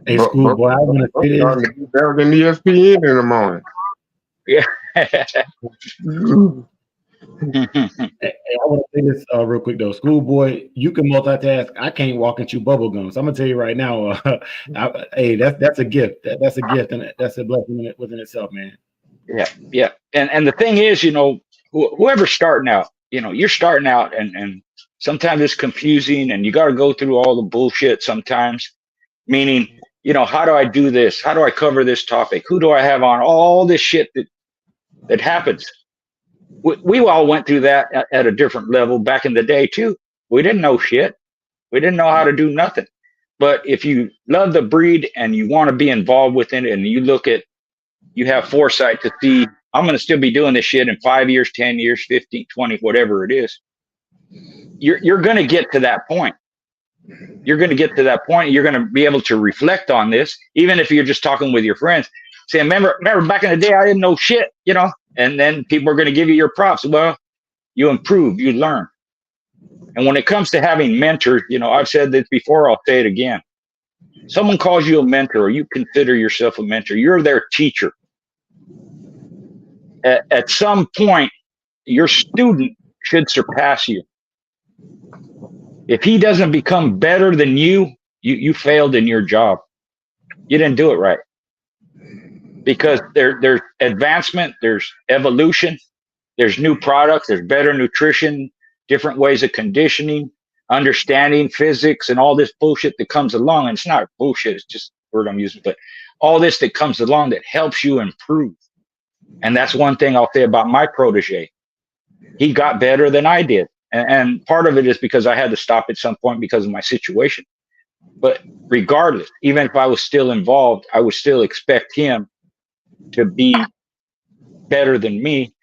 Hey, but schoolboy, I want to say this. starting to be better than ESPN in the morning. Yeah. Hey, I want to say this real quick though. Schoolboy, you can multitask. I can't walk and chew bubble gum. So I'm gonna tell you right now. Hey, that's a gift. That's a gift, and that's a blessing within itself, man. Yeah. And the thing is, whoever's starting out, you're starting out, and sometimes it's confusing, and you got to go through all the bullshit sometimes. Meaning, how do I do this? How do I cover this topic? Who do I have on? All this shit that happens. We all went through that at a different level back in the day too. We didn't know shit. We didn't know how to do nothing. But if you love the breed and you want to be involved with it, and you have foresight to see, I'm going to still be doing this shit in 5 years, 10 years, 15, 20, whatever it is. You're going to get to that point. You're going to get to that point. You're going to be able to reflect on this, even if you're just talking with your friends, saying, remember back in the day, I didn't know shit, and then people are going to give you your props. Well, you improve, you learn. And when it comes to having mentors, I've said this before, I'll say it again. Someone calls you a mentor, or you consider yourself a mentor, you're their teacher. At some point, your student should surpass you. If he doesn't become better than you failed in your job. You didn't do it right. Because there's advancement, there's evolution, there's new products, there's better nutrition, different ways of conditioning, understanding physics, and all this bullshit that comes along. And it's not bullshit, it's just the word I'm using, but all this that comes along that helps you improve. And that's one thing I'll say about my protege. He got better than I did. And part of it is because I had to stop at some point because of my situation. But regardless, even if I was still involved, I would still expect him to be better than me.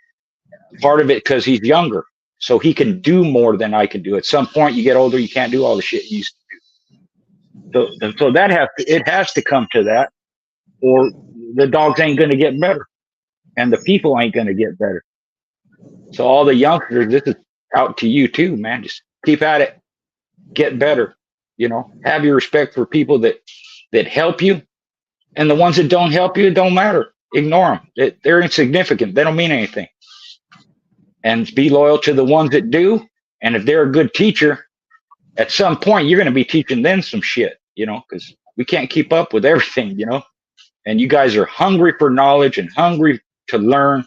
Part of it because he's younger, so he can do more than I can do. At some point, you get older, you can't do all the shit you used to do. So it has to come to that, or the dogs ain't going to get better, and the people ain't going to get better. So all the youngsters, this is out to you too, man. Just keep at it, get better. Have your respect for people that help you, and the ones that don't help you, it don't matter. Ignore them. They're insignificant. They don't mean anything. And be loyal to the ones that do. And if they're a good teacher, at some point you're going to be teaching them some shit, because we can't keep up with everything, and you guys are hungry for knowledge and hungry to learn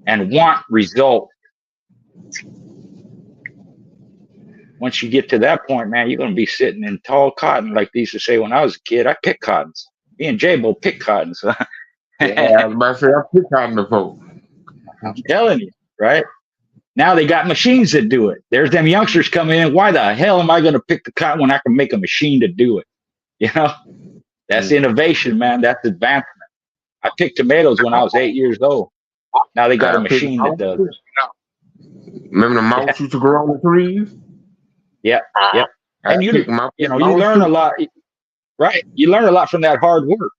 and want results. Once you get to that point, man, you're going to be sitting in tall cotton, like they used to say when I was a kid. I picked cottons. Me and J-Bo picked cottons. Yeah, I was about to say I picked cotton before. I'm telling you, right? Now they got machines that do it. There's them youngsters coming in. Why the hell am I going to pick the cotton when I can make a machine to do it? That's innovation, man. That's advancement. I picked tomatoes when I was 8 years old. Now they got a machine that does it. Remember the mouse used to grow on the trees? Yeah, yeah. And you learn a lot, right? You learn a lot from that hard work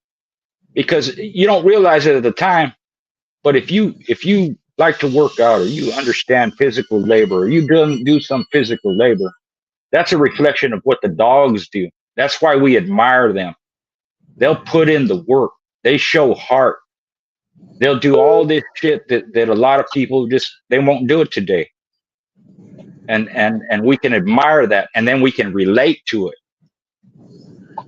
because you don't realize it at the time. But if you like to work out or you understand physical labor or you do some physical labor, that's a reflection of what the dogs do. That's why we admire them. They'll put in the work. They show heart. They'll do all this shit that a lot of people they won't do it today. And we can admire that, and then we can relate to it.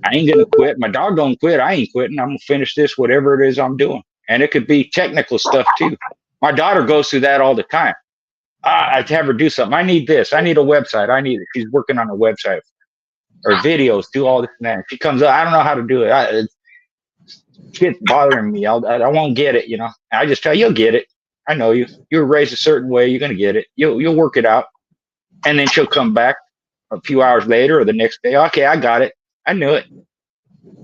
I ain't gonna quit. My dog don't quit. I ain't quitting. I'm gonna finish this, whatever it is I'm doing. And it could be technical stuff too. My daughter goes through that all the time. I have her do something. I need this. I need a website. I need it. She's working on a website or videos, do all this and that. She comes up, I don't know how to do it. Shit's bothering me. I won't get it, I just tell you, you'll get it. I know you. You were raised a certain way. You're gonna get it. You'll work it out. And then she'll come back a few hours later or the next day. Okay, I got it. I knew it.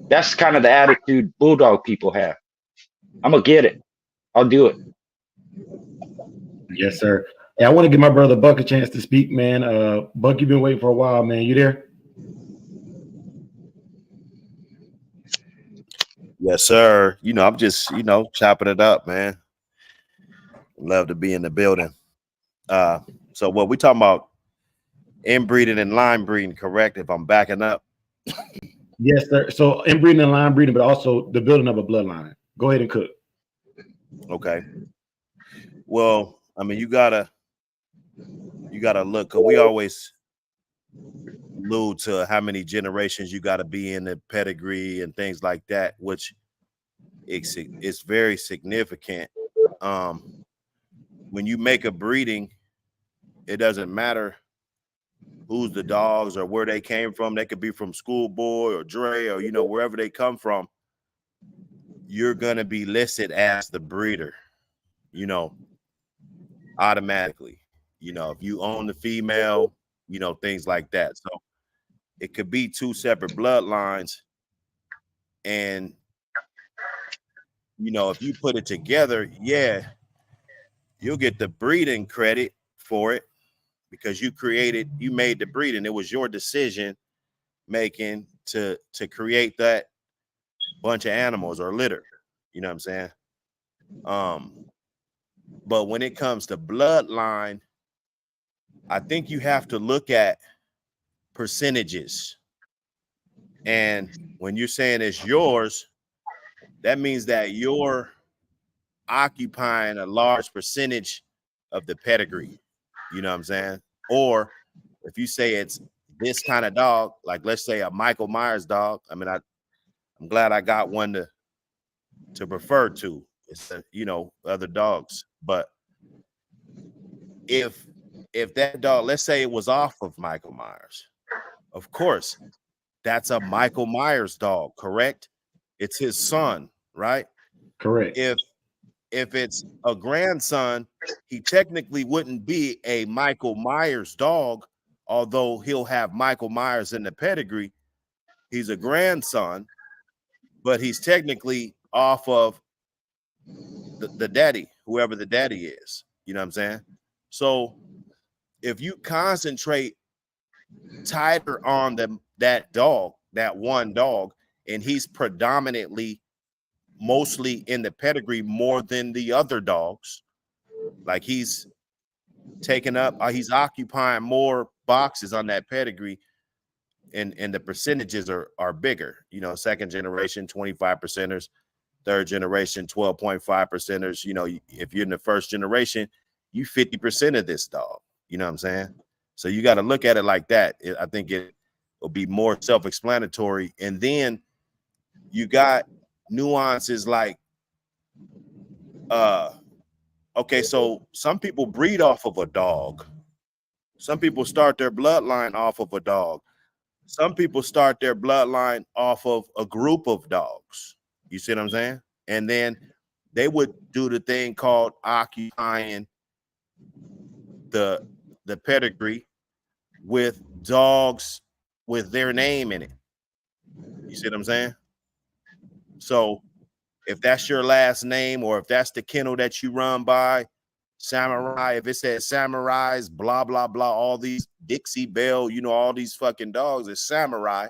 That's kind of the attitude bulldog people have. I'm gonna get it. I'll do it. Yes, sir. Hey, I want to give my brother Buck a chance to speak, man. Buck, you've been waiting for a while, man. You there? Yes, sir. I'm just, chopping it up, man. Love to be in the building. So what we talking about, inbreeding and line breeding, correct? If I'm backing up. Yes, sir. So inbreeding and line breeding, but also the building of a bloodline. Go ahead and cook. Okay. Well, I mean, you gotta look, 'cause we always allude to how many generations you got to be in the pedigree and things like that, which it's very significant. When you make a breeding, it doesn't matter who's the dogs or where they came from. They could be from Schoolboy or Dre or wherever they come from. You're gonna be listed as the breeder, automatically. If you own the female, things like that. So it could be two separate bloodlines, and if you put it together, yeah, you'll get the breeding credit for it because you made the breeding. It was your decision making to create that bunch of animals or litter. You know what I'm saying? But when it comes to bloodline, I think you have to look at percentages. And when you're saying it's yours, that means that you're occupying a large percentage of the pedigree. You know what I'm saying? Or if you say it's this kind of dog, like let's say a Michael Myers dog. I mean, I'm glad I got one to refer to. It's other dogs. But if that dog, let's say it was off of Michael Myers, of course, that's a Michael Myers dog, correct? It's his son, right? Correct. If it's a grandson, he technically wouldn't be a Michael Myers dog, although he'll have Michael Myers in the pedigree. He's a grandson, but he's technically off of the daddy, whoever the daddy is. You know what I'm saying? So if you concentrate tighter on that dog, that one dog, and he's predominantly mostly in the pedigree more than the other dogs, like he's taking up, he's occupying more boxes on that pedigree, and the percentages are bigger. Second generation 25%ers, third generation, 12.5%ers. You know, if you're in the first generation, you 50% of this dog. You know what I'm saying? So you got to look at it like that. I think it will be more self-explanatory. And then you got nuances like, okay, so some people breed off of a dog. Some people start their bloodline off of a dog. Some people start their bloodline off of a group of dogs. You see what I'm saying? And then they would do the thing called occupying the pedigree with dogs with their name in it. You see what I'm saying? So if that's your last name, or if that's the kennel that you run by, Samurai, if it says Samurais, blah, blah, blah, all these Dixie Bell, you know, all these fucking dogs is Samurai,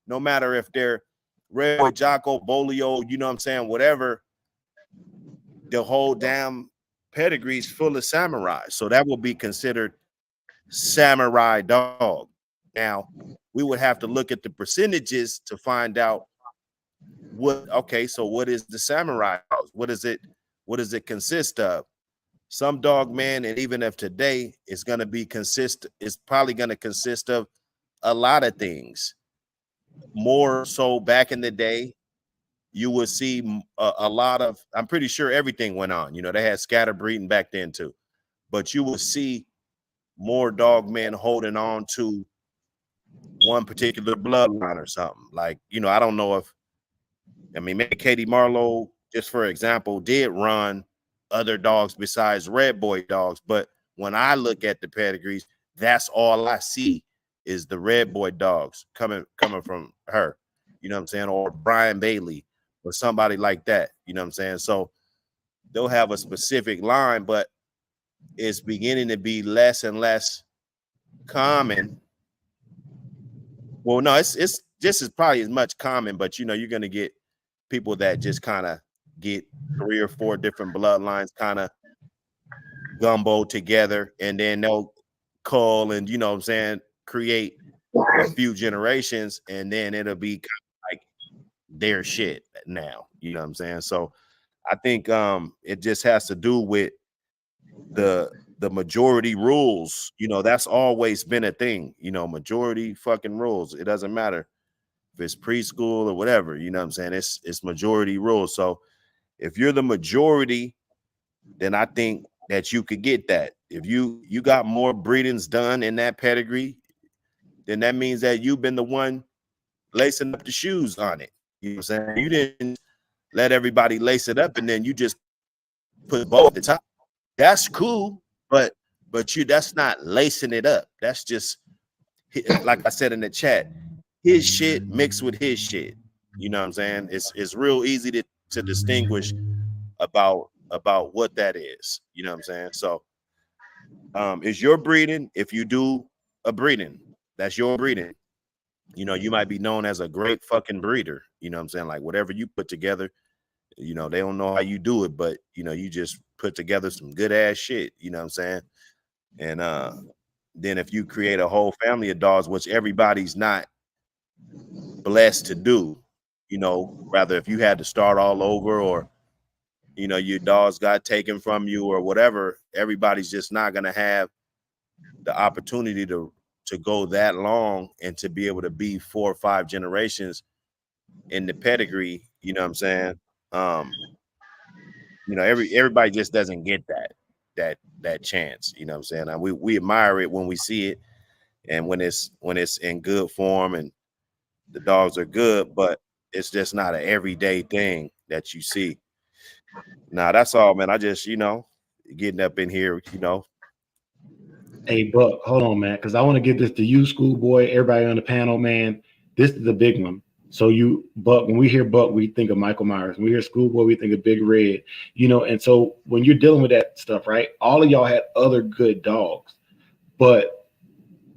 no matter if they're Red Boy, Jocko, Bolio, you know what I'm saying, whatever, the whole damn pedigree is full of Samurai. So that will be considered Samurai dog. Now, we would have to look at the percentages to find out what, okay, so what is the Samurai house? What does it consist of? Some dog, man, and even if today it's going to be it's probably going to consist of a lot of things. More so back in the day, you would see a lot of, I'm pretty sure everything went on. You know, they had scatter breeding back then too. But you would see more dog men holding on to one particular bloodline or something. Like, you know, I don't know if, I mean, maybe Katie Marlowe, just for example, did run other dogs besides Red Boy dogs. But when I look at the pedigrees, that's all I see is the Red Boy dogs coming from her. You know what I'm saying? Or Brian Bailey or somebody like that. You know what I'm saying? So they'll have a specific line, but it's beginning to be less and less common. Well, no, it's just as probably as much common, but you know, you're gonna get people that just kind of get 3 or 4 different bloodlines kind of gumbo together, and then they'll cull and, you know what I'm saying, create a few generations, and then it'll be kind of like their shit now. You know what I'm saying? So I think it just has to do with the majority rules. You know, that's always been a thing. You know, majority fucking rules. It doesn't matter if it's preschool or whatever. You know what I'm saying? It's majority rules. So if you're the majority, then I think that you could get that. If you got more breedings done in that pedigree, then that means that you've been the one lacing up the shoes on it. You know what I'm saying? You didn't let everybody lace it up and then you just put both at the top. That's cool, but that's not lacing it up. That's just, like I said in the chat, his shit mixed with his shit. You know what I'm saying? It's real easy to distinguish about what that is. You know what I'm saying? So is your breeding, if you do a breeding, that's your breeding. You know, you might be known as a great fucking breeder. You know what I'm saying? Like whatever you put together, you know, they don't know how you do it, but you know, you just put together some good ass shit. You know what I'm saying? And then if you create a whole family of dogs, which everybody's not blessed to do, you know, rather if you had to start all over, or you know, your dogs got taken from you or whatever, everybody's just not going to have the opportunity to go that long and to be able to be 4 or 5 generations in the pedigree. You know what I'm saying? You know, everybody just doesn't get that chance. You know what I'm saying? And we admire it when we see it, and when it's in good form and the dogs are good, but it's just not an everyday thing that you see. Nah, that's all, man. I just, you know, getting up in here, you know. Hey, Buck, hold on, man, because I want to give this to you, Schoolboy, everybody on the panel, man. This is the big one. So Buck, when we hear Buck, we think of Michael Myers. When we hear Schoolboy, we think of Big Red, you know. And so when you're dealing with that stuff, right, all of y'all had other good dogs. But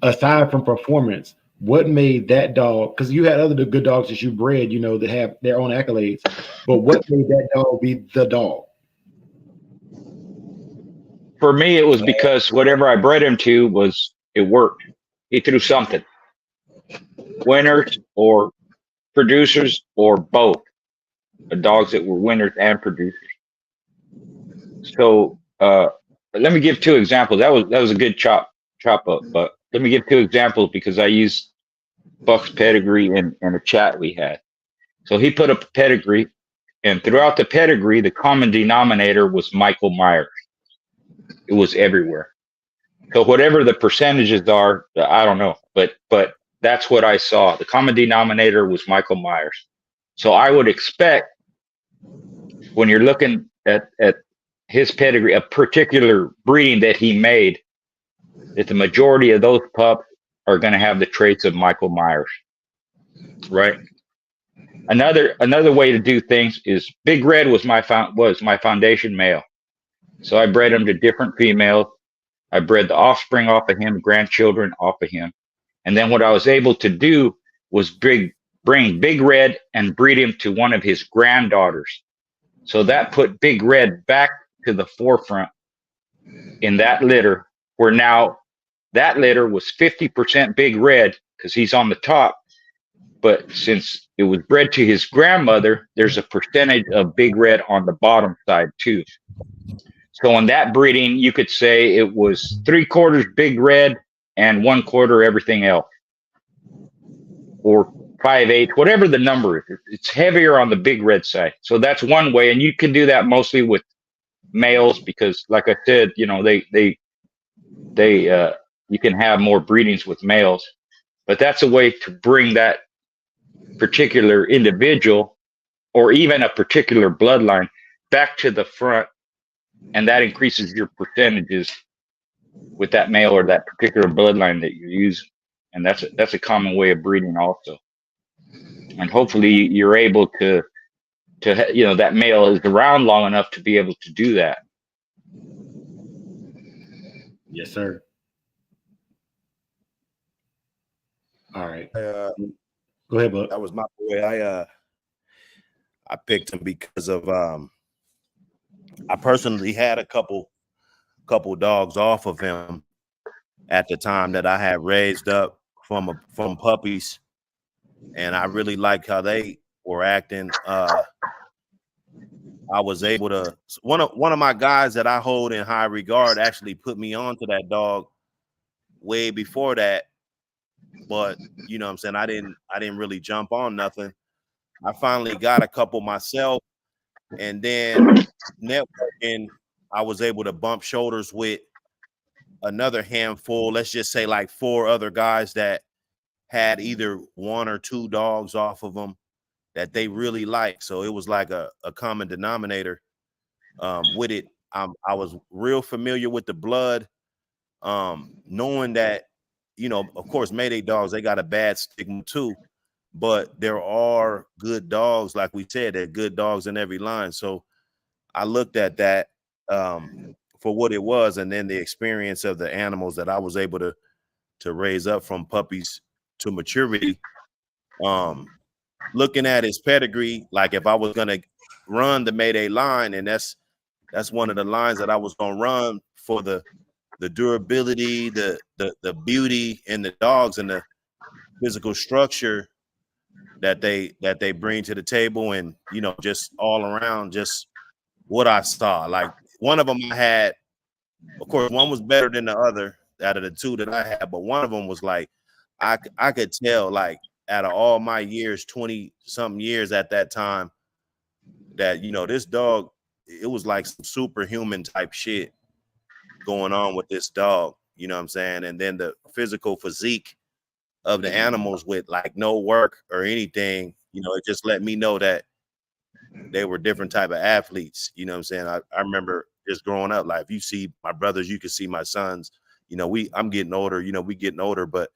aside from performance, what made that dog, because you had other good dogs that you bred, you know, that have their own accolades, but what made that dog be the dog? For me, it was because whatever I bred him to it worked. He threw something. Winners or producers or both. dogs that were winners and producers. So let me give two examples. That was a good chop up, but let me give two examples because I used Buck's pedigree in a chat we had. So he put up a pedigree, and throughout the pedigree, the common denominator was Michael Myers. It was everywhere. So whatever the percentages are, I don't know, but that's what I saw. The common denominator was Michael Myers. So I would expect when you're looking at his pedigree, a particular breeding that he made, that the majority of those pups are going to have the traits of Michael Myers, right? Another way to do things is Big Red was my foundation male. So I bred him to different females. I bred the offspring off of him, grandchildren off of him. And then what I was able to do was bring Big Red and breed him to one of his granddaughters. So that put Big Red back to the forefront in that litter, where now that litter was 50% Big Red because he's on the top. But since it was bred to his grandmother, there's a percentage of Big Red on the bottom side too. So in that breeding, you could say it was 3/4 Big Red and 1/4 everything else, or 5/8, whatever the number is. It's heavier on the Big Red side. So that's one way, and you can do that mostly with males because, like I said, you know, they you can have more breedings with males, but that's a way to bring that particular individual or even a particular bloodline back to the front, and that increases your percentages with that male or that particular bloodline that you're using. And that's a common way of breeding also. And hopefully you're able to you know, that male is around long enough to be able to do that. Yes, sir. All right. Go ahead, Buck. That was my boy. I picked him because of I personally had a couple dogs off of him at the time that I had raised up from puppies, and I really liked how they were acting. I was able to one of my guys that I hold in high regard actually put me onto that dog way before that, but you know what I'm saying, I didn't really jump on nothing. I finally got a couple myself, and then networking, I was able to bump shoulders with another handful, let's just say like 4 other guys that had either 1 or 2 dogs off of them that they really like. So it was like a common denominator with it. I was real familiar with the blood, knowing that, you know, of course, Mayday dogs, they got a bad stigma too, but there are good dogs, like we said, there are good dogs in every line. So I looked at that for what it was, and then the experience of the animals that I was able to raise up from puppies to maturity. Looking at his pedigree, like if I was gonna run the Mayday line, and that's one of the lines that I was gonna run for the durability, the beauty in the dogs, and the physical structure that they bring to the table, and you know, just all around, just what I saw. Like one of them I had, of course, one was better than the other out of the 2 that I had, but one of them was like I could tell, like out of all my years, 20 something years at that time, that, you know, this dog, it was like some superhuman type shit going on with this dog, you know what I'm saying? And then the physical physique of the animals with like no work or anything, you know, it just let me know that they were different type of athletes, you know what I'm saying? I remember just growing up, like if you see my brothers, you can see my sons, you know, I'm getting older, you know, we getting older, but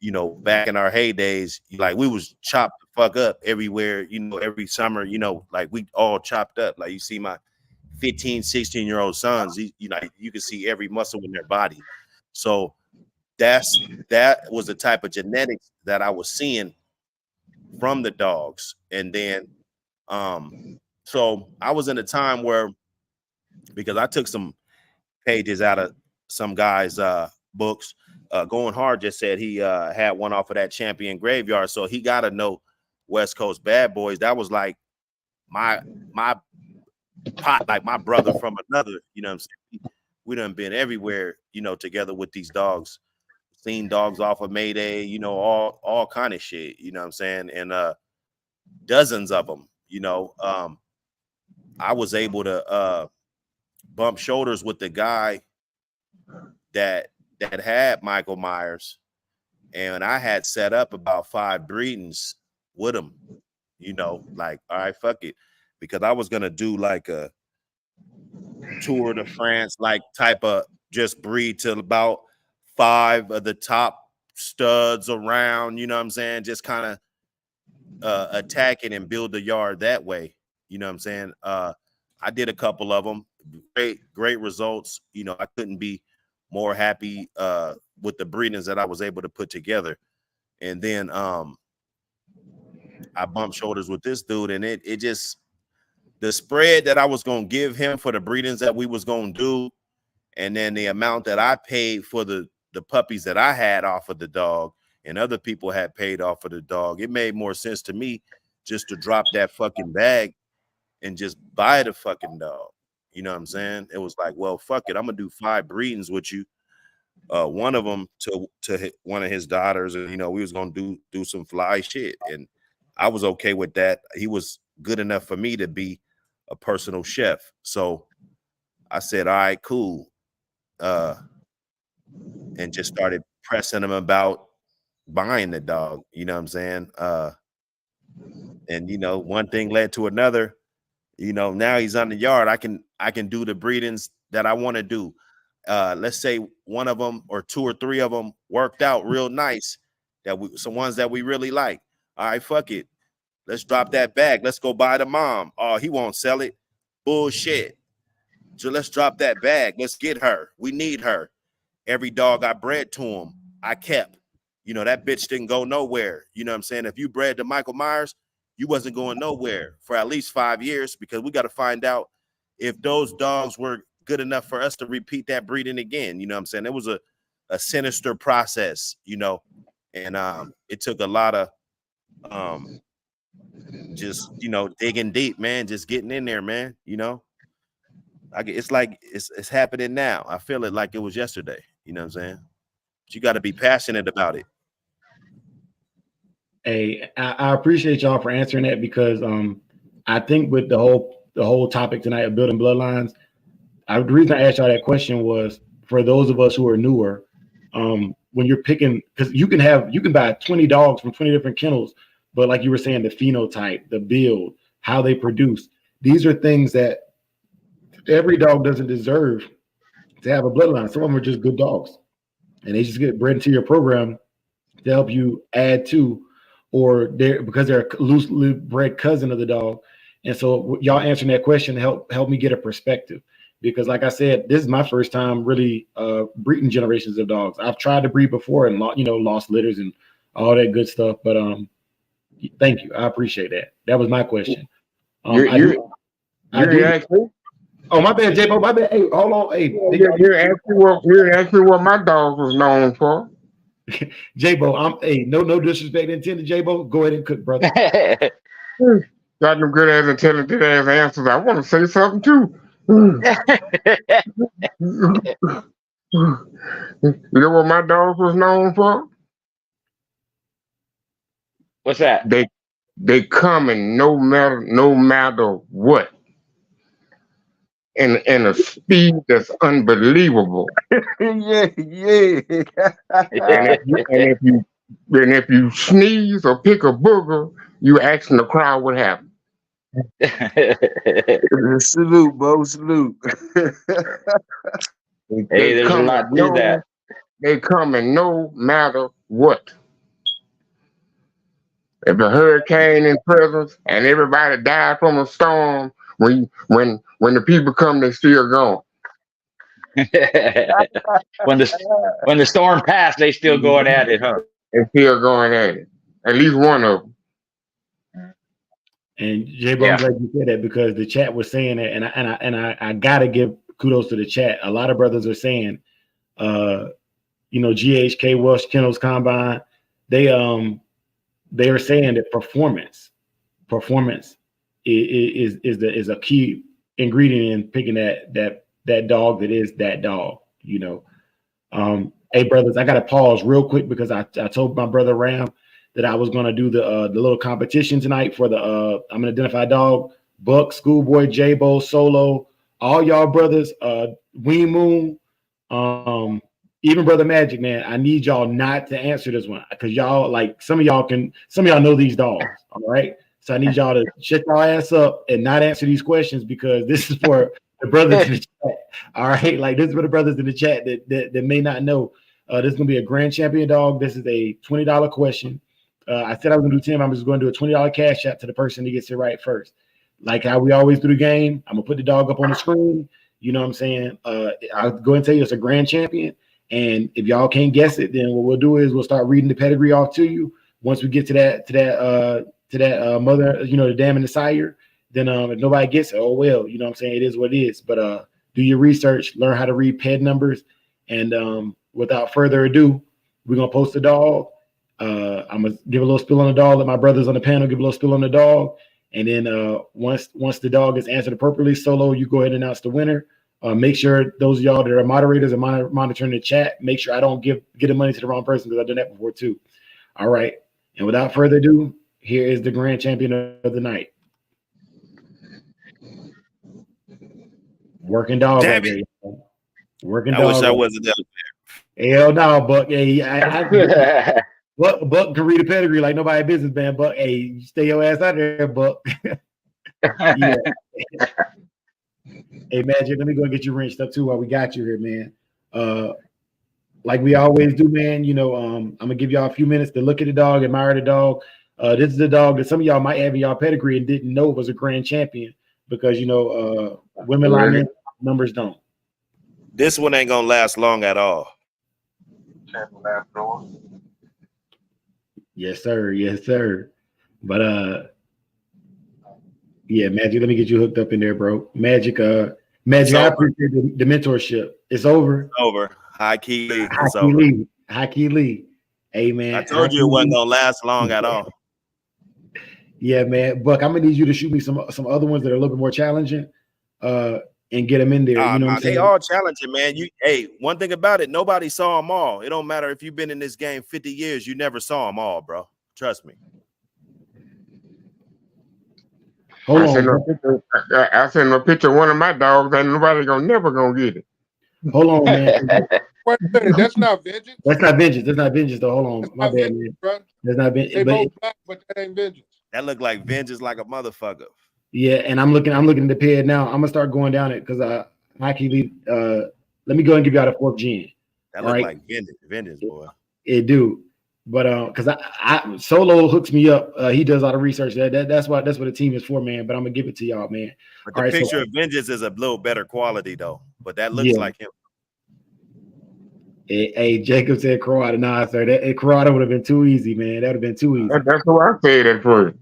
you know, back in our heydays, like we was chopped the fuck up everywhere, you know, every summer, you know, like we all chopped up. Like you see my 15, 16-year-old sons, you know, you can see every muscle in their body. So that was the type of genetics that I was seeing from the dogs. And then, so I was in a time where, because I took some pages out of some guys' books. Going Hard just said he had one off of that Champion Graveyard, so he got to know West Coast Bad Boys. That was like my pot, like my brother from another, you know what I'm saying? We done been everywhere, you know, together with these dogs, seen dogs off of Mayday, you know, all kind of shit, you know what I'm saying? And dozens of them, you know. I was able to bump shoulders with the guy that had Michael Myers, and I had set up about 5 breedings with him, you know, like, all right, fuck it, because I was gonna do like a Tour de France like type of just breed to about 5 of the top studs around, you know what I'm saying, just kind of attack it and build the yard that way, you know what I'm saying. I did a couple of them, great results, you know. I couldn't be more happy with the breedings that I was able to put together. And then I bumped shoulders with this dude, and it just, the spread that I was going to give him for the breedings that we was going to do, and then the amount that I paid for the puppies that I had off of the dog and other people had paid off of the dog, it made more sense to me just to drop that fucking bag and just buy the fucking dog. You know what I'm saying? It was like, well, fuck it, I'm gonna do 5 breedings with you. One of them to one of his daughters, and you know, we was gonna do some fly shit, and I was okay with that. He was good enough for me to be a personal chef, so I said, all right, cool, and just started pressing him about buying the dog. You know what I'm saying? And you know, one thing led to another. You know, now he's on the yard. I can do the breedings that I want to do. Let's say one of them or 2 or 3 of them worked out real nice, some ones that we really like. All right, fuck it. Let's drop that bag. Let's go buy the mom. Oh, he won't sell it. Bullshit. So let's drop that bag. Let's get her. We need her. Every dog I bred to him, I kept. You know, that bitch didn't go nowhere. You know what I'm saying? If you bred to Michael Myers, you wasn't going nowhere for at least 5 years, because we got to find out if those dogs were good enough for us to repeat that breeding again. You know what I'm saying? It was a sinister process, you know, and it took a lot of just, you know, digging deep, man, just getting in there, man. You know, it's like it's happening now. I feel it like it was yesterday. You know what I'm saying? But you got to be passionate about it. Hey, I appreciate y'all for answering that, because I think with the whole topic tonight of building bloodlines, the reason I asked y'all that question was for those of us who are newer, when you're picking, because you can buy 20 dogs from 20 different kennels, but like you were saying, the phenotype, the build, how they produce, these are things that every dog doesn't deserve to have a bloodline. Some of them are just good dogs, and they just get bred into your program to help you add to, or because they're a loosely bred cousin of the dog. And so y'all answering that question help me get a perspective, because like I said, this is my first time really breeding generations of dogs. I've tried to breed before and lost litters and all that good stuff, but thank you, I appreciate that. That was my question. You're asking. Oh, my bad, J-Bo. My bad. Hey, hold on. Hey, you're asking what my dog was known for. J-Bo, no disrespect intended, J-Bo. Go ahead and cook, brother. Got them good ass intelligent ass answers. I want to say something too. You know what my dog was known for? What's that? They coming no matter what. In a speed that's unbelievable. yeah. And if you sneeze or pick a booger, you asking the crowd what happened. Salute, Bo, salute. Hey, there's a lot to that. They coming no matter what. If a hurricane in presence and everybody died from a storm, when the people come, they still going. when the storm passed, they still going at it, huh? They still going at it. At least one of them. And J-Bo, I'm glad you said that, because the chat was saying that, and I gotta give kudos to the chat. A lot of brothers are saying, GHK Welsh Kennels Combine, they are saying that performance is a key ingredient in picking that dog that is that dog. You know, hey brothers, I gotta pause real quick because I told my brother Ram that I was gonna do the little competition tonight for the I'm gonna identify dog. Buck, Schoolboy, J-Bo, Solo, all y'all brothers, Ween Moon, even Brother Magic, man. I need y'all not to answer this one because y'all like some of y'all know these dogs, all right? So I need y'all to shut y'all ass up and not answer these questions because this is for the brothers in the chat. All right, like this is for the brothers in the chat that may not know. This is gonna be a grand champion dog. This is a $20 question. I said I was gonna do 10. I'm just gonna do a $20 cash out to the person that gets it right first. Like how we always do the game, I'm gonna put the dog up on the screen. You know what I'm saying? I'll go and tell you it's a grand champion. And if y'all can't guess it, then what we'll do is we'll start reading the pedigree off to you. Once we get to that mother, you know, the dam and the sire, then if nobody gets it, oh well, you know what I'm saying? It is what it is. But do your research, learn how to read ped numbers, and without further ado, we're gonna post the dog. I'm gonna give a little spill on the dog. Let my brothers on the panel give a little spill on the dog. And then once the dog is answered appropriately, Solo, you go ahead and announce the winner. Make sure those of y'all that are moderators and monitoring the chat, make sure I don't get the money to the wrong person because I've done that before too. All right. And without further ado, here is the grand champion of the night. Working dog right there. Working dog. I wish I wasn't that. Hell no, Buck. Hey, Buck can read a pedigree like nobody business, man. Buck, hey, you stay your ass out there, Buck. Yeah. Hey, Magic, let me go and get you wrenched up too while we got you here, man. Like we always do, man. You know, I'm gonna give y'all a few minutes to look at the dog, admire the dog. This is the dog that some of y'all might have in y'all pedigree and didn't know was a grand champion because you know, women line men, numbers don't. This one ain't gonna last long at all. Yes, sir. Yes, sir. But yeah, Magic, let me get you hooked up in there, bro. Magic, I appreciate the mentorship. It's over. It's over. High key Lee. High key Lee. High key Lee. Hey man. I told you it wasn't gonna last long at all. Yeah, man. Buck, I'm gonna need you to shoot me some other ones that are a little bit more challenging. And get them in there. You know what I'm saying? They all challenging, man. One thing about it, nobody saw them all. It don't matter if you've been in this game 50 years, you never saw them all, bro. Trust me. I sent a picture of one of my dogs, and nobody never gonna get it. Hold on, man. Wait a minute, that's not vengeance. That's not vengeance. That's not vengeance, though. Hold on, that's my bad, man. Bro. That's not vengeance. They both black, but that ain't vengeance. That look like vengeance, like a motherfucker. Yeah, and I'm looking at the ped now. I'm gonna start going down it because let me go and give y'all the 4th gen. That look like vengeance, boy. It do. But because I Solo hooks me up, he does all the research. That's what the team is for, man. But I'm gonna give it to y'all, man. But the picture of vengeance is a little better quality though. But that looks like him. Hey, Jacob said Croata. Nah, sir. Croata would have been too easy, man. That would have been too easy. That's what I said it for.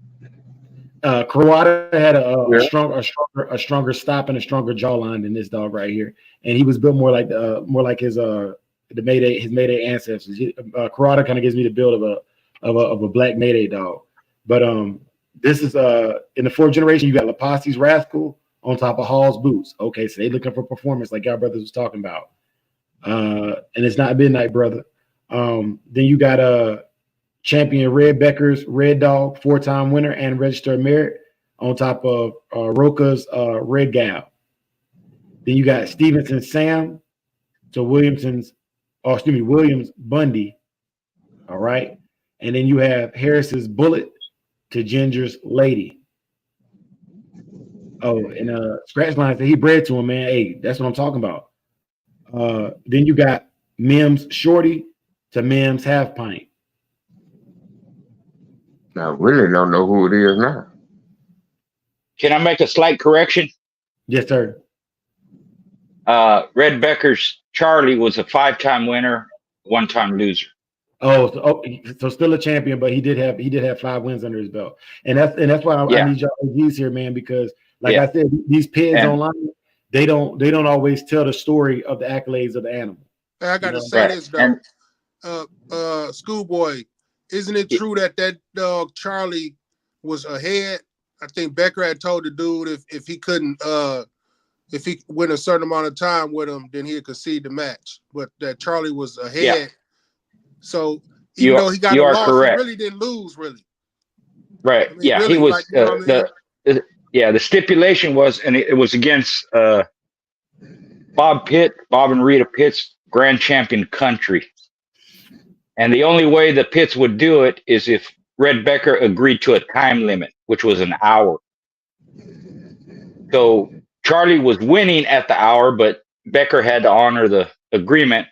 Croata had a stronger stop and a stronger jawline than this dog right here, and he was built more like his Mayday ancestors. Croata kind of gives me the build of a black Mayday dog, but this is in the 4th generation. You got Lepasti's Rascal on top of Hall's Boots. Okay, so they looking for performance like y'all brothers was talking about, and it's not Midnight Brother. Then you got Champion Red Becker's Red Dog, 4-time winner and registered merit on top of Roca's Red Gal. Then you got Stevenson Sam to Williams Bundy. All right. And then you have Harris's Bullet to Ginger's Lady. Oh, and Scratch Line said he bred to him, man. Hey, that's what I'm talking about. Then you got Mims Shorty to Mims Half Pint. I really don't know who it is now. Can I make a slight correction? Yes, sir. Red Becker's Charlie was a 5-time winner, 1-time loser. So still a champion, but he did have 5 wins under his belt, and that's why I need y'all OGs here, man, because I said, these peds online, they don't always tell the story of the accolades of the animal. I gotta say this though, Schoolboy, isn't it true that dog Charlie was ahead I think Becker had told the dude if he couldn't if he went a certain amount of time with him, then he'd concede the match. But that Charlie was ahead. Yeah. So even though he got you a are loss, correct. he really didn't lose, really. Right. I mean, Yeah, really, he was like, you know what I mean? the stipulation was, and it was against Bob and Rita Pitt's Grand Champion Country. And the only way the Pitts would do it is if Red Becker agreed to a time limit, which was an hour. So Charlie was winning at the hour, but Becker had to honor the agreement.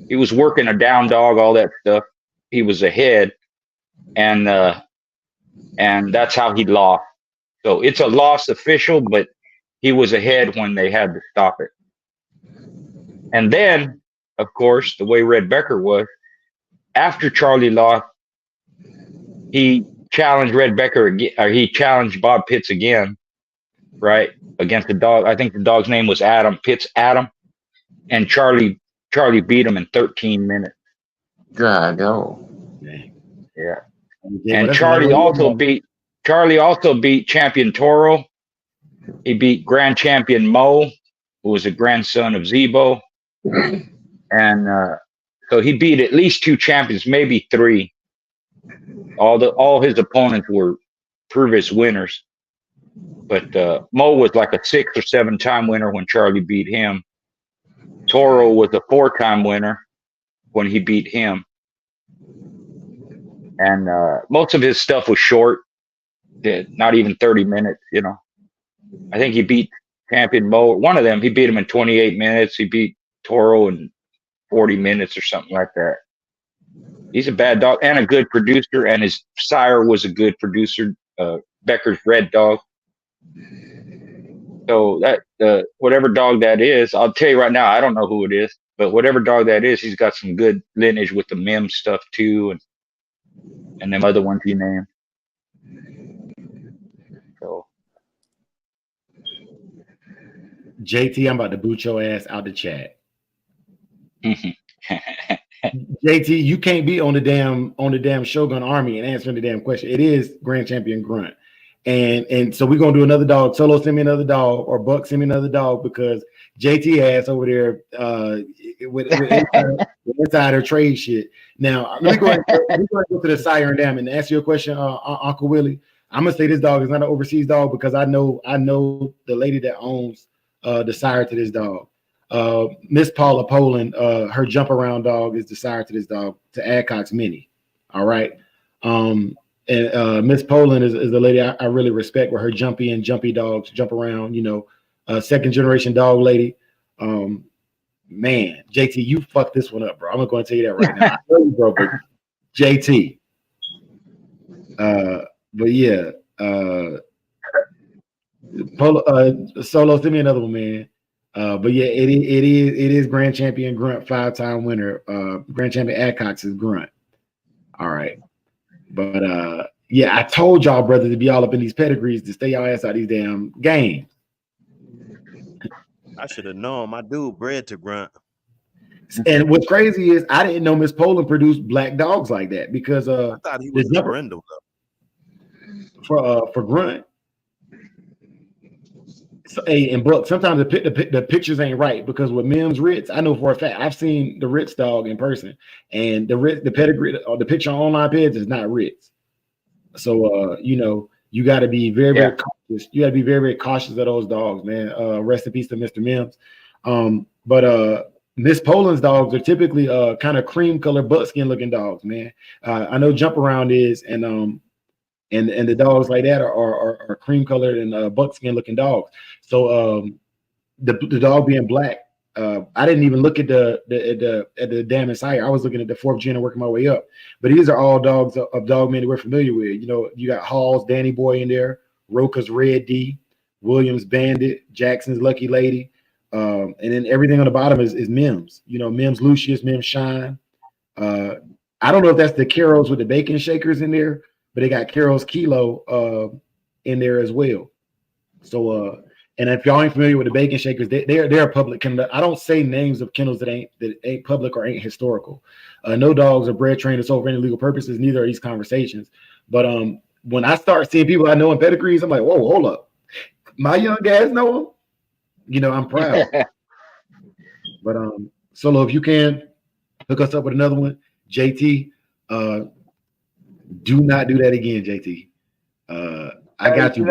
He was working a down dog, all that stuff. He was ahead, and that's how he lost. So it's a loss official, but he was ahead when they had to stop it. And then, of course, the way Red Becker was, after Charlie lost, he challenged Red Becker again, or he challenged Bob Pitts again, right, against the dog. I think the dog's name was Adam Pitts. And Charlie beat him in 13 minutes. God, no. Yeah. Yeah, And Charlie also beat champion Toro. He beat grand champion Mo, who was a grandson of Zebo. And so he beat at least 2 champions, maybe 3. All his opponents were previous winners. But Mo was like a 6 or 7 time winner when Charlie beat him. Toro was a 4-time winner when he beat him. And most of his stuff was short, not even 30 minutes, you know. I think he beat champion Mo. One of them, he beat him in 28 minutes. He beat Toro in 40 minutes or something like that. He's a bad dog and a good producer, and his sire was a good producer, Becker's Red Dog. So that whatever dog that is, I'll tell you right now, I don't know who it is, but whatever dog that is, he's got some good lineage with the Mim stuff too, and them other ones you named. So JT, I'm about to boot your ass out the chat. JT, you can't be on the damn Shogun Army and answering the damn question. It is Grand Champion Grunt. And so we're gonna do another dog. Solo send me another dog, or Buck send me another dog, because JT ass over there with insider trade shit. Now let me go ahead and go to the Sire and Dam and answer your question, Uncle Willie. I'm gonna say this dog is not an overseas dog because I know the lady that owns the sire to this dog. Miss Paula Poland, her jump around dog is the sire to this dog, to Adcock's Mini. All right. And Miss Poland is the lady I really respect, with her jumpy dogs, jump around, you know, 2nd generation dog lady. Man, JT, you fucked this one up, bro. I'm going to tell you that right now. I know you, bro, but JT. But yeah, Solo, send me another one, man. But yeah, it is Grand Champion Grunt, 5-time winner. Grand Champion Adcock's is Grunt. All right. But yeah, I told y'all, brother, to be all up in these pedigrees, to stay y'all ass out these damn games. I should have known. My dude bred to Grunt. And what's crazy is I didn't know Miss Poland produced black dogs like that, because I thought he was a brindle for Grunt. So, hey, and Brooke, sometimes the pictures ain't right, because with Mims Ritz, I know for a fact I've seen the Ritz dog in person, and the pedigree or the picture on online peds is not Ritz. So you know, you got to be very cautious. You got to be very cautious of those dogs, man. Rest in peace to Mr. Mims. But Miss Poland's dogs are typically kind of cream color buckskin looking dogs, man. I know Jump Around is, and the dogs like that are cream colored and buckskin looking dogs. So the dog being black, I didn't even look at the damn sire. I was looking at the 4th gen and working my way up. But these are all dogs of dog men that we're familiar with. You know, you got Hall's Danny Boy in there, Roca's Red D, Williams Bandit, Jackson's Lucky Lady, and then everything on the bottom is Mims. You know, Mims Lucius, Mims Shine. I don't know if that's the Carols with the bacon shakers in there, but they got Carol's Kilo in there as well. So and if y'all ain't familiar with the bacon shakers, they're a public kennel. I don't say names of kennels that ain't public or ain't historical. No dogs are bred, trained, or sold for any legal purposes. Neither are these conversations. But when I start seeing people I know in pedigrees, I'm like, whoa, hold up. My young guys know him. You know, I'm proud. But Solo, if you can hook us up with another one, JT. Do not do that again, JT. I got you.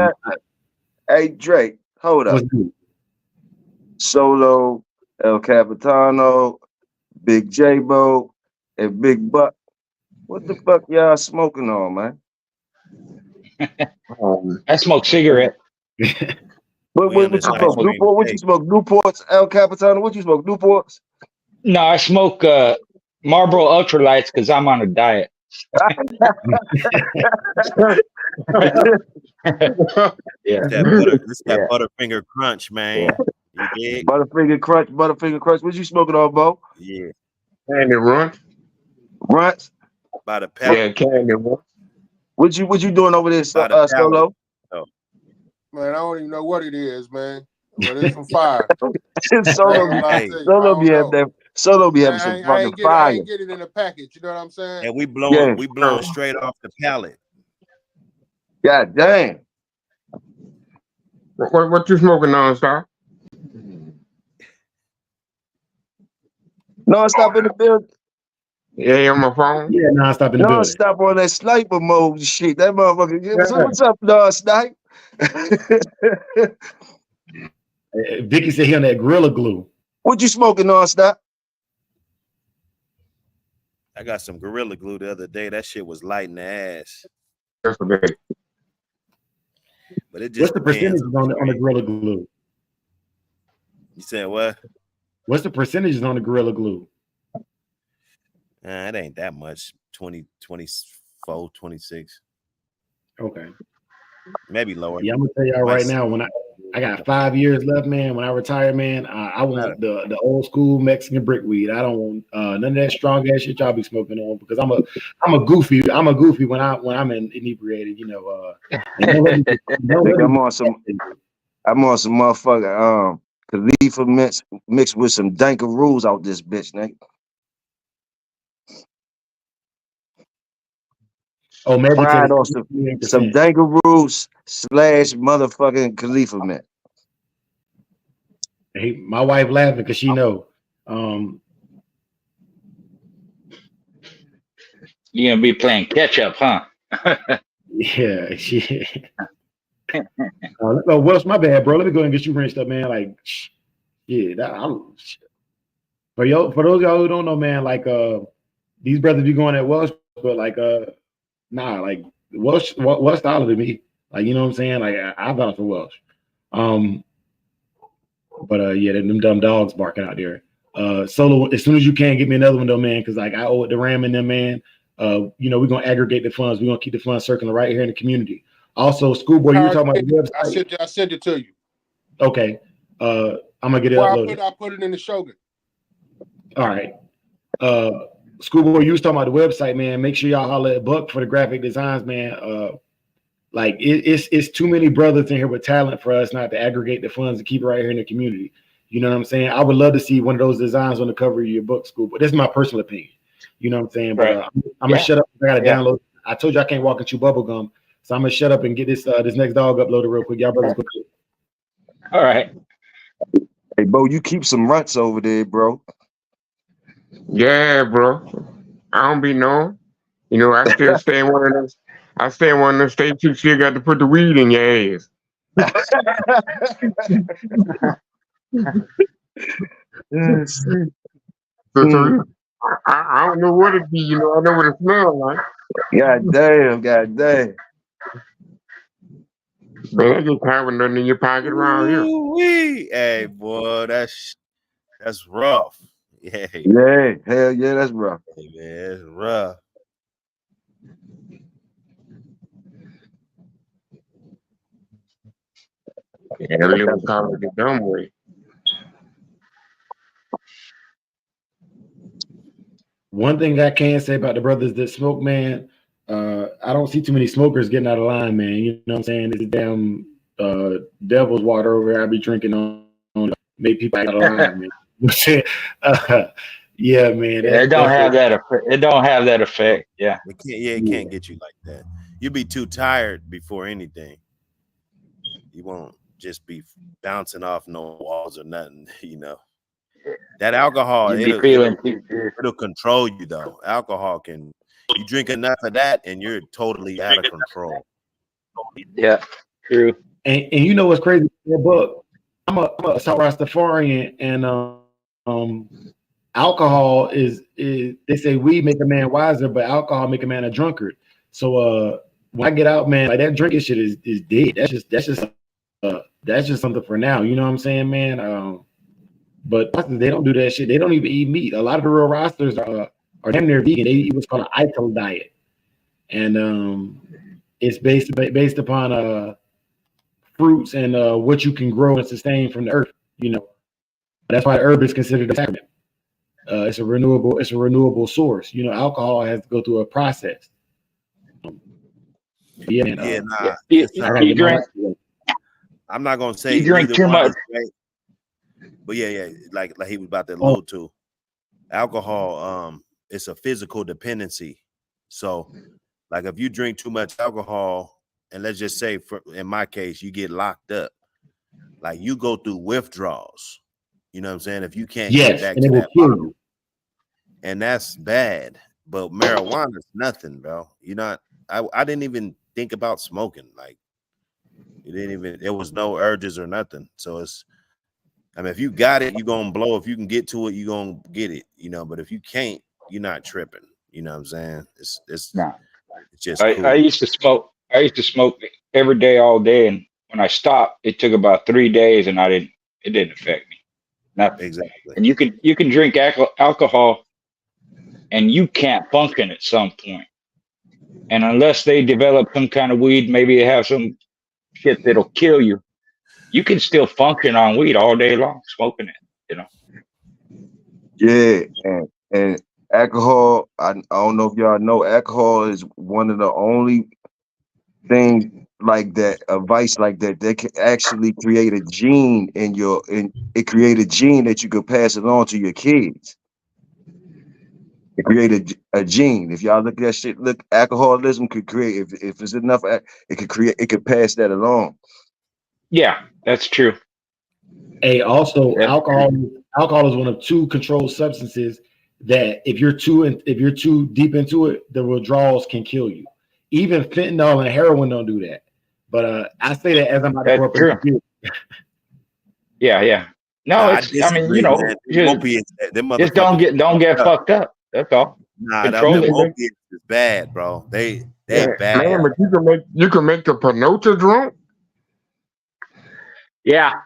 Hey, Drake, hold up. What's good? Solo, El Capitano, Big J-Bo, and Big Buck. What the fuck y'all smoking on, man? I smoke cigarette. What you smoke? Newport? What you smoke? Newports, El Capitano? What you smoke? Newports? No, I smoke Marlboro Ultralights because I'm on a diet. Yeah, that Butterfinger Crunch, man. Yeah. You Butterfinger Crunch. What you smoking on, Bo? Yeah. Candy Runts. Runts? By the pallet. Yeah, Candy Runts. What you doing over there, Solo? Oh. Man, I don't even know what it is, man. But it's some fire. Solo be having some fucking fire. I ain't get it in a package. You know what I'm saying? And we blowing straight off the pallet. God damn. What you smoking on, Star? Non-stop in the building. Yeah, on my phone. Yeah, non-stop in the building. Non-stop on that sniper mode shit. That motherfucker. Yeah. What's up, non-snipe? Vicky said he on that Gorilla Glue. What you smoking, non-stop? I got some Gorilla Glue the other day. That shit was light in the ass. But it just what's the percentage on the Gorilla Glue? You saying what? What's the percentages on the Gorilla Glue? It ain't that much. 20, 24, 26. Okay. Maybe lower. Yeah, I'm gonna tell y'all right now, when I got 5 years left, man. When I retire, man, I want the old school Mexican brick weed. I don't want none of that strong ass shit y'all be smoking on, because I'm a goofy when I'm inebriated, you know. I'm on some motherfucker Khalifa mixed with some Dankaroos out this bitch, nigga. Oh, maybe some Dankaroos / motherfucking Khalifa mint. Hey, my wife laughing because she know. You're gonna be playing catch up, huh? Yeah, she. What's my bad, bro? Let me go and get you rinsed up, man. Like, yeah, for those of y'all who don't know, man, like these brothers be going at Welsh, but like nah, like Welsh style to me. Like, you know what I'm saying? Like I vouch for Welsh. But yeah, them dumb dogs barking out there. Solo, as soon as you can, get me another one though, man, because like I owe it to Ram and them, man. You know, we're gonna aggregate the funds. We're gonna keep the funds circling right here in the community. Also, Schoolboy, you were talking about the website. I sent it to you. Okay. I'm gonna get it uploaded. I put it in the Shogun. All right. Schoolboy, you was talking about the website, man. Make sure y'all holler at Buck for the graphic designs, man. Like it's too many brothers in here with talent for us not to aggregate the funds and keep it right here in the community. You know what I'm saying? I would love to see one of those designs on the cover of your book, School, but this is my personal opinion. You know what I'm saying? But I'm gonna shut up. I gotta download. I told you I can't walk and chew bubble gum, so I'm gonna shut up and get this next dog uploaded real quick. Y'all brothers go. All right. Hey, Bo, you keep some runts over there, bro. Yeah, bro. I don't be knowing. You know, I still stay in one of those. I stay in one of those states you still got to put the weed in your ass. So I don't know what it be, you know. I know what it smells like. God damn. Man, I just having nothing in your pocket around here. Hey, boy, that's rough. Yeah. Yeah, hell yeah, that's rough. Hey, man, it's rough. Yeah, they would call it the dumb way. One thing I can say about the brothers that smoke, man, I don't see too many smokers getting out of line, man. You know what I'm saying? It's damn devil's water over here I be drinking on make people out of line, man. Yeah, man. It don't have that effect. It don't have that effect. Yeah. It can't get you like that. you'll be too tired before anything. You won't just be bouncing off no walls or nothing, you know. That alcohol, You be feeling too good. it'll control you though. Alcohol can, you drink enough of that and you're totally out of control. Yeah, true. And you know what's crazy, but I'm a South Rastafarian, and alcohol is they say weed make a man wiser, but alcohol make a man a drunkard. So when I get out, man, like that drinking shit is dead. That's just something for now. You know what I'm saying, man? But they don't do that shit. They don't even eat meat. A lot of the real rosters are damn near vegan. They eat what's called an ITIL diet, and it's based upon fruits and what you can grow and sustain from the earth. You know, that's why herb is considered a sacrament. It's a renewable source. You know, alcohol has to go through a process. Yeah, man, nah. You drink. I'm not gonna say you drink too much. Right, but yeah, like he was about to allude to. Alcohol, it's a physical dependency. So, like if you drink too much alcohol, and let's just say, in my case, you get locked up, like you go through withdrawals. You know what I'm saying? If you can't get back to that bottle, and that's bad. But marijuana is nothing, bro. You know, I didn't even think about smoking. Like, there was no urges or nothing. So I mean, if you got it, you're gonna blow. If you can get to it, you're gonna get it, you know. But if you can't, you're not tripping. You know what I'm saying? It's just cool. I used to smoke. I used to smoke every day, all day, and when I stopped, it took about 3 days, and it didn't affect me. Nothing. Exactly. And you can drink alcohol, and you can't function at some point. And unless they develop some kind of weed, maybe they have some shit that'll kill you. You can still function on weed all day long, smoking it, you know. Yeah, and alcohol, I don't know if y'all know, alcohol is one of the only things like that, a vice like that can actually create a gene it create a gene that you could pass it on to your kids. It created a gene. If y'all look at that shit, look, alcoholism could create, if it's enough, it could pass that along. Yeah, that's true. Hey, also, alcohol is one of 2 controlled substances that if you're too deep into it, the withdrawals can kill you. Even fentanyl and heroin don't do that. But I say that as I'm not a corporate computer. Yeah. No, I mean, you know, just don't get fucked up. That's all. Nah, opiates is bad, bro. They bad. Man, but you can make the panota drunk. Yeah.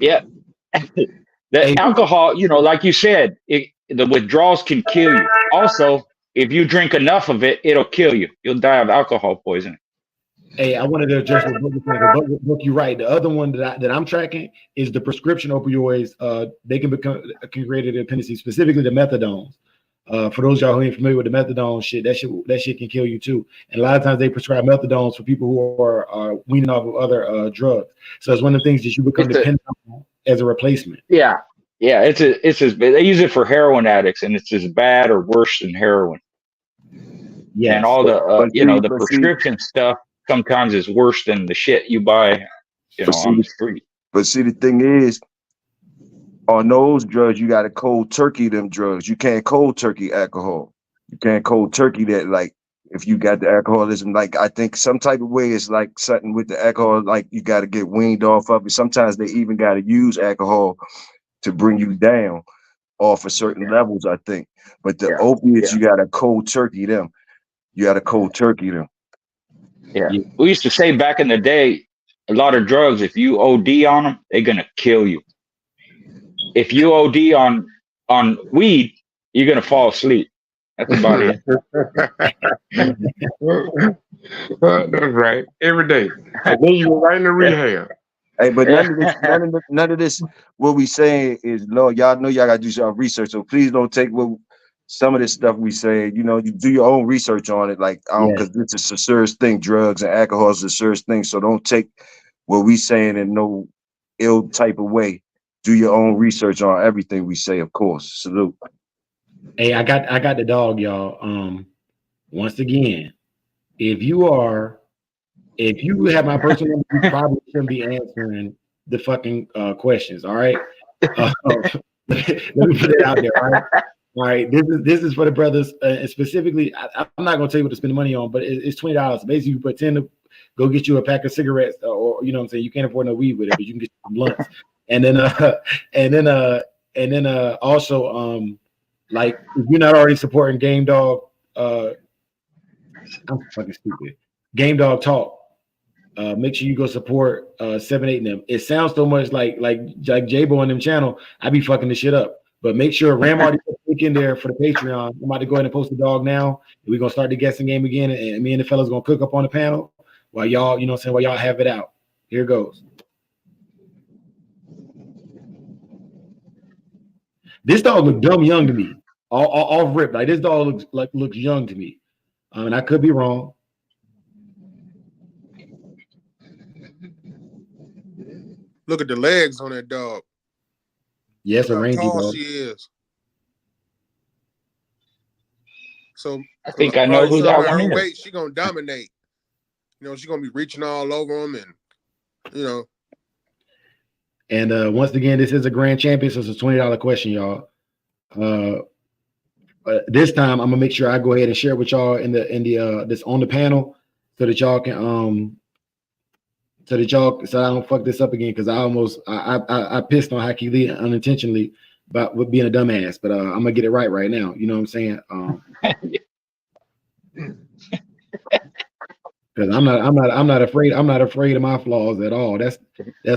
The alcohol, you know, like you said, the withdrawals can kill you. Also, if you drink enough of it, it'll kill you. You'll die of alcohol poisoning. Hey, I wanted to address what Book, you're right. The other one that I'm tracking is the prescription opioids. They can create a dependency, specifically the methadones. For those of y'all who ain't familiar with the methadone shit, that shit can kill you too. And a lot of times they prescribe methadones for people who are weaning off of other drugs. So it's one of the things that you become dependent on as a replacement. Yeah. It's as they use it for heroin addicts, and it's as bad or worse than heroin. Yeah, and all the the prescription stuff sometimes is worse than the shit you buy, on the street. But see, the thing is, on those drugs, you got to cold turkey them drugs. You can't cold turkey alcohol. You can't cold turkey that. Like, if you got the alcoholism, like, I think some type of way it's like something with the alcohol, like you got to get weaned off of it. Sometimes they even got to use alcohol to bring you down off of certain levels, I think. But the opiates, you got to cold turkey them. You got to cold turkey them. Yeah. We used to say back in the day, a lot of drugs, if you OD on them, they're going to kill you. If you OD on weed, you're going to fall asleep. That's about it. That's right. Every day. And then you go right into rehab. Hey, but none of this, what we saying is, Lord, y'all know y'all got to do your research. So please don't take some of this stuff we say, you do your own research on it. Like, because this is a serious thing. Drugs and alcohol is a serious thing. So don't take what we saying in no ill type of way. Do your own research on everything we say, of course. Salute. Hey, I got the dog, y'all. once again, if you have my personal number, you probably shouldn't be answering the fucking questions. All right. Let me put it out there. All right. This is for the brothers, and specifically. I'm not gonna tell you what to spend the money on, but it's $20. Basically, you put 10 to go get you a pack of cigarettes, or you know what I'm saying. You can't afford no weed with it, but you can get some blunts, and then also like if you're not already supporting Game Dog, I'm fucking stupid. Game Dog Talk. Make sure you go support 7-8 and them. It sounds so much like J-Bo and them channel. I be fucking this shit up. But make sure Ram already put a link in there for the Patreon. I'm about to go ahead and post the dog now. We're gonna start the guessing game again, and me and the fellas gonna cook up on the panel while y'all, you know what I'm saying, while y'all have it out. Here goes. This dog look dumb young to me. All ripped. Like this dog looks young to me. And I could be wrong. Look at the legs on that dog. Yes, a Look rangy how tall dog. she is. So I think I know who that one is. weight, she gonna dominate. You know, she's gonna be reaching all over them, and you know. And once again, this is a grand champion, so it's a $20 question, y'all. This time I'm gonna make sure I go ahead and share with y'all in the this on the panel so that y'all can so I don't fuck this up again, because I pissed on Hockey Lee unintentionally about with being a dumbass, but I'm gonna get it right now. You know what I'm saying? Because I'm not afraid of my flaws at all. That's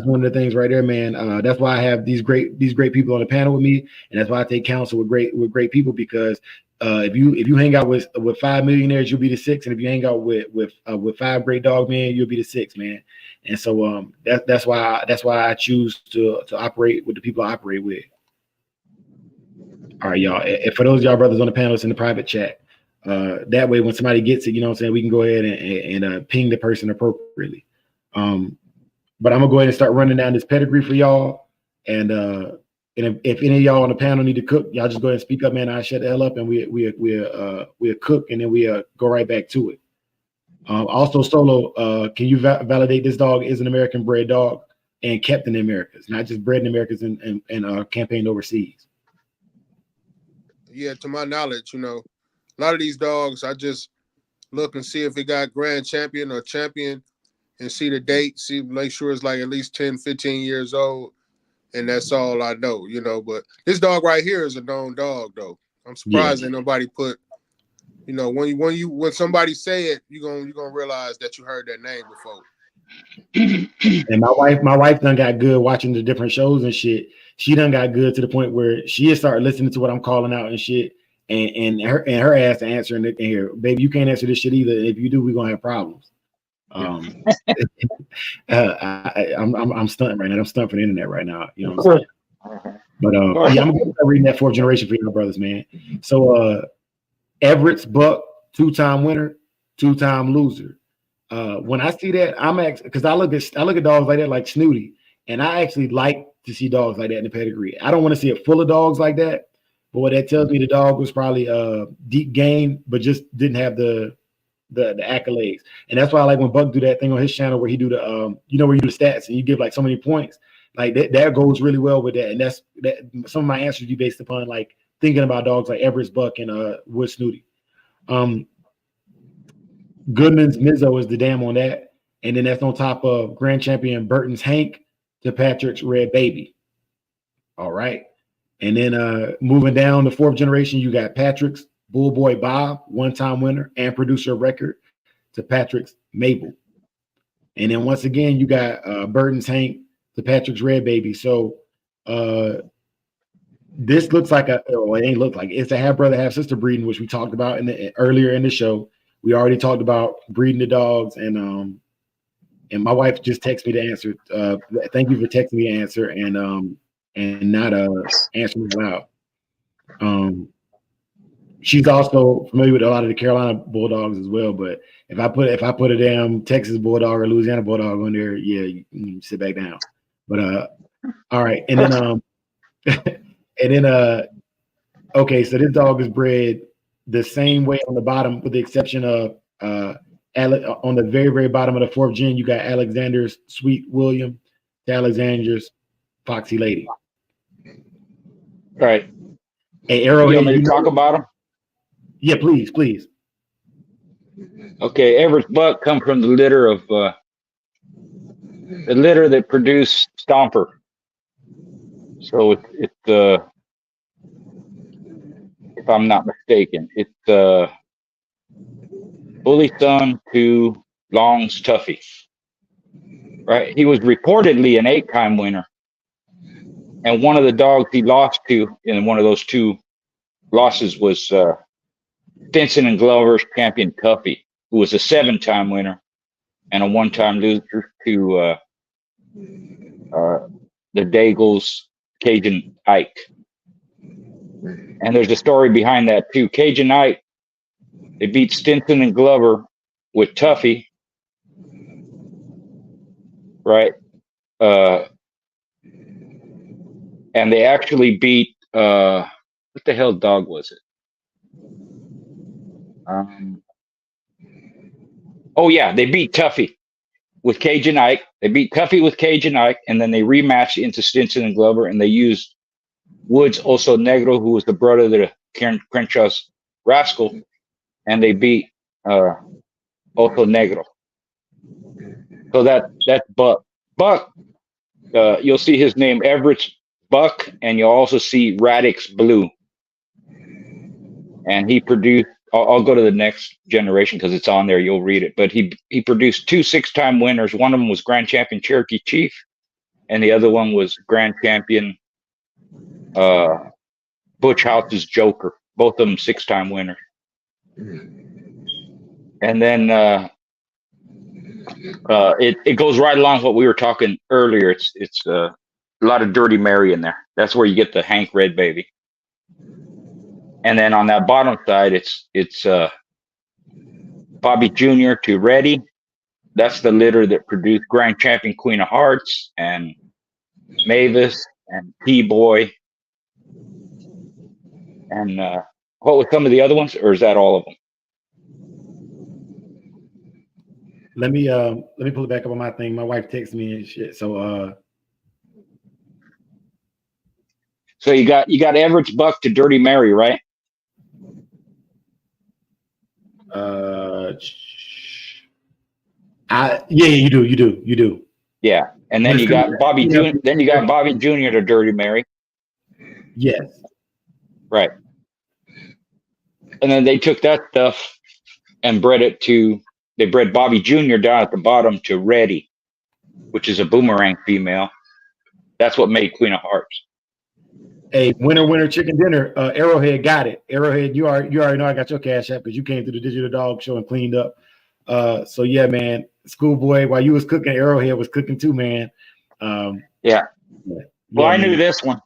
one of the things right there, man. That's why I have these great people on the panel with me, and that's why I take counsel with great people, because if you hang out with 5 millionaires, you'll be the 6, and if you hang out with 5 great dog men, you'll be the 6, man. And so that's why I choose to operate with the people I operate with. All right, y'all. And for those of y'all brothers on the panel, it's in the private chat. That way, when somebody gets it, you know what I'm saying, we can go ahead and ping the person appropriately. But I'm gonna go ahead and start running down this pedigree for y'all. And if any of y'all on the panel need to cook, y'all just go ahead and speak up, man. I shut the hell up, and we'll cook, and then we go right back to it. Also, Solo, can you validate this dog is an American bred dog and kept in the Americas, not just bred in the Americas and campaigned overseas? Yeah, to my knowledge, you know, a lot of these dogs, I just look and see if it got grand champion or champion and see the date, make sure it's like at least 10, 15 years old. And that's all I know, you know. But this dog right here is a known dog, though. I'm surprised that nobody put, you know, when somebody say it, you're gonna realize that you heard that name before. And my wife done got good watching the different shows and shit. She done got good to the point where she has started listening to what I'm calling out and shit. And her ass answering it in here, baby, you can't answer this shit either. If you do, we're gonna have problems. I'm stunting right now. I'm stunting for the internet right now. You know what I'm saying? But yeah, I'm gonna start reading that 4th generation for your brothers, man. So Everett's Buck, 2-time winner, 2-time loser. When I see that, I'm actually, because I look at dogs like that, like Snooty, and I actually like to see dogs like that in the pedigree. I don't want to see it full of dogs like that, but what that tells me, the dog was probably deep game, but just didn't have the accolades. And that's why I like when Buck do that thing on his channel where he do the you know, where you do the stats and you give like so many points. Like that goes really well with that. And that's some of my answers be based upon like thinking about dogs like Everett's Buck and Wood Snooty. Goodman's Mizzo is the dam on that. And then that's on top of grand champion Burton's Hank to Patrick's Red Baby. All right. And then moving down the 4th generation, you got Patrick's Bull Boy Bob, 1-time winner and producer of record, to Patrick's Mabel. And then once again, you got Burton's Hank to Patrick's Red Baby. So this looks like it ain't look like it's a half brother, half sister breeding, which we talked about earlier in the show. We already talked about breeding the dogs, and my wife just texted me the answer. Thank you for texting me the answer and not answering it loud. She's also familiar with a lot of the Carolina Bulldogs as well. But if I put a damn Texas Bulldog or Louisiana Bulldog on there, yeah, you can sit back down. But all right, and then okay, so this dog is bred the same way on the bottom, with the exception of on the very, very bottom of the 4th gen, you got Alexander's Sweet William to Alexander's Foxy Lady. Right. Hey, You Arrowhead, want me to talk about them? Yeah, please, please. Okay, Everett's buck come from the litter that produced Stomper. So it's if I'm not mistaken, it's Bully Son to Long's Tuffy. Right? He was reportedly an 8-time winner. And one of the dogs he lost to in one of those 2 losses was Stinson and Glover's champion Tuffy, who was a 7-time winner and a 1-time loser to the Daigles Cajun Ike. And there's a story behind that too. Cajun Ike, they beat Stinson and Glover with Tuffy, right? And they actually beat what the hell dog was it? Oh yeah, they beat Tuffy with Cajun Ike. They beat Tuffy with Cajun Ike, and then they rematched into Stinson and Glover, and they used Woods Oso Negro, who was the brother of the Crenshaw's Rascal, and they beat Oso Negro. So that's Buck. Buck, you'll see his name Everett's Buck, and you'll also see Radix Blue. And he produced. I'll go to the next generation because it's on there. You'll read it. But he produced 2 6-time winners. One of them was Grand Champion Cherokee Chief, and the other one was Grand Champion Butch House's Joker. Both of them 6-time winners. And then it goes right along what we were talking earlier. It's a lot of Dirty Mary in there. That's where you get the Hank Red Baby. And then on that bottom side, it's Bobby Jr. to Reddy. That's the litter that produced Grand Champion Queen of Hearts and Mavis and T-Boy. And what was some of the other ones, or is that all of them? Let me pull it back up on my thing. My wife texted me and shit. So you got Everett's Buck to Dirty Mary, right? Yeah, you do. Yeah, and then you got Bobby Jr. Then you got Bobby Jr. to Dirty Mary. Yes. Right. And then they took that stuff and they bred Bobby Jr. down at the bottom to Reddy, which is a boomerang female. That's what made Queen of Hearts. Hey, winner, chicken dinner. Arrowhead got it. Arrowhead, you already know I got your cash app because you came to the Digital Dog Show and cleaned up. So yeah, man. Schoolboy, while you was cooking, Arrowhead was cooking too, man. Yeah. Well, I knew this one.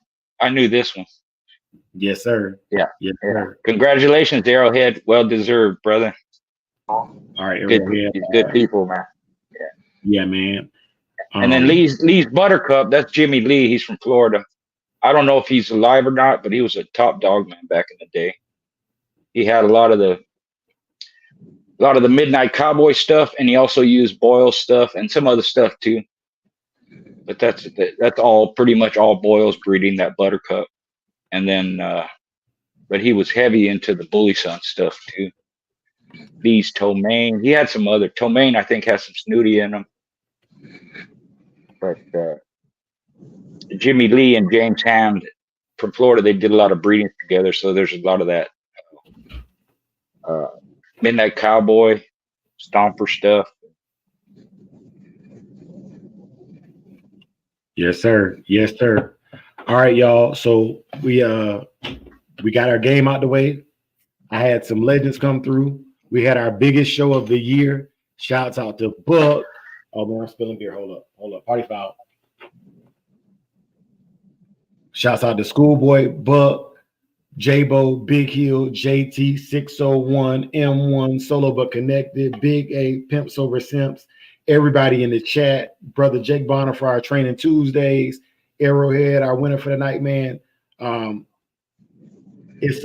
Yes, sir. Yeah. Yes, sir. Congratulations, Arrowhead. Well deserved, brother. All right, Arrowhead. Good people, man. Yeah, man. And then Lee's Buttercup, that's Jimmy Lee. He's from Florida. I don't know if he's alive or not, but he was a top dog man back in the day. He had a lot of the Midnight Cowboy stuff, and he also used Boyle stuff and some other stuff too. But that's all pretty much all Boyle's breeding, that Buttercup. And then but he was heavy into the Bully Son stuff too. Lee's Tomaine. He had some other Tomaine, I think, has some snooty in him. But Jimmy Lee and James Hammond from Florida, they did a lot of breeding together, so there's a lot of that Midnight Cowboy, Stomper stuff. Yes, sir. Yes, sir. All right, y'all. So we got our game out the way. I had some legends come through. We had our biggest show of the year. Shouts out to Buck. Oh man, I'm spilling beer. Hold up. Party foul. Shouts out to Schoolboy, Buck, J-Bo, Big Hill, JT, 601, M1, Solo But Connected, Big A, Pimps Over Simps, everybody in the chat, Brother Jake Bonner for our Training Tuesdays, Arrowhead, our winner for the night, man. It's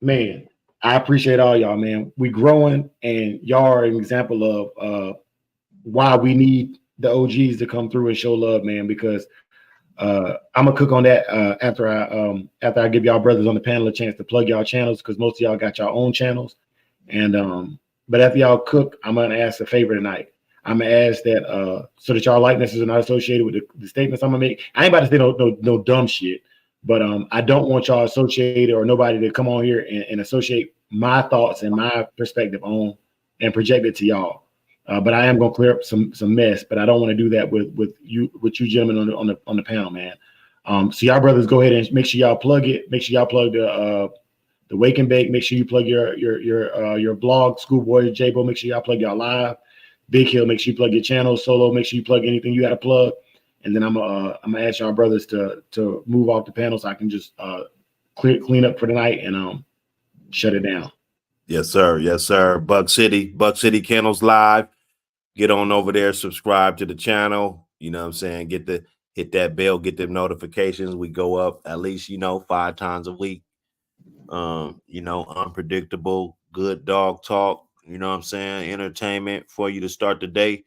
man, I appreciate all y'all, man. We growing, and y'all are an example of why we need the OGs to come through and show love, man. Because I'm gonna cook on that after I give y'all brothers on the panel a chance to plug y'all channels, because most of y'all got your own channels. And but after y'all cook, I'm gonna ask a favor tonight. I'm gonna ask that so that y'all likenesses are not associated with the statements I'm gonna make. I ain't about to say no dumb shit, but I don't want y'all associated or nobody to come on here and associate my thoughts and my perspective on and project it to y'all. But I am gonna clear up some mess, but I don't want to do that with you gentlemen on the panel, man. So y'all brothers, go ahead and make sure y'all plug it. Make sure y'all plug the Wake and Bake. Make sure you plug your blog, Schoolboy J-Bo. Make sure y'all plug y'all live. Big Hill, make sure you plug your channel. Solo, make sure you plug anything you got to plug. And then I'm gonna ask y'all brothers to move off the panel so I can just clean up for the night and shut it down. Yes, sir. Yes, sir. Buck City Kennels Live. Get on over there, subscribe to the channel. You know what I'm saying? Hit that bell, get them notifications. We go up at least, 5 times a week. Unpredictable, good dog talk, you know what I'm saying? Entertainment for you to start the day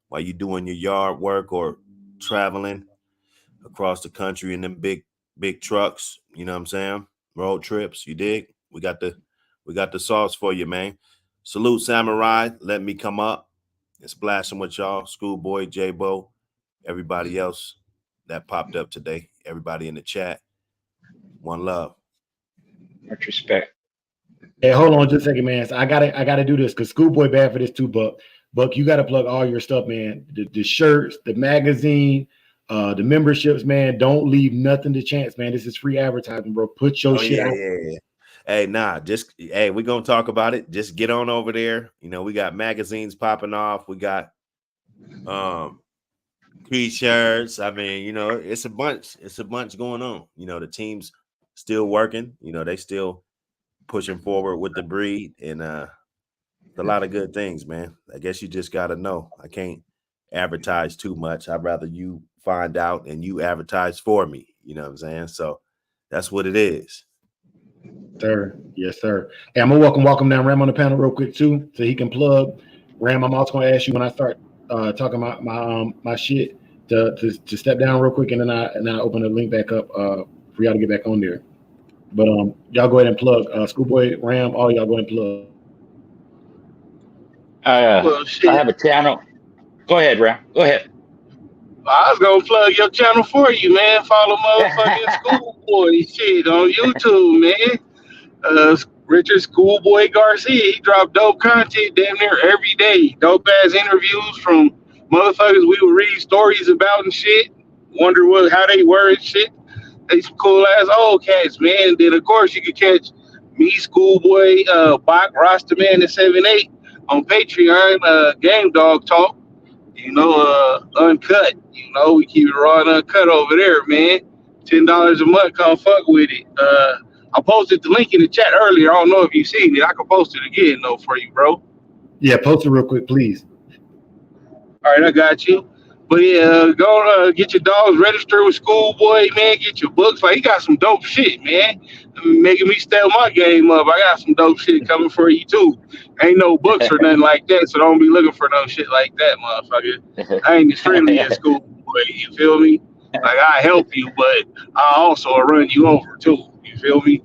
while you're doing your yard work or traveling across the country in them big trucks, you know what I'm saying? Road trips, you dig? We got the sauce for you, man. Salute Samurai, let me come up and splashing with y'all. Schoolboy, J-Bo, everybody else that popped up today, everybody in the chat. One love. Much respect. Hey, hold on just a second, man. So I gotta do this because Schoolboy bad for this too, Buck. Buck, you gotta plug all your stuff, man. The shirts, the magazine, the memberships, man. Don't leave nothing to chance, man. This is free advertising, bro. Put your shit out. Yeah. Hey, we're gonna talk about it. Just get on over there. We got magazines popping off. We got t-shirts. I mean, it's a bunch going on. The team's still working, they still pushing forward with the breed, and a lot of good things, man. I guess you just gotta know. I can't advertise too much. I'd rather you find out and you advertise for me. You know what I'm saying? So that's what it is. Sir. Yes, sir. Hey, I'm gonna welcome down Ram on the panel real quick too, so he can plug. Ram, I'm also gonna ask you when I start talking about my shit to step down real quick, and then I open the link back up for y'all to get back on there. But y'all go ahead and plug Schoolboy, Ram, all y'all go ahead and plug. Well, I have a channel. Go ahead, Ram. Go ahead. I was gonna plug your channel for you, man. Follow motherfucking Schoolboy shit on YouTube, man. Richard Schoolboy Garcia, he dropped dope content damn near every day. Dope ass interviews from motherfuckers we would read stories about and shit. Wonder how they were and shit. They some cool ass old cats, man. Then of course you could catch me, Schoolboy, Bach, Rastaman, and 7-8 on Patreon, Game Dog Talk. Uncut. We keep it raw and uncut over there, man. $10 a month, come fuck with it. I posted the link in the chat earlier. I don't know if you seen it. I can post it again though for you, bro. Yeah, post it real quick, please. All right, I got you. But yeah, go get your dogs registered with Schoolboy, man. Get your books. Like, he got some dope shit, man. Making me step my game up. I got some dope shit coming for you too. Ain't no books or nothing like that, so don't be looking for no shit like that, motherfucker. I ain't as friendly as Schoolboy. You feel me? Like, I help you, but I also run you over too. You feel me?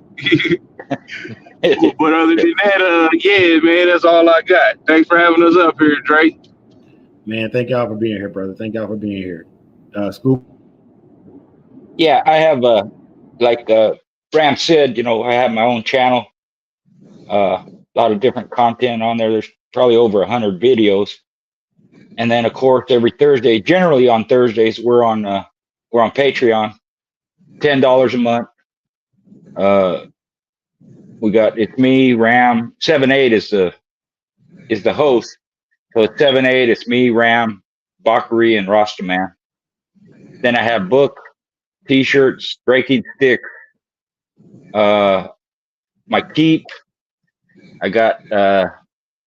But other than that, yeah, man, that's all I got. Thanks for having us up here, Drake. Man, thank y'all for being here, brother. Thank y'all for being here. Scoop. Yeah, I have like Ram said, I have my own channel. A lot of different content on there. There's probably over 100 videos. And then of course every Thursday, generally on Thursdays, we're on Patreon, $10 a month. It's me, Ram, 7-8 is the host. So it's 7-8, it's me, Ram, Bakari, and Rastaman. Then I have book, t-shirts, breaking sticks, my keep. I got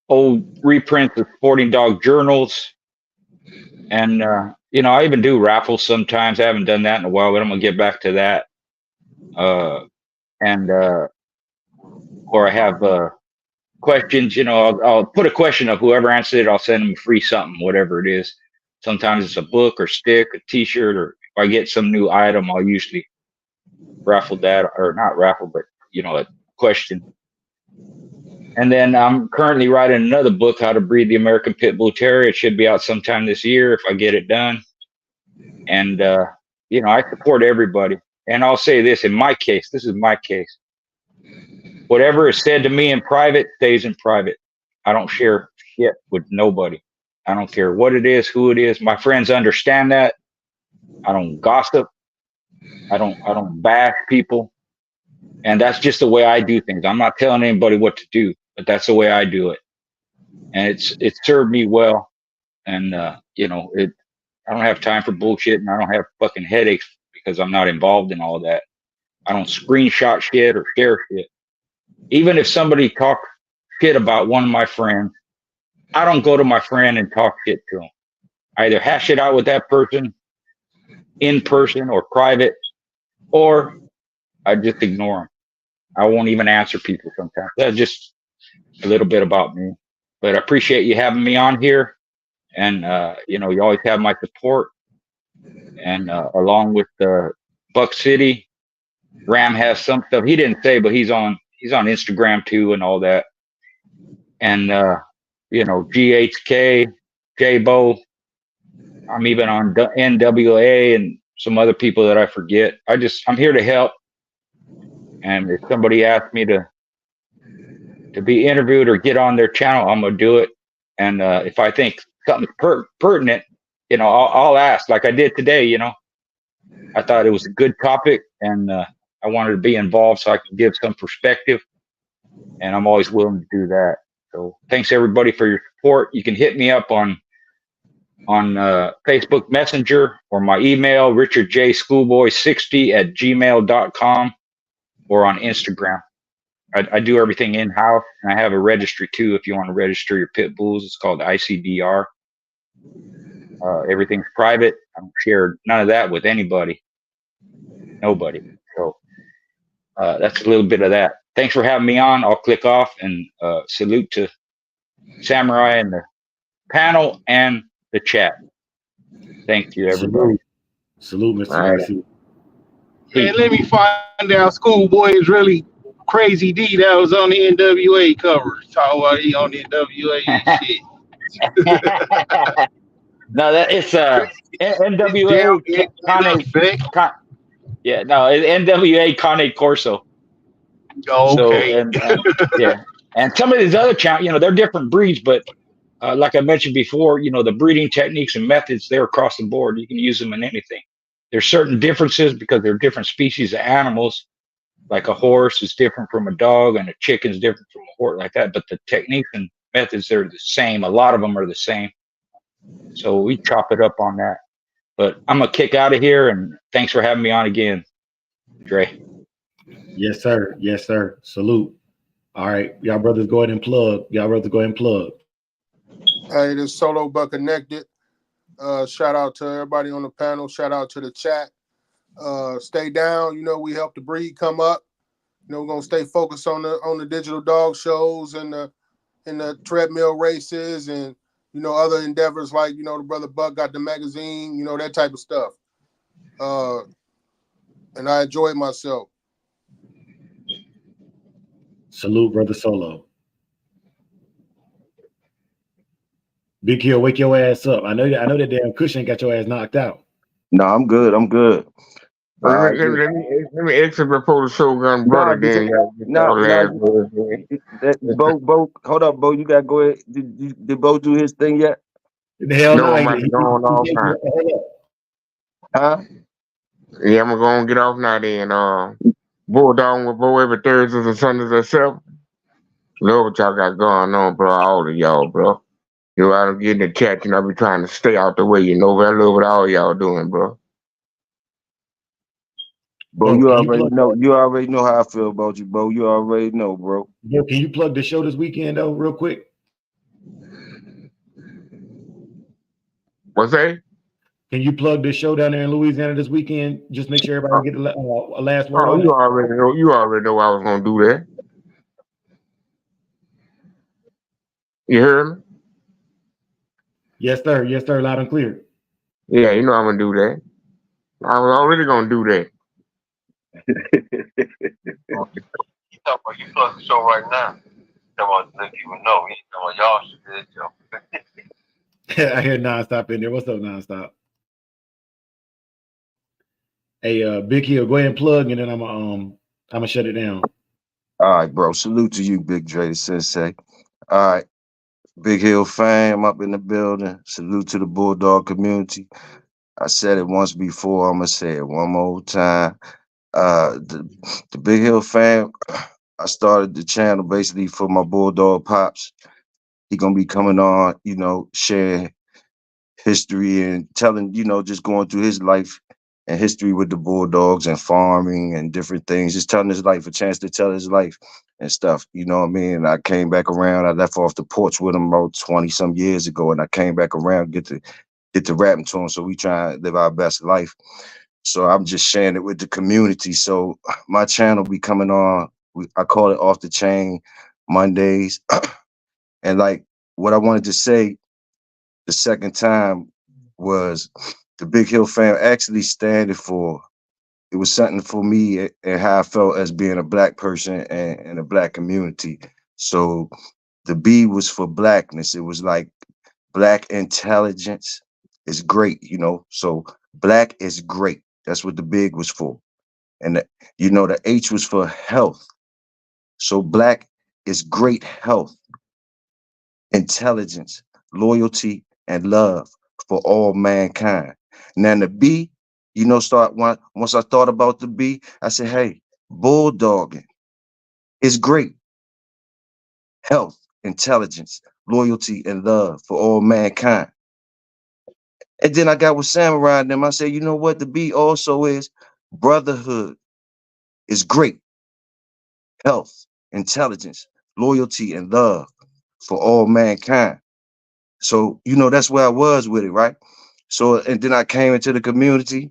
old reprints of Sporting Dog journals. And, I even do raffles sometimes. I haven't done that in a while, but I'm going to get back to that. or I have questions, you know, I'll put a question up. Whoever answers it, I'll send them free something, whatever it is. Sometimes it's a book or stick, a T-shirt, or if I get some new item, I'll usually raffle that, or not raffle, but you know, a question. And then I'm currently writing another book, How to Breed the American Pit Bull Terrier. It should be out sometime this year if I get it done. And you know, I support everybody. And I'll say this, in my case, this is my case. Whatever is said to me in private stays in private. I don't share shit with nobody. I don't care what it is, who it is. My friends understand that. I don't gossip. I don't bash people. And that's just the way I do things. I'm not telling anybody what to do, but that's the way I do it. And it's served me well. And you know, I don't have time for bullshit, and I don't have fucking headaches because I'm not involved in all that. I don't screenshot shit or share shit. Even if somebody talks shit about one of my friends, I don't go to my friend and talk shit to him. I either hash it out with that person in person or private, or I just ignore them. I won't even answer people sometimes. That's just a little bit about me. But I appreciate you having me on here. And, you know, you always have my support. And along with Buck City, Ram has some stuff. He didn't say, but he's on Instagram too and all that. And, you know, GHK, J-Bo. I'm even on NWA and some other people that I forget. I'm here to help. And if somebody asks me to be interviewed or get on their channel, I'm gonna do it. And if I think something's pertinent, you know, I'll ask, like I did today. You know, I thought it was a good topic, and I wanted to be involved so I could give some perspective. And I'm always willing to do that. So thanks everybody for your support. You can hit me up on Facebook Messenger or my email, richardjschoolboy60@gmail.com, or on Instagram. I do everything in-house, and I have a registry too. If you want to register your pit bulls, it's called ICDR. Everything's private. I don't share none of that with anybody. Nobody. So that's a little bit of that. Thanks for having me on. I'll click off, and salute to Samurai and the panel and the chat. Thank you, everybody. Salute, Mr. All right. Garcia. Man, let me find out Schoolboy is really Crazy D that was on the NWA cover. Talk about he on the NWA and shit. No, that it's NWA yeah, no, NWA Cane Corso. Oh, okay. So, and yeah, and some of these other channels, you know, they're different breeds, but like I mentioned before, you know, the breeding techniques and methods, they're across the board. You can use them in anything. There's certain differences because they're different species of animals. Like a horse is different from a dog, and a chicken is different from a horse, like that. But the techniques and methods, they're the same. A lot of them are the same. So we chop it up on that. But I'm gonna kick out of here, and thanks for having me on again, Dre. Yes, sir. Yes, sir. Salute. All right, y'all brothers, go ahead and plug. Hey, this Solo Buck Connected. Shout out to everybody on the panel. Shout out to the chat. Stay down. You know, we help the breed come up. You know, we're gonna stay focused on the digital dog shows and the treadmill races, and you know, other endeavors like, you know, the brother Buck got the magazine, you know, that type of stuff. And I enjoyed myself. Salute, brother Solo. Big Kill, wake your ass up. I know that damn cushion got your ass knocked out. No, I'm good. I'm good. Let me exit before the show gun brother. Bo, hold up, Bo. You gotta go ahead. Did Bo do his thing yet? The hell no, no. I'm going off now. Huh? Yeah, I'm gonna get off now then. Bulldog with Bo every Thursdays and Sundays at 7. Love what y'all got going on, bro. All of y'all, bro. You know, I don't get in the chat, and I be trying to stay out the way, you know, but I love what all y'all doing, bro. Bo, you already know how I feel about you, Bo. You already know, bro. Yo, can you plug the show this weekend though, real quick? What's that? Can you plug the show down there in Louisiana this weekend? Just make sure everybody get a last word. Oh, you already know I was gonna do that. You heard me? Yes, sir. Yes, sir. Loud and clear. Yeah, you know I'm gonna do that. I was already gonna do that. You talking about you plus the show right now. Talking about let even know. You ain't talking about y'all should do that, I hear nonstop in there. What's up, nonstop? Hey, Big Hill, go ahead and plug, and then I'm gonna shut it down. All right, bro. Salute to you, Big Dre the Sensei. All right, Big Hill fam up in the building. Salute to the Bulldog community. I said it once before. I'm gonna say it one more time. The Big Hill fam. I started the channel basically for my Bulldog pops. He gonna be coming on, sharing history and telling, just going through his life and history with the Bulldogs and farming and different things, just telling his life, a chance to tell his life and stuff. You know what I mean? I came back around. I left off the porch with him about 20 some years ago, and I came back around, get to rapping to him. So we try to live our best life. So I'm just sharing it with the community. So my channel be coming on. I call it Off the Chain Mondays. And like what I wanted to say the second time was the Big Hill fam actually standing for. It was something for me and how I felt as being a black person and in a black community. So the B was for blackness. It was like black intelligence is great, So black is great. That's what the big was for. And the H was for health. So black is great health, intelligence, loyalty, and love for all mankind. Now the B, once I thought about the B, I said, hey, bulldogging is great. Health, intelligence, loyalty, and love for all mankind. And then I got with Samurai and them. I said, you know what? The B also is brotherhood is great. Health, intelligence, loyalty, and love for all mankind. So, that's where I was with it, right? So, and then I came into the community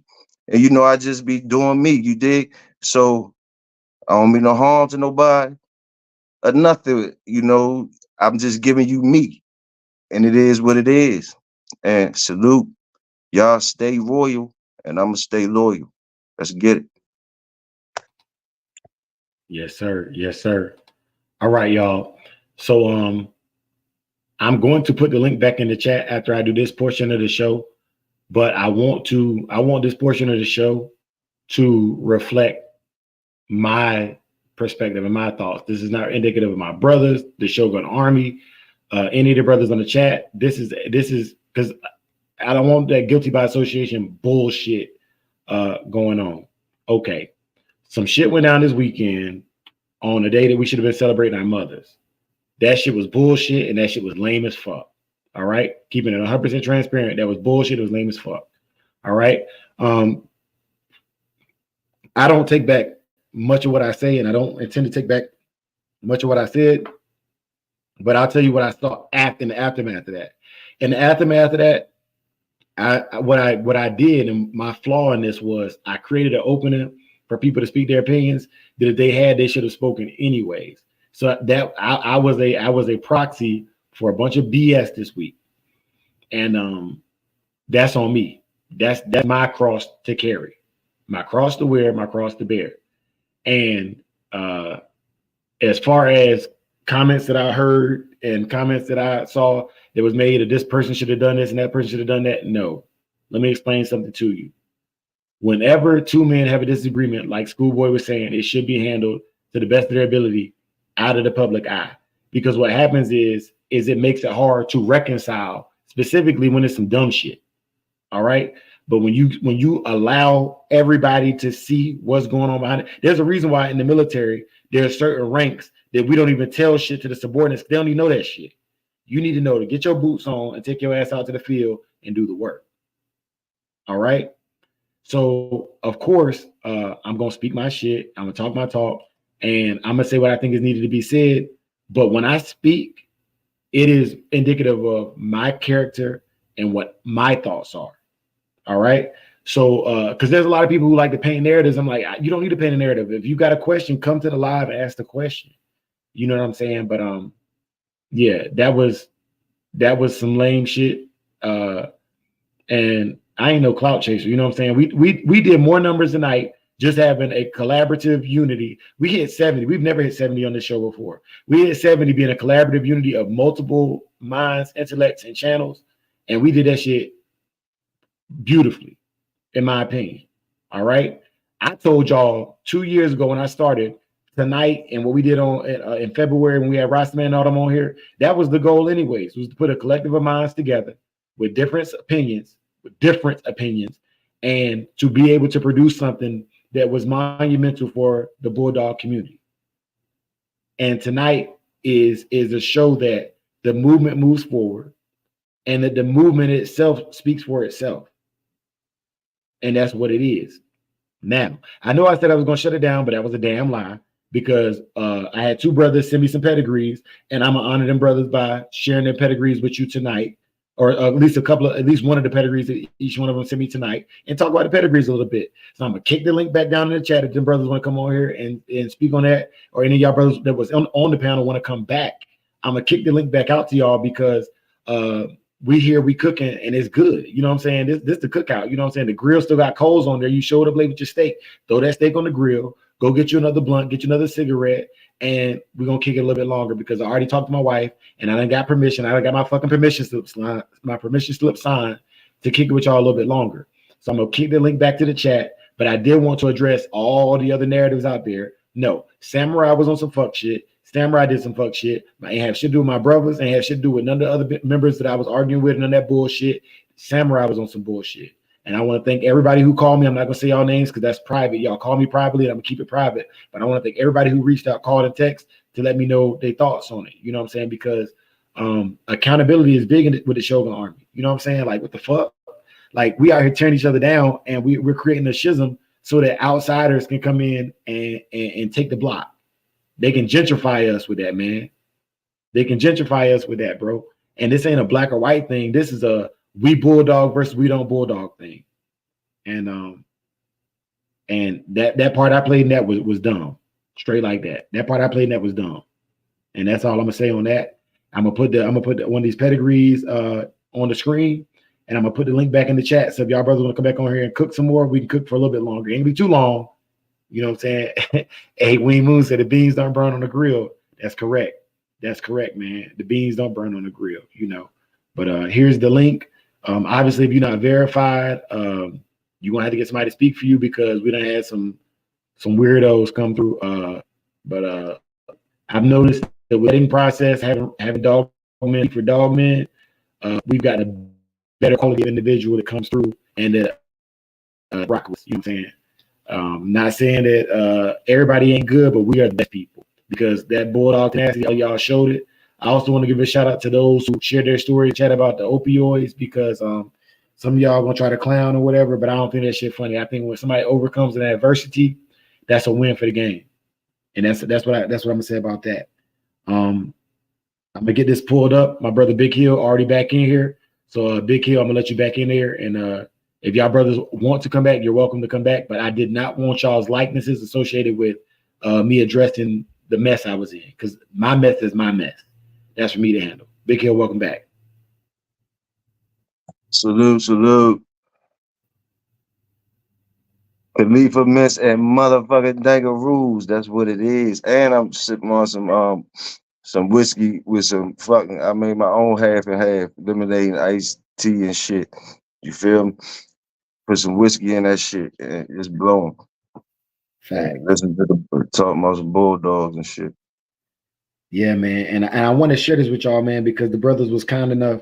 and, I just be doing me, you dig? So I don't mean no harm to nobody or nothing, I'm just giving you me and it is what it is. And salute, y'all stay royal and I'm gonna stay loyal. Let's get it. Yes, sir. Yes, sir. All right, y'all. So I'm going to put the link back in the chat after I do this portion of the show, but I want this portion of the show to reflect my perspective and my thoughts. This is not indicative of my brothers, the Shogun Army, any of the brothers on the chat. This is because I don't want that guilty by association bullshit going on. Okay. Some shit went down this weekend on a day that we should have been celebrating our mothers. That shit was bullshit and that shit was lame as fuck. All right. Keeping it 100% transparent. That was bullshit. It was lame as fuck. All right. I don't take back much of what I say, and I don't intend to take back much of what I said, but I'll tell you what I saw in the aftermath of that. In the aftermath of that, what I did, and my flaw in this was I created an opening for people to speak their opinions that if they should have spoken anyways. So that I was a proxy for a bunch of BS this week, and that's on me. That's my cross to carry, my cross to wear, my cross to bear. And as far as comments that I heard and comments that I saw that was made that this person should have done this and that person should have done that, no. Let me explain something to you. Whenever two men have a disagreement, like Schoolboy was saying, it should be handled to the best of their ability out of the public eye. Because what happens is it makes it hard to reconcile, specifically when it's some dumb shit. All right. But when you allow everybody to see what's going on behind it, there's a reason why in the military there are certain ranks that we don't even tell shit to the subordinates. They don't even know that shit. You need to know to get your boots on and take your ass out to the field and do the work. All right. So of course, I'm gonna speak my shit. I'm gonna talk my talk, and I'm gonna say what I think is needed to be said. But when I speak, it is indicative of my character and what my thoughts are. All right. So, because there's a lot of people who like to paint narratives. I'm like, you don't need to paint a narrative. If you got a question, come to the live and ask the question. You know what I'm saying? But Yeah, that was some lame shit. And I ain't no clout chaser. You know what I'm saying? We did more numbers tonight just having a collaborative unity. We hit 70. We've never hit 70 on this show before. We hit 70 being a collaborative unity of multiple minds, intellects, and channels. And we did that shit beautifully, in my opinion. All right. I told y'all 2 years ago when I started tonight and what we did on in February when we had Rossman and all them on here, that was the goal anyways, was to put a collective of minds together with different opinions, and to be able to produce something that was monumental for the Bulldog community. And tonight is a show that the movement moves forward and that the movement itself speaks for itself. And that's what it is. Now, I know I said I was going to shut it down, but that was a damn lie because I had two brothers send me some pedigrees, and I'm going to honor them brothers by sharing their pedigrees with you tonight, or at least one of the pedigrees that each one of them sent me tonight, and talk about the pedigrees a little bit. So I'm going to kick the link back down in the chat if them brothers want to come on here and speak on that, or any of y'all brothers that was on the panel want to come back. I'm going to kick the link back out to y'all because we cooking and it's good. You know what I'm saying? This the cookout. You know what I'm saying? The grill still got coals on there. You showed up late with your steak. Throw that steak on the grill. Go get you another blunt. Get you another cigarette. And we're going to kick it a little bit longer because I already talked to my wife and I done got permission. I done got my fucking permission slip signed to kick it with y'all a little bit longer. So I'm going to kick the link back to the chat. But I did want to address all the other narratives out there. No, Samurai was on some fuck shit. Samurai did some fuck shit. I ain't have shit to do with my brothers. Ain't have shit to do with none of the other members that I was arguing with. None of that bullshit. Samurai was on some bullshit. And I want to thank everybody who called me. I'm not going to say y'all names because that's private. Y'all call me privately and I'm going to keep it private. But I want to thank everybody who reached out, called, and text to let me know their thoughts on it. You know what I'm saying? Because accountability is big with the Shogun Army. You know what I'm saying? Like, what the fuck? Like, we out here tearing each other down and we're creating a schism so that outsiders can come in and take the block. They can gentrify us with that, man. They can gentrify us with that, bro. And this ain't a black or white thing. This is a we bulldog versus we don't bulldog thing. And that part I played in that was dumb. Straight like that. That part I played in that was dumb. And that's all I'm gonna say on that. I'm gonna put one of these pedigrees on the screen, and I'm gonna put the link back in the chat. So if y'all brothers want to come back on here and cook some more, we can cook for a little bit longer. It ain't gonna be too long. You know what I'm saying? Hey, Wayne Moon said the beans don't burn on the grill. That's correct. That's correct, man. The beans don't burn on the grill, you know. But here's the link. Obviously, if you're not verified, you're gonna have to get somebody to speak for you because we done had some weirdos come through. But I've noticed the wedding process, having dog men for dog men, we've got a better quality of individual that comes through and that rock with. You know what I'm saying? Not saying that everybody ain't good, but we are the best people because that bulldog tenacity, y'all showed it. I also want to give a shout out to those who shared their story, chat about the opioids because some of y'all gonna try to clown or whatever, but I don't think that shit funny. I think when somebody overcomes an adversity, that's a win for the game, and that's what I'm gonna say about that. I'm gonna get this pulled up. My brother Big Hill already back in here, so Big Hill, I'm gonna let you back in there and. If y'all brothers want to come back, you're welcome to come back. But I did not want y'all's likenesses associated with me addressing the mess I was in because my mess is my mess. That's for me to handle. Big Hill, welcome back. Salute. Khalifa Miss and motherfucking Dangaroos. That's what it is. And I'm sipping on some whiskey with I made my own half and half, lemonade and iced tea and shit. You feel me? Put some whiskey in that shit and it's blowing. Listen to the talk about some bulldogs and shit. Yeah, man. And I want to share this with y'all, man, because the brothers was kind enough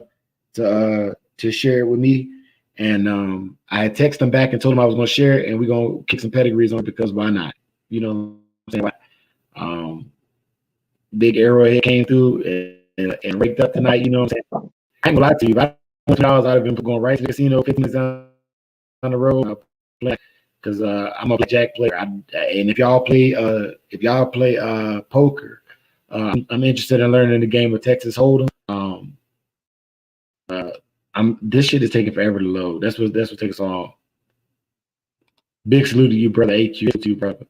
to share it with me. And I had texted them back and told them I was gonna share it and we're gonna kick some pedigrees on it because why not? You know what I'm saying? Big Arrowhead came through and raked up tonight, you know what I'm saying? I ain't gonna lie to you, I want $2 out of him for going right to the casino 15 minutes down the road because I'm a blackjack player. And if y'all play poker, I'm interested in learning the game of Texas Hold'em. This shit is taking forever to load. That's what takes all. Big salute to you, brother. HQ to you, brother.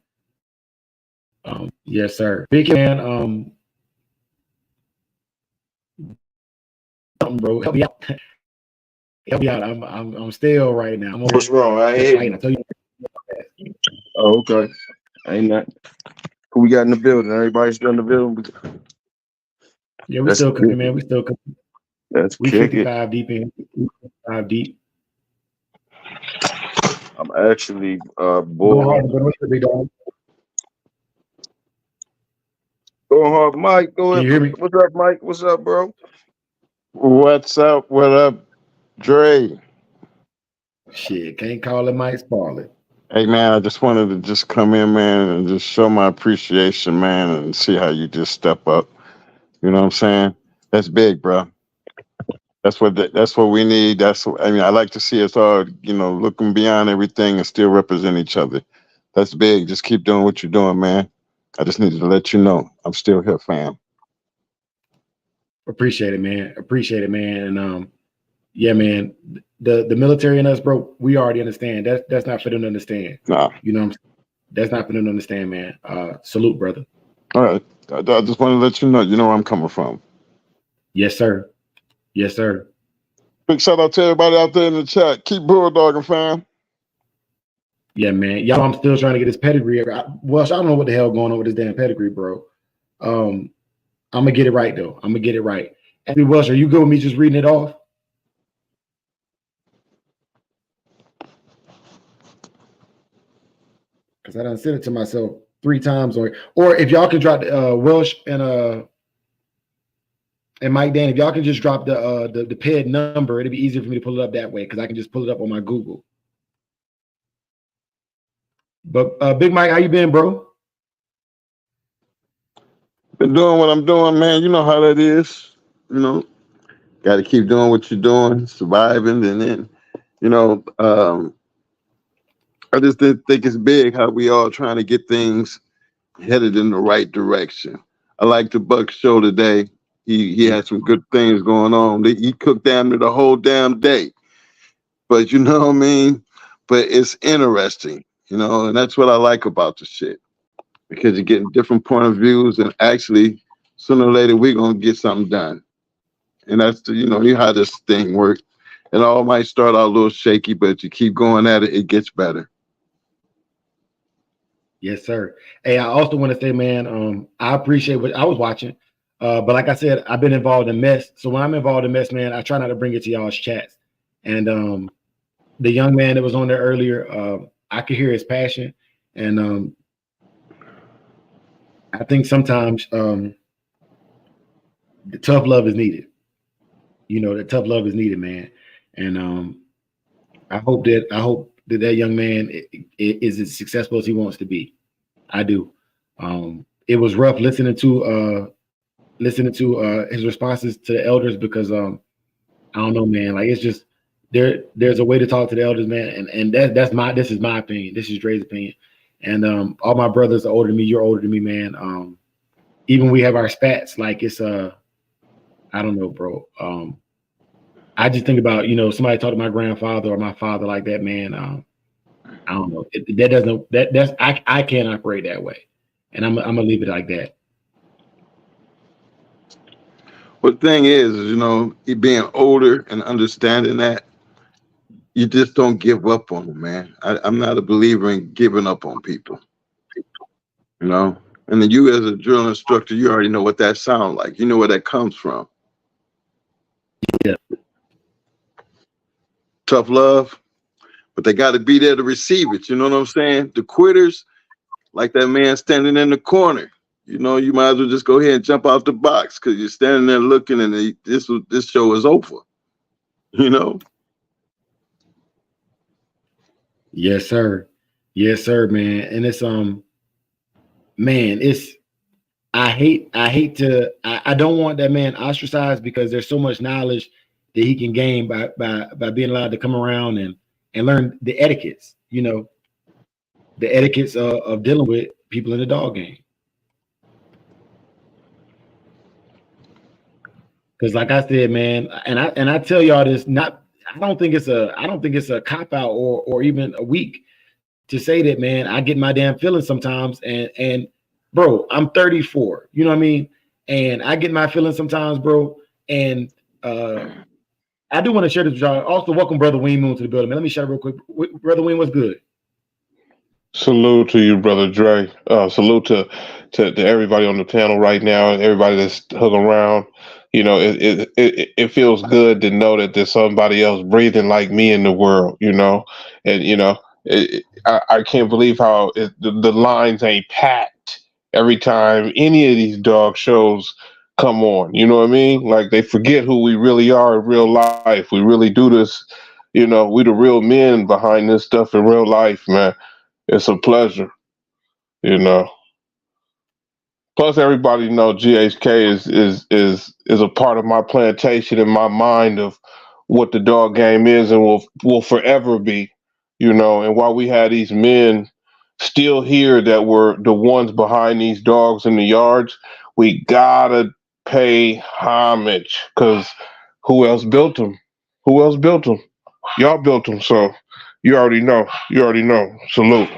Yes, sir. Big man. something, bro. Help me out. Help me out. I'm stale right now. I'm over What's wrong? I here hear fighting. you. I tell you. Oh, okay. Ain't that who we got in the building? Everybody's still in the building. Yeah, we That's still cooking, kick man. it. We still cooking. That's We kick it. 55 deep in. 55 deep. I'm actually Going bored. hard, but what's the big dog? Going hard, Mike. Go Can ahead. you hear me? What's up, Mike? What's up, bro? What's up? What up, Dre? Shit, can't call it Mike Sparlet. Hey man, I just wanted to just come in, man, and just show my appreciation, man, and see how you just step up. You know what I'm saying? That's big, bro. That's what we need. I mean, I like to see us all, looking beyond everything and still represent each other. That's big. Just keep doing what you're doing, man. I just needed to let you know I'm still here, fam. Appreciate it, man. Appreciate it, man. And yeah, man. The military and us, bro. We already understand. That's not for them to understand. Nah. You know what I'm saying? That's not for them to understand, man. Salute, brother. All right. I just want to let you know. You know where I'm coming from. Yes, sir. Yes, sir. Big shout out to everybody out there in the chat. Keep bulldogging, fam. Yeah, man. Y'all, I'm still trying to get this pedigree. Well, I don't know what the hell going on with this damn pedigree, bro. I'm gonna get it right though. I'm gonna get it right. Anthony Welsh, are you good with me just reading it off? Because I done sent it to myself 3 times, or if y'all can drop Welsh and Mike Dan, if y'all can just drop the PED number, it'd be easier for me to pull it up that way because I can just pull it up on my Google. But Big Mike, how you been, bro? Been doing what I'm doing, man. You know how that is. Got to keep doing what you're doing, surviving, and then, I just didn't think it's big how we all trying to get things headed in the right direction. I like the Buck show today. He had some good things going on. He cooked damn near the whole damn day. But you know what I mean? But it's interesting, and that's what I like about the shit. Because you're getting different point of views, and actually sooner or later we're gonna get something done. And that's how this thing works. It all might start out a little shaky, but you keep going at it, it gets better. Yes, sir. Hey, I also want to say, man, I appreciate what I was watching. But like I said, I've been involved in mess. So when I'm involved in mess, man, I try not to bring it to y'all's chats. And the young man that was on there earlier, I could hear his passion. And I think sometimes the tough love is needed. The tough love is needed, man. And I hope that young man is as successful as he wants to be. I do. It was rough listening to his responses to the elders because I don't know, man. Like it's just there's a way to talk to the elders, man, and this is my opinion. This is Dre's opinion. And all my brothers are older than me. You're older than me, man. Even we have our spats. Like it's I don't know, bro. I just think about somebody talk to my grandfather or my father like that, man. I don't know. I can't operate that way, and I'm gonna leave it like that. But the thing is, being older and understanding that, you just don't give up on them, man. I'm not a believer in giving up on people, And then you as a drill instructor, you already know what that sounds like. You know where that comes from. Yeah. Tough love, but they got to be there to receive it. You know what I'm saying? The quitters, like that man standing in the corner. You might as well just go ahead and jump out the box because you're standing there looking, and this show is over. Yes, sir. Yes, sir, man. And it's man, I don't want that man ostracized because there's so much knowledge that he can gain by being allowed to come around and learn the etiquettes, the etiquettes of dealing with people in the dog game. Because like I said, man, and I tell y'all this, I don't think it's a cop out or even a weak to say that, man. I get my damn feelings sometimes, and bro, I'm 34. You know what I mean? And I get my feelings sometimes, bro. And I do want to share this with y'all. Also, welcome Brother Wayne Moon to the building. Man, let me shout out real quick. Brother Wayne, what's good? Salute to you, brother Dre. Salute to everybody on the panel right now and everybody that's hung around. You know, it feels good to know that there's somebody else breathing like me in the world. You know, and you know, I can't believe how the lines ain't packed every time any of these dog shows come on. You know what I mean? Like they forget who we really are in real life. We really do this. You know, we the real men behind this stuff in real life, man. It's a pleasure, you know. Plus, everybody know GHK is a part of my plantation in my mind of what the dog game is and will forever be, you know. And while we had these men still here that were the ones behind these dogs in the yards, we gotta pay homage because who else built them? Who else built them? Y'all built them, so you already know. You already know. Salute.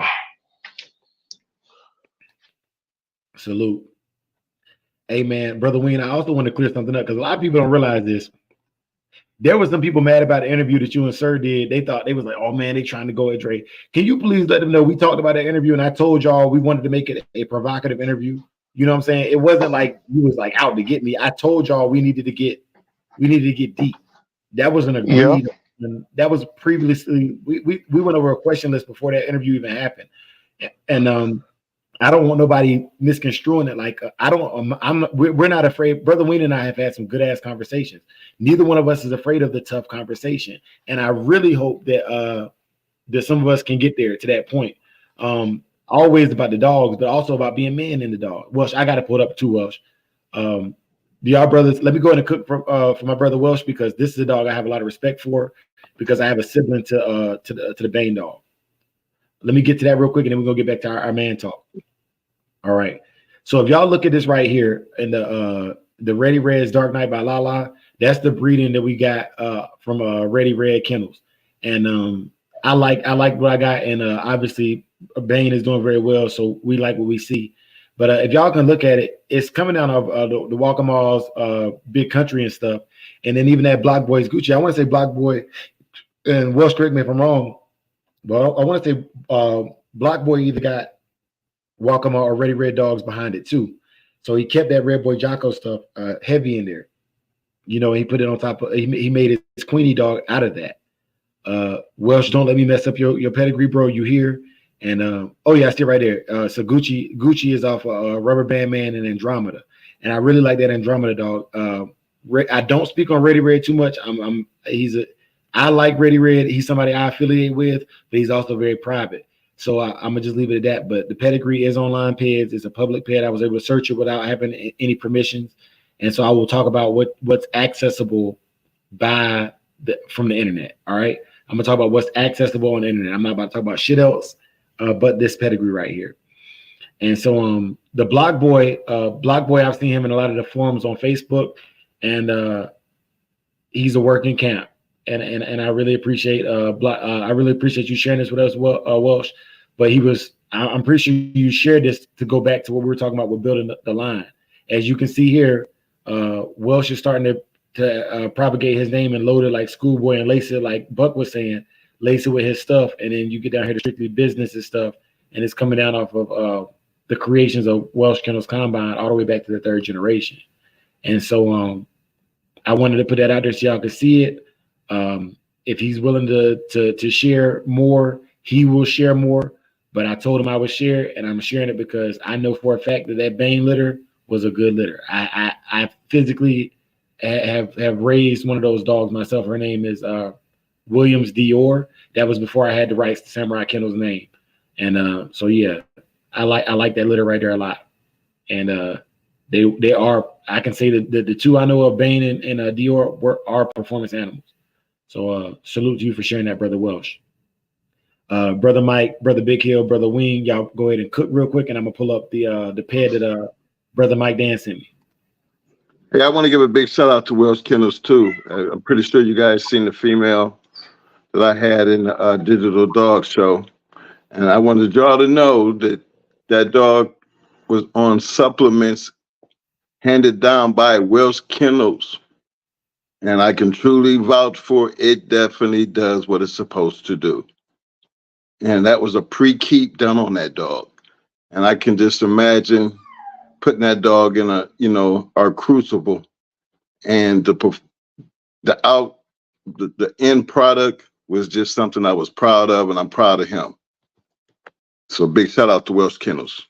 Salute. Hey man, Brother Wayne, I also want to clear something up because a lot of people don't realize this. There was some people mad about the interview that you and Sir did. They thought they was like, oh man, they trying to go at Dre. Can you please let them know we talked about that interview and I told y'all we wanted to make it a provocative interview. You know what I'm saying? It wasn't like you was like out to get me. I told y'all we needed to get deep. That was an agreed. That was previously we went over a question list before that interview even happened. And I don't want nobody misconstruing it. Like we're not afraid. Brother Wayne and I have had some good ass conversations. Neither one of us is afraid of the tough conversation. And I really hope that that some of us can get there to that point. Always about the dogs, but also about being man in the dog. Welsh, I got to pull it up too, Welsh. Y'all brothers, let me go ahead and cook for my brother Welsh because this is a dog I have a lot of respect for because I have a sibling to the Bane dog. Let me get to that real quick, and then we're gonna get back to our man talk. All right. So if y'all look at this right here in the Ready Red's Dark Knight by Lala, that's the breeding that we got from Ready Red Kennels, and I like what I got, and obviously Bane is doing very well, so we like what we see. But if y'all can look at it, it's coming down of the Walkamal's Big Country and stuff, and then even that Block Boy's Gucci. I want to say Block Boy, and Welsh, correct me if I'm wrong, but I want to say Block Boy either got Walkamal or Ready Red dogs behind it too. So he kept that Red Boy Jocko stuff heavy in there. You know, he put it on top of he made his Queenie dog out of that. Welsh, don't let me mess up your pedigree, bro. You here? And oh yeah, I see right there. So Gucci is off Rubber Band Man and Andromeda. And I really like that Andromeda dog. I don't speak on Ready Red too much. I like Ready Red. He's somebody I affiliate with, but he's also very private. So I'm gonna just leave it at that. But the pedigree is online peds. It's a public ped. I was able to search it without having any permissions, and so I will talk about what's accessible from the internet. All right, I'm gonna talk about what's accessible on the internet. I'm not about to talk about shit else, but this pedigree right here. And so the Block Boy, I've seen him in a lot of the forums on Facebook, and he's a working camp. And I really appreciate you sharing this with us, Welsh. But I'm pretty sure you shared this to go back to what we were talking about with building the line. As you can see here, Welsh is starting to propagate his name and load it like Schoolboy and lace it like Buck was saying, lace it with his stuff, and then you get down here to strictly business and stuff, and it's coming down off of the creations of Welsh Kennels Combine all the way back to the third generation. And so I wanted to put that out there so y'all could see it. If he's willing to share more, he will share more. But I told him I would share, and I'm sharing it because I know for a fact that Bane litter was a good litter. I physically have raised one of those dogs myself. Her name is Williams Dior. That was before I had the rights to Samurai Kennel's name. And so yeah, I like that litter right there a lot. And they are, I can say that the two I know of, Bane and Dior, are performance animals. So salute to you for sharing that, Brother Welsh. Brother Mike, Brother Big Hill, Brother Wing, y'all go ahead and cook real quick, and I'm gonna pull up the ped that Brother Mike Dan sent me. Hey, I want to give a big shout out to Welsh Kennels too. I'm pretty sure you guys seen the female that I had in the Digital Dog Show, and I wanted y'all to know that that dog was on supplements handed down by Welsh Kennels. And I can truly vouch for it. Definitely does what it's supposed to do. And that was a pre-keep done on that dog. And I can just imagine putting that dog in our crucible, and the end product was just something I was proud of, and I'm proud of him. So big shout out to Welsh Kennels.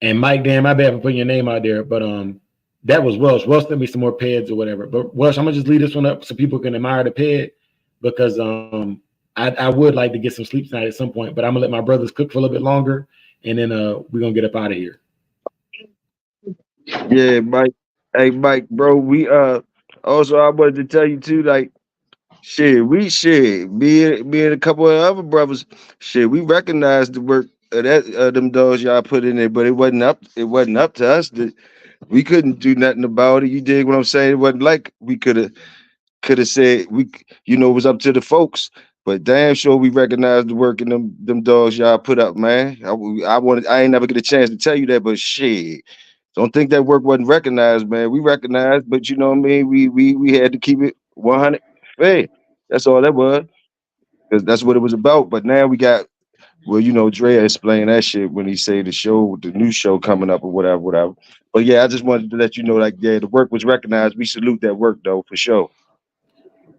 And Mike, damn, my bad for putting your name out there, but that was Welsh. Welsh sent me some more peds or whatever. But Welsh, I'm gonna just leave this one up so people can admire the ped, because I would like to get some sleep tonight at some point, but I'm gonna let my brothers cook for a little bit longer, and then we're gonna get up out of here. Yeah, Mike. Hey, Mike, bro. We also I wanted to tell you too, like me and a couple of other brothers, we recognized the work of them dogs y'all put in there, but it wasn't up to us. We couldn't do nothing about it. You dig what I'm saying? It wasn't like we could have said it was up to the folks. But damn sure we recognized the work in them dogs y'all put up, man. I ain't never get a chance to tell you that, but shit. Don't think that work wasn't recognized, man. We recognized, but you know what I mean? We had to keep it 100 fair. That's all that was. Because that's what it was about. But now we got, Dre explained that shit when he said the new show coming up or whatever. But yeah, I just wanted to let you know, like, yeah, the work was recognized. We salute that work though, for sure.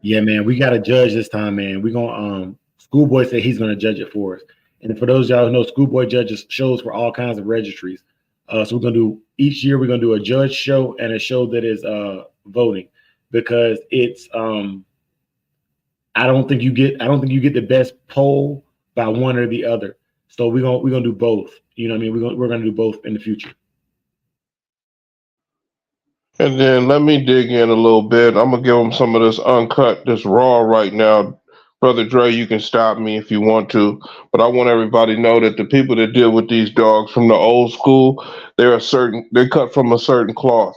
Yeah, man, we got to judge this time, man. We're gonna Schoolboy said he's gonna judge it for us. And for those of y'all who know, Schoolboy judges shows for all kinds of registries. So we're gonna do each year. We're gonna do a judge show and a show that is voting, because it's I don't think you get the best poll by one or the other. So we're gonna do both. You know what I mean? We're gonna do both in the future. And then let me dig in a little bit. I'm gonna give them some of this uncut, this raw right now. Brother Dre, you can stop me if you want to, but I want everybody to know that the people that deal with these dogs from the old school, they're cut from a certain cloth.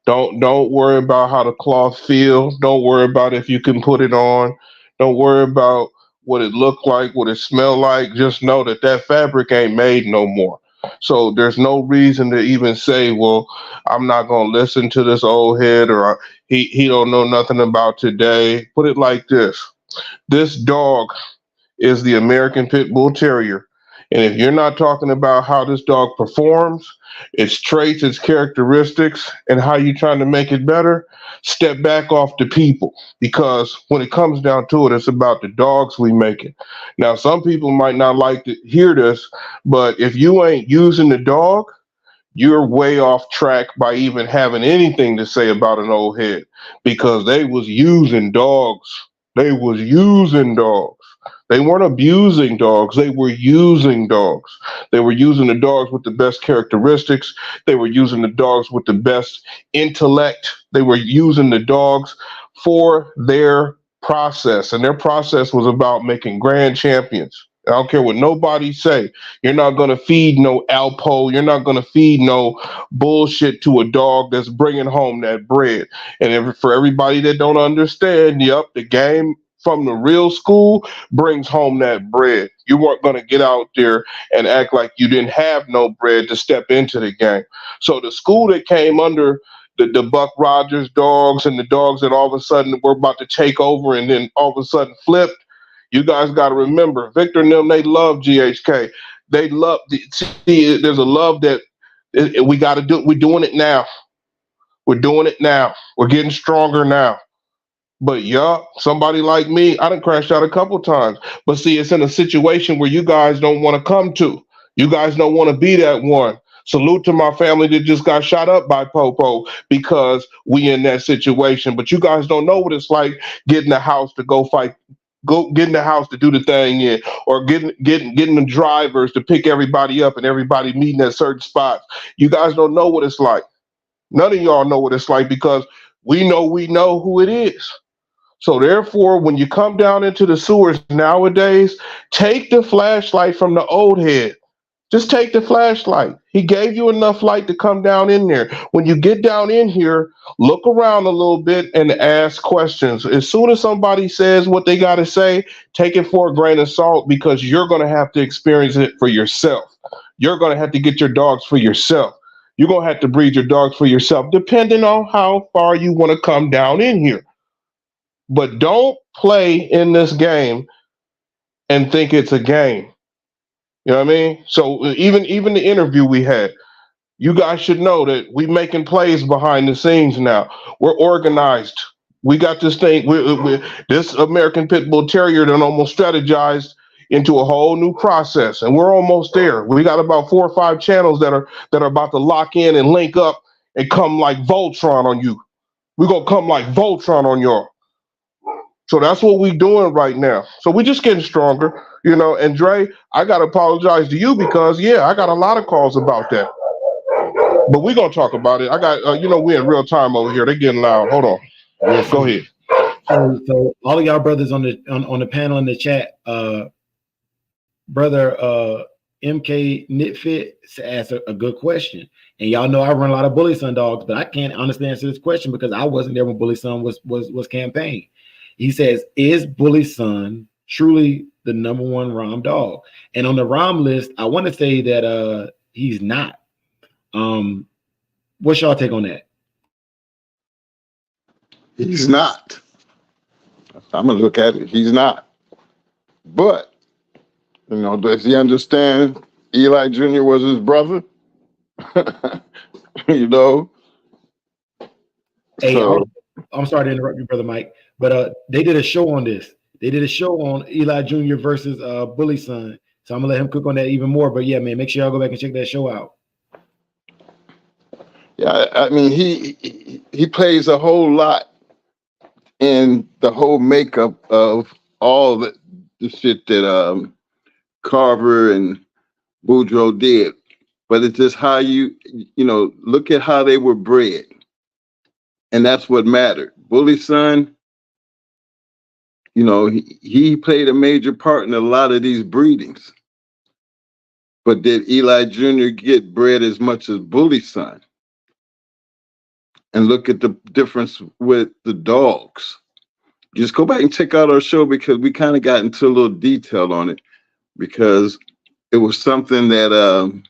Don't worry about how the cloth feels. Don't worry about if you can put it on. Don't worry about what it look like, what it smell like. Just know that fabric ain't made no more. So there's no reason to even say, well, I'm not gonna listen to this old head, or he don't know nothing about today. Put it like this. This dog is the American Pit Bull Terrier. And if you're not talking about how this dog performs, its traits, its characteristics, and how you're trying to make it better, step back off the people. Because when it comes down to it, it's about the dogs we make it. Now, some people might not like to hear this, but if you ain't using the dog, you're way off track by even having anything to say about an old head, because they was using dogs. They was using dogs. They weren't abusing dogs. They were using dogs. They were using the dogs with the best characteristics. They were using the dogs with the best intellect. They were using the dogs for their process. And their process was about making grand champions. I don't care what nobody say. You're not going to feed no Alpo. You're not going to feed no bullshit to a dog that's bringing home that bread. And for everybody that don't understand, the game from the real school brings home that bread. You weren't going to get out there and act like you didn't have no bread to step into the game. So the school that came under the Buck Rogers dogs, and the dogs that all of a sudden were about to take over and then all of a sudden flipped, you guys got to remember, Victor and them, they love GHK. They love, there's a love that we got to do. We're doing it now. We're doing it now. We're getting stronger now. But somebody like me, I done crashed out a couple times. But see, it's in a situation where you guys don't want to come to. You guys don't want to be that one. Salute to my family that just got shot up by Popo, because we in that situation. But you guys don't know what it's like getting the house to go fight, getting the house to do the thing in, or getting the drivers to pick everybody up and everybody meeting at certain spots. You guys don't know what it's like. None of y'all know what it's like, because we know who it is. So therefore, when you come down into the sewers nowadays, take the flashlight from the old head. Just take the flashlight. He gave you enough light to come down in there. When you get down in here, look around a little bit and ask questions. As soon as somebody says what they got to say, take it for a grain of salt, because you're going to have to experience it for yourself. You're going to have to get your dogs for yourself. You're gonna have to breed your dogs for yourself, depending on how far you want to come down in here. But don't play in this game and think it's a game. You know what I mean? So even the interview we had, you guys should know that we making plays behind the scenes now. We're organized. We got this thing. This American Pit Bull Terrier done almost strategized into a whole new process, and we're almost there. We got about 4 or 5 channels that are about to lock in and link up and come like Voltron on you. We're gonna come like Voltron on y'all. So that's what we doing right now. So we just getting stronger, you know. And Dre, I gotta apologize to you because I got a lot of calls about that. But we're gonna talk about it. I got we're in real time over here. They're getting loud. Hold on. Yes, Go ahead. So all of y'all brothers on the panel in the chat, brother MK Knitfit asked a good question. And y'all know I run a lot of Bully Son dogs, but I can't honestly answer this question because I wasn't there when Bully Son was campaign. He says, is Bully Son truly the #1 ROM dog? And on the ROM list, I want to say that he's not. What's y'all take on that? He's not. I'm gonna look at it. He's not. But does he understand Eli Jr. was his brother? Hey, So I'm sorry to interrupt you, brother Mike, but they did a show on this. They did a show on Eli Jr. versus Bully Son. So I'm gonna let him cook on that even more. But yeah, man, make sure y'all go back and check that show out. yeah, I mean he plays a whole lot in the whole makeup of all the shit that Carver and Boudreaux did. But it's just how you look at how they were bred. And that's what mattered. Bully Son, he played a major part in a lot of these breedings. But did Eli Jr. get bred as much as Bully Son? And look at the difference with the dogs. Just go back and check out our show because we kind of got into a little detail on it because it was something that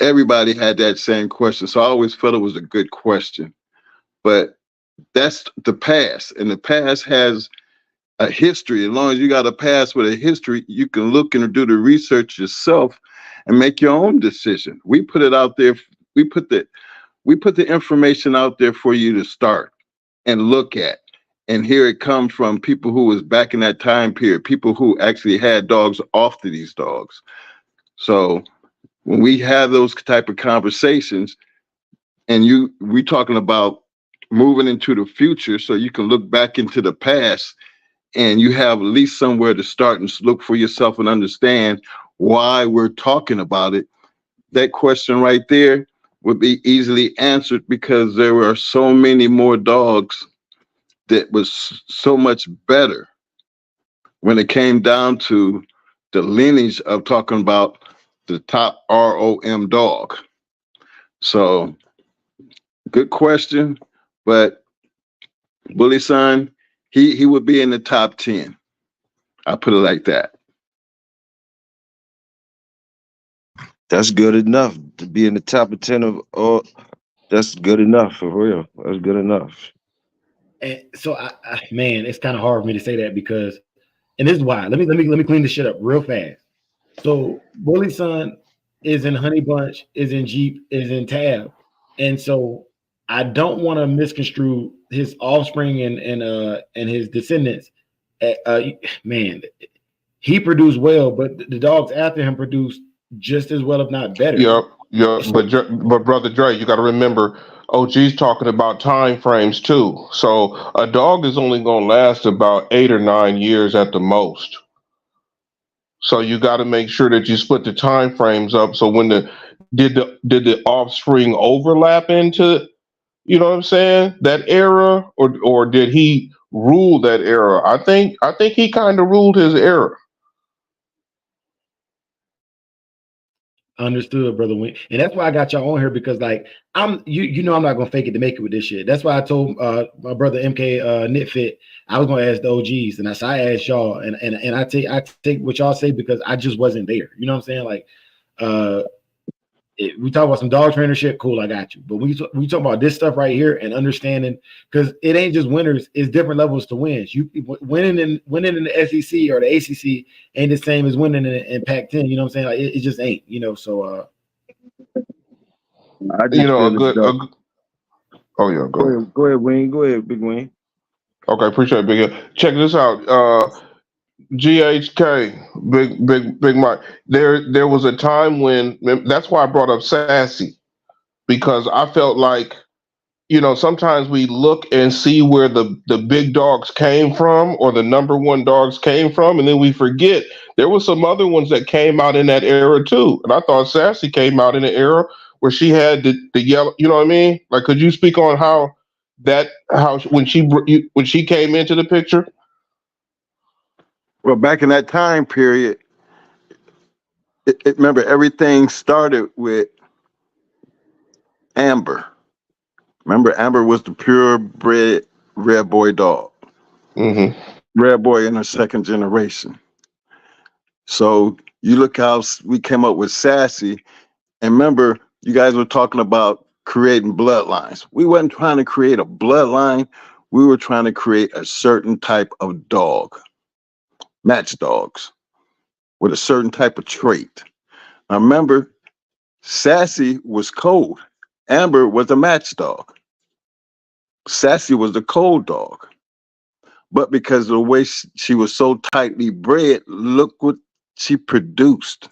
everybody had that same question. So I always felt it was a good question. But that's the past, and the past has a history. As long as you got a past with a history, you can look and do the research yourself and make your own decision. We put it out there. We put the information out there for you to start and look at. And here it comes from people who was back in that time period, people who actually had dogs off to these dogs. So when we have those type of conversations, and we talking about moving into the future, so you can look back into the past and you have at least somewhere to start and look for yourself and understand why we're talking about it. That question right there would be easily answered because there were so many more dogs that was so much better when it came down to the lineage of talking about the top ROM dog. So good question, but Bully Son, he would be in the top 10. I put it like that. That's good enough to be in the top of 10 of all. That's good enough for real. That's good enough. And so man, it's kind of hard for me to say that because, and this is why. Let me clean this shit up real fast. So Bully Son is in Honey Bunch, is in Jeep, is in Tab, and so I don't want to misconstrue his offspring and his descendants. Man, he produced well, but the dogs after him produced just as well, if not better. Yeah. But brother Dre, you got to remember, OG's talking about time frames too. So a dog is only going to last about 8 or 9 years at the most. So you got to make sure that you split the time frames up. So when did the offspring overlap into, you know what I'm saying, that era, or did he rule that era? I think he kind of ruled his era. Understood, brother Wink. And that's why I got y'all on here because like I'm I'm not gonna fake it to make it with this shit. That's why I told my brother MK Knitfit I was gonna ask the OGs, and I asked y'all, and I take what y'all say because I just wasn't there. You know what I'm saying? Like we talk about some dog trainer shit, cool, I got you. But we talk about this stuff right here and understanding, because it ain't just winners, it's different levels to wins. You winning in the SEC or the ACC ain't the same as winning in Pac-10. You know what I'm saying? Like it just ain't. You know, so I just A feel as good, though. oh yeah, go ahead. Go ahead, Wayne. Go ahead, Big Wayne. Okay, appreciate it, Big. Check this out. GHK, Big Mike. There was a time when, that's why I brought up Sassy, because I felt like, sometimes we look and see where the big dogs came from, or the number one dogs came from, and then we forget there were some other ones that came out in that era too. And I thought Sassy came out in an era where she had the yellow, you know what I mean? Like, could you speak on how when she came into the picture? Well, back in that time period, remember everything started with Amber. Remember, Amber was the purebred red boy dog. Mm-hmm. Red boy in her second generation. So you look how we came up with Sassy. And remember, you guys were talking about creating bloodlines. We wasn't trying to create a bloodline. We were trying to create a certain type of dog, match dogs, with a certain type of trait. Now remember, Sassy was cold. Amber was a match dog. Sassy was the cold dog. But because of the way she was so tightly bred, look what she produced.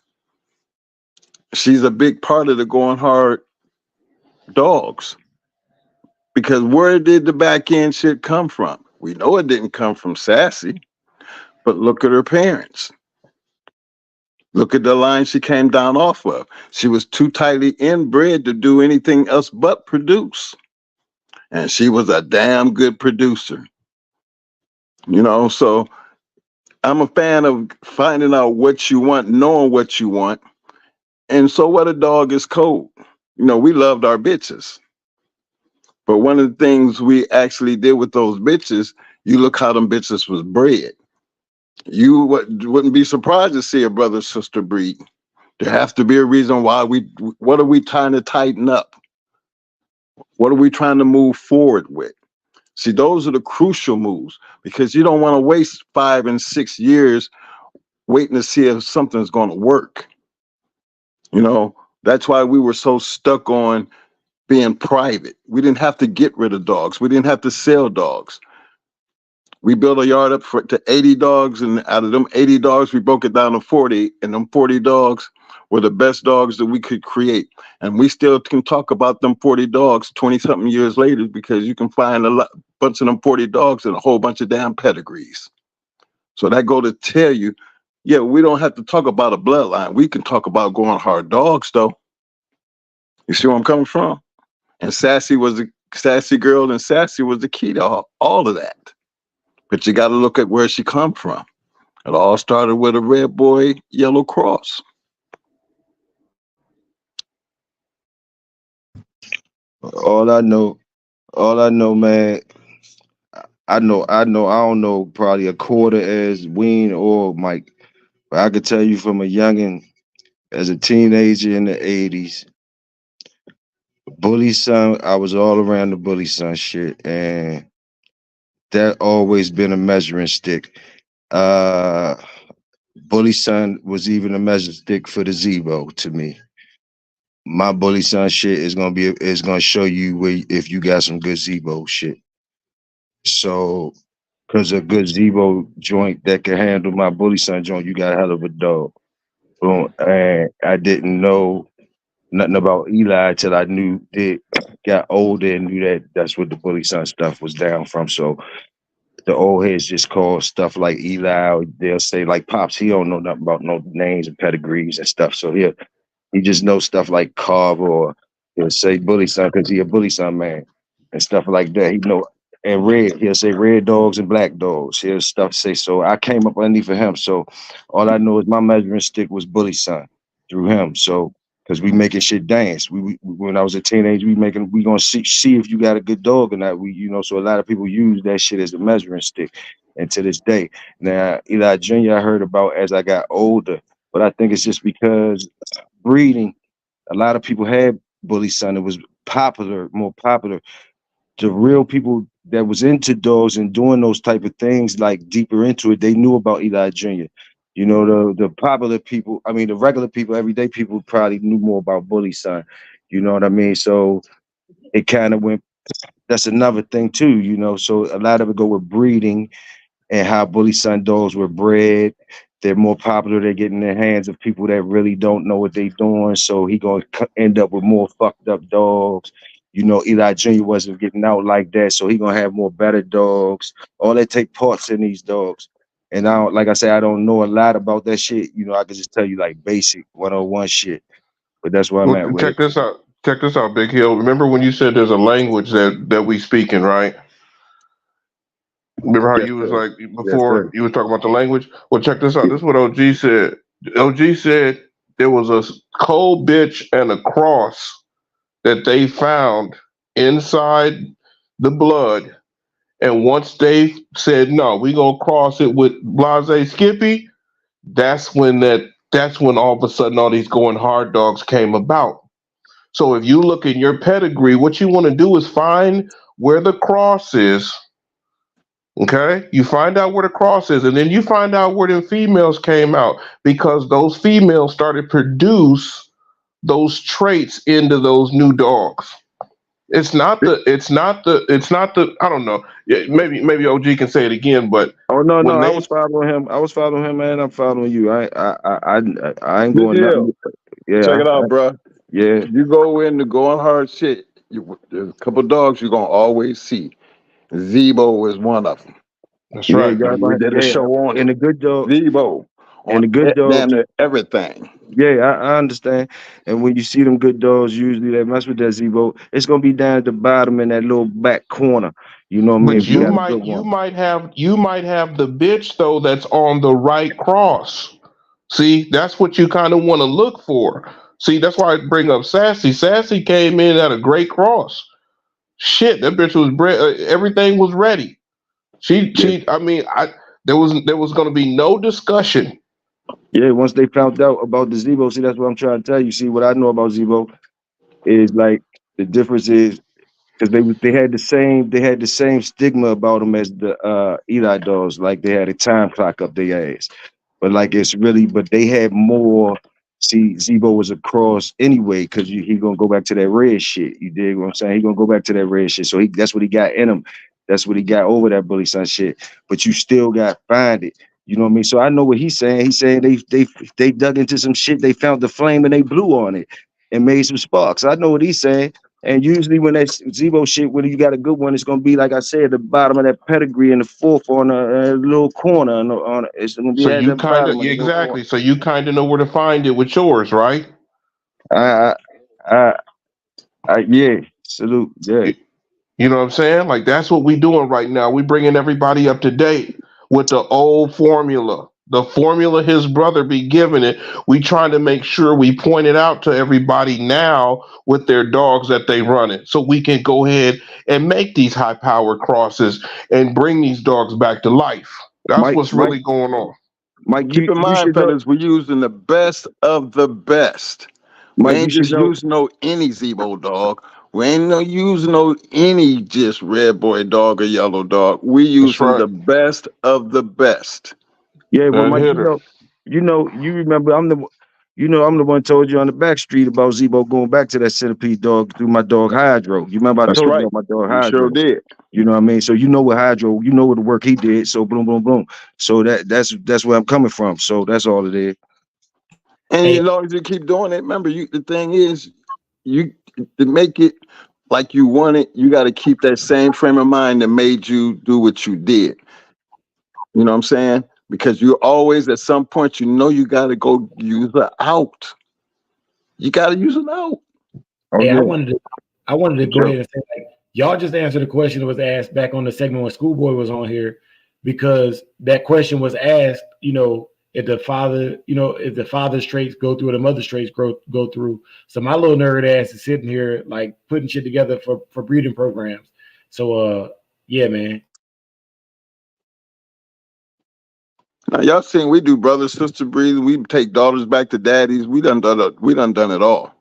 She's a big part of the going hard dogs. Because where did the back end shit come from? We know it didn't come from Sassy, but look at her parents. Look at the line she came down off of. She was too tightly inbred to do anything else but produce. And she was a damn good producer. So I'm a fan of finding out what you want, knowing what you want. And so what, a dog is cold. We loved our bitches. But one of the things we actually did with those bitches, you look how them bitches was bred. You wouldn't be surprised to see a brother sister breed. There has to be a reason why what are we trying to tighten up? What are we trying to move forward with? See, those are the crucial moves, because you don't want to waste 5 and 6 years waiting to see if something's going to work. That's why we were so stuck on being private. We didn't have to get rid of dogs. We didn't have to sell dogs. We built a yard up to 80 dogs, and out of them 80 dogs, we broke it down to 40, and them 40 dogs were the best dogs that we could create. And we still can talk about them 40 dogs 20-something years later, because you can find a bunch of them 40 dogs in a whole bunch of damn pedigrees. So that go to tell you, yeah, we don't have to talk about a bloodline. We can talk about going hard dogs, though. You see where I'm coming from? And Sassy was the Sassy girl, and Sassy was the key to all of that. But you got to look at where she come from. It all started with a red boy, yellow cross. All I know, man. I don't know probably a quarter as Wayne or Mike, but I could tell you from a youngin', as a teenager in the '80s, Bully Son. I was all around the Bully Son shit, and that always been a measuring stick. Uh, Bully Son was even a measuring stick for the Zebo to me. My Bully Son shit is gonna show you if you got some good Zebo shit. So, cause a good Zebo joint that can handle my Bully Son joint, you got a hell of a dog. Boom. And I didn't know nothing about Eli till I got older and knew that's what the Bully Son stuff was down from. So the old heads just call stuff like Eli. Or they'll say like Pops. He don't know nothing about no names and pedigrees and stuff. So he just knows stuff like Carver, or he'll say Bully Son because he a Bully Son man and stuff like that. He know. And red, he'll say red dogs and black dogs. He'll stuff say so. I came up underneath of him. So all I know is my measuring stick was Bully Son through him. So because we making shit dance. We when I was a teenager, we gonna see if you got a good dog or not. So a lot of people use that shit as a measuring stick. And to this day. Now Eli Jr. I heard about as I got older, but I think it's just because breeding A lot of people had Bully Son. It was popular, more popular. The real people that was into dogs and doing those type of things, like deeper into it, they knew about Eli Jr. You know, the popular people, I mean, the regular people, everyday people probably knew more about Bully Son. You know what I mean? So it kind of went, that's another thing too, you know. So a lot of it go with breeding and how Bully Son dogs were bred. They're more popular. They get in the hands of people that really don't know what they're doing. So he gonna end up with more fucked up dogs. You know, Eli Jr. wasn't getting out like that, so he gonna have more better dogs. All that take parts in these dogs. And I don't, like I said, I don't know a lot about that shit. You know, I can just tell you like basic 101 shit. But that's where I'm Well, at with check it. this out. Check this out, Big Hill. Remember when you said there's a language that we speak in, right? Remember how Yes, you was sir. like Yes, before sir. you was talking about the language? Well, check this out. Yeah. This is what OG said. OG said there was a cold bitch and a cross that they found inside the blood. And once they said, no, we gonna cross it with Blase Skippy, that's when all of a sudden all these going hard dogs came about. So if you look in your pedigree, what you want to do is find where the cross is. Okay, you find out where the cross is, and then you find out where the females came out because those females started produce those traits into those new dogs. It's not the I don't know. Yeah, maybe OG can say it again, but Oh no, no, when I they was following him. I was following him, man. I'm following you. I ain't Big going nothing. Hill, check Yeah, it out, bro. yeah, You go in the going hard shit. There's a couple dogs you're gonna always see. Zebo is one of them. that's yeah. right. Y'all We gonna, did a yeah. show on And it. the good dog, Zebo and on the good damn dogs. near everything. Yeah, I understand. And when you see them good dogs, usually they mess with that Zebo. It's gonna be down at the bottom in that little back corner. You know what I mean? But If you you got a might good you one. might have you might have the bitch though that's on the right cross. See, that's what you kind of want to look for. See, that's why I bring up Sassy. Sassy came in at a great cross. Shit, that bitch was everything was ready. Yeah, I mean, there was going to be no discussion. yeah. Once they found out about the Zebo, see, that's what I'm trying to tell you. See, what I know about Zebo is like the difference is because they had the same stigma about them as the Eli dogs. Like they had a time clock up their ass. But like it's really, but they had more. See, Zebo was a cross anyway, because he gonna go back to that red shit. You dig what I'm saying? He gonna go back to that red shit. So that's what he got in him. That's what he got over that Bully Son shit. But you still got find it. You know what I mean? So I know what he's saying. He's saying they dug into some shit. They found the flame and they blew on it and made some sparks. I know what he's saying. And usually when that Zebo shit, when you got a good one, it's gonna be like I said, the bottom of that pedigree in the fourth on a little corner. It's gonna be So at you the kind of bottom of the little exactly. corner. So you kind of know where to find it with yours, right? I, I, yeah, salute, yeah. You know what I'm saying? Like that's what we doing right now. We bringing everybody up to date with the old formula. The formula his brother be giving it. We trying to make sure we point it out to everybody now with their dogs that they running, so we can go ahead and make these high power crosses and bring these dogs back to life. That's Mike, what's Mike, really going on. Mike, Keep in you mind, should know, fellas, we're using the best of the best. We Mike, you ain't should just know. using no any Zebo dog. We ain't no using no any just red boy dog or yellow dog. We That's using right. the best of the best. Yeah, well, That Mike, hitter. you remember I'm the one told you on the back street about Zebo going back to that centipede dog through my dog Hydro. You remember I That's told you right. about my dog You sure Hydro. did. You know what I mean? So you know what Hydro, you know what the work he did. So boom, boom, boom. So that's where I'm coming from. So that's all it is. And Hey, as long as you keep doing it, remember, the thing is, you to make it like you want it, you got to keep that same frame of mind that made you do what you did. You know what I'm saying? Because you always, at some point, you got to go use it out. You got to use it out. Oh Hey, yeah, I wanted to for go sure. ahead and say, like, y'all just answered the question that was asked back on the segment when Schoolboy was on here, because that question was asked, if the father's traits go through or the mother's traits go through. So my little nerd ass is sitting here like putting shit together for breeding programs. So yeah, man. Now y'all seen we do brother sister breeding. We take daughters back to daddies. We done done it all.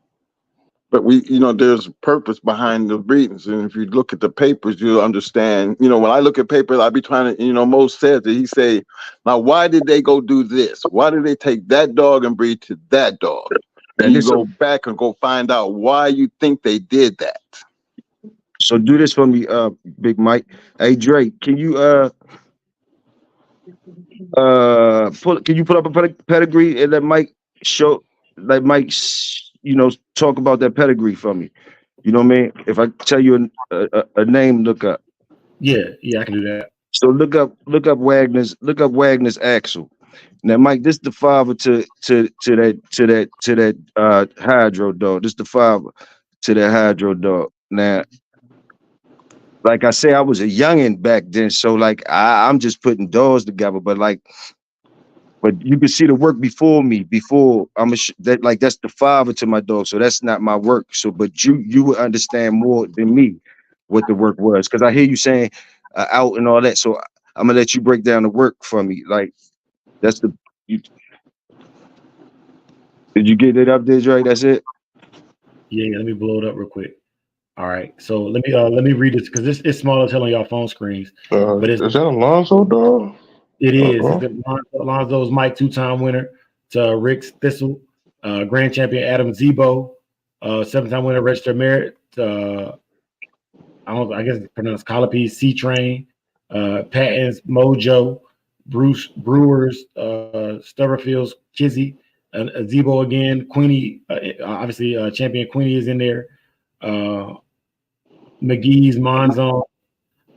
But we, there's purpose behind the breedings. And if you look at the papers, you'll understand. When I look at papers, I be trying to, Most says that he say, now, why did they go do this? Why did they take that dog and breed to that dog? And you go back and go find out why you think they did that. So do this for me, Big Mike. Hey Drake, can you can you put up a pedigree and let Mike show, talk about that pedigree for me? You know what I mean? If I tell you a name, look up. Yeah, I can do that. So look up Wagner's Axel. Now, Mike, this is the father to that hydro dog. This is the father to that hydro dog. Now, like I say, I was a youngin' back then, so like I'm just putting dogs together. But you can see the work before me. Before that's the father to my dog. So that's not my work. So, but you would understand more than me what the work was, because I hear you saying out and all that. So I'm gonna let you break down the work for me. Like that's did you get it up there, Dre? That's it. Yeah, let me blow it up real quick. All right, so let me read this because this is small as hell on y'all phone screens. But Is that Alonzo dog? It is. Alonzo's Mike 2-time winner to Rick's Thistle, grand champion Adam Zebo, 7-time winner registered merit. I guess it's pronounced Colopy C-Train, Patton's Mojo, Bruce Brewers, Stubberfield's Kizzy, Zebo again, Queenie, obviously champion Queenie is in there. McGee's Monzon,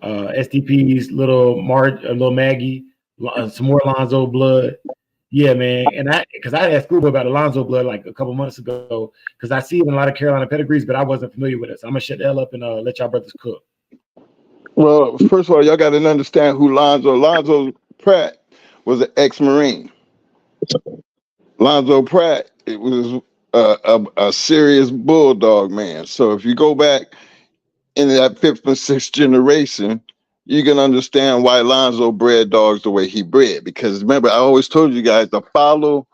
STP's little Maggie, some more Alonzo blood. Yeah, man. And because I asked Scuba about Alonzo blood like a couple months ago, because I see it in a lot of Carolina pedigrees, but I wasn't familiar with it. So I'm gonna shut the hell up and let y'all brothers cook. Well, first of all, y'all got to understand who Lonzo Pratt was an ex-Marine. Lonzo Pratt, it was a serious bulldog man. So if you go back into that 5th and 6th generation, you can understand why Lonzo bred dogs the way he bred. Because remember, I always told you guys to follow,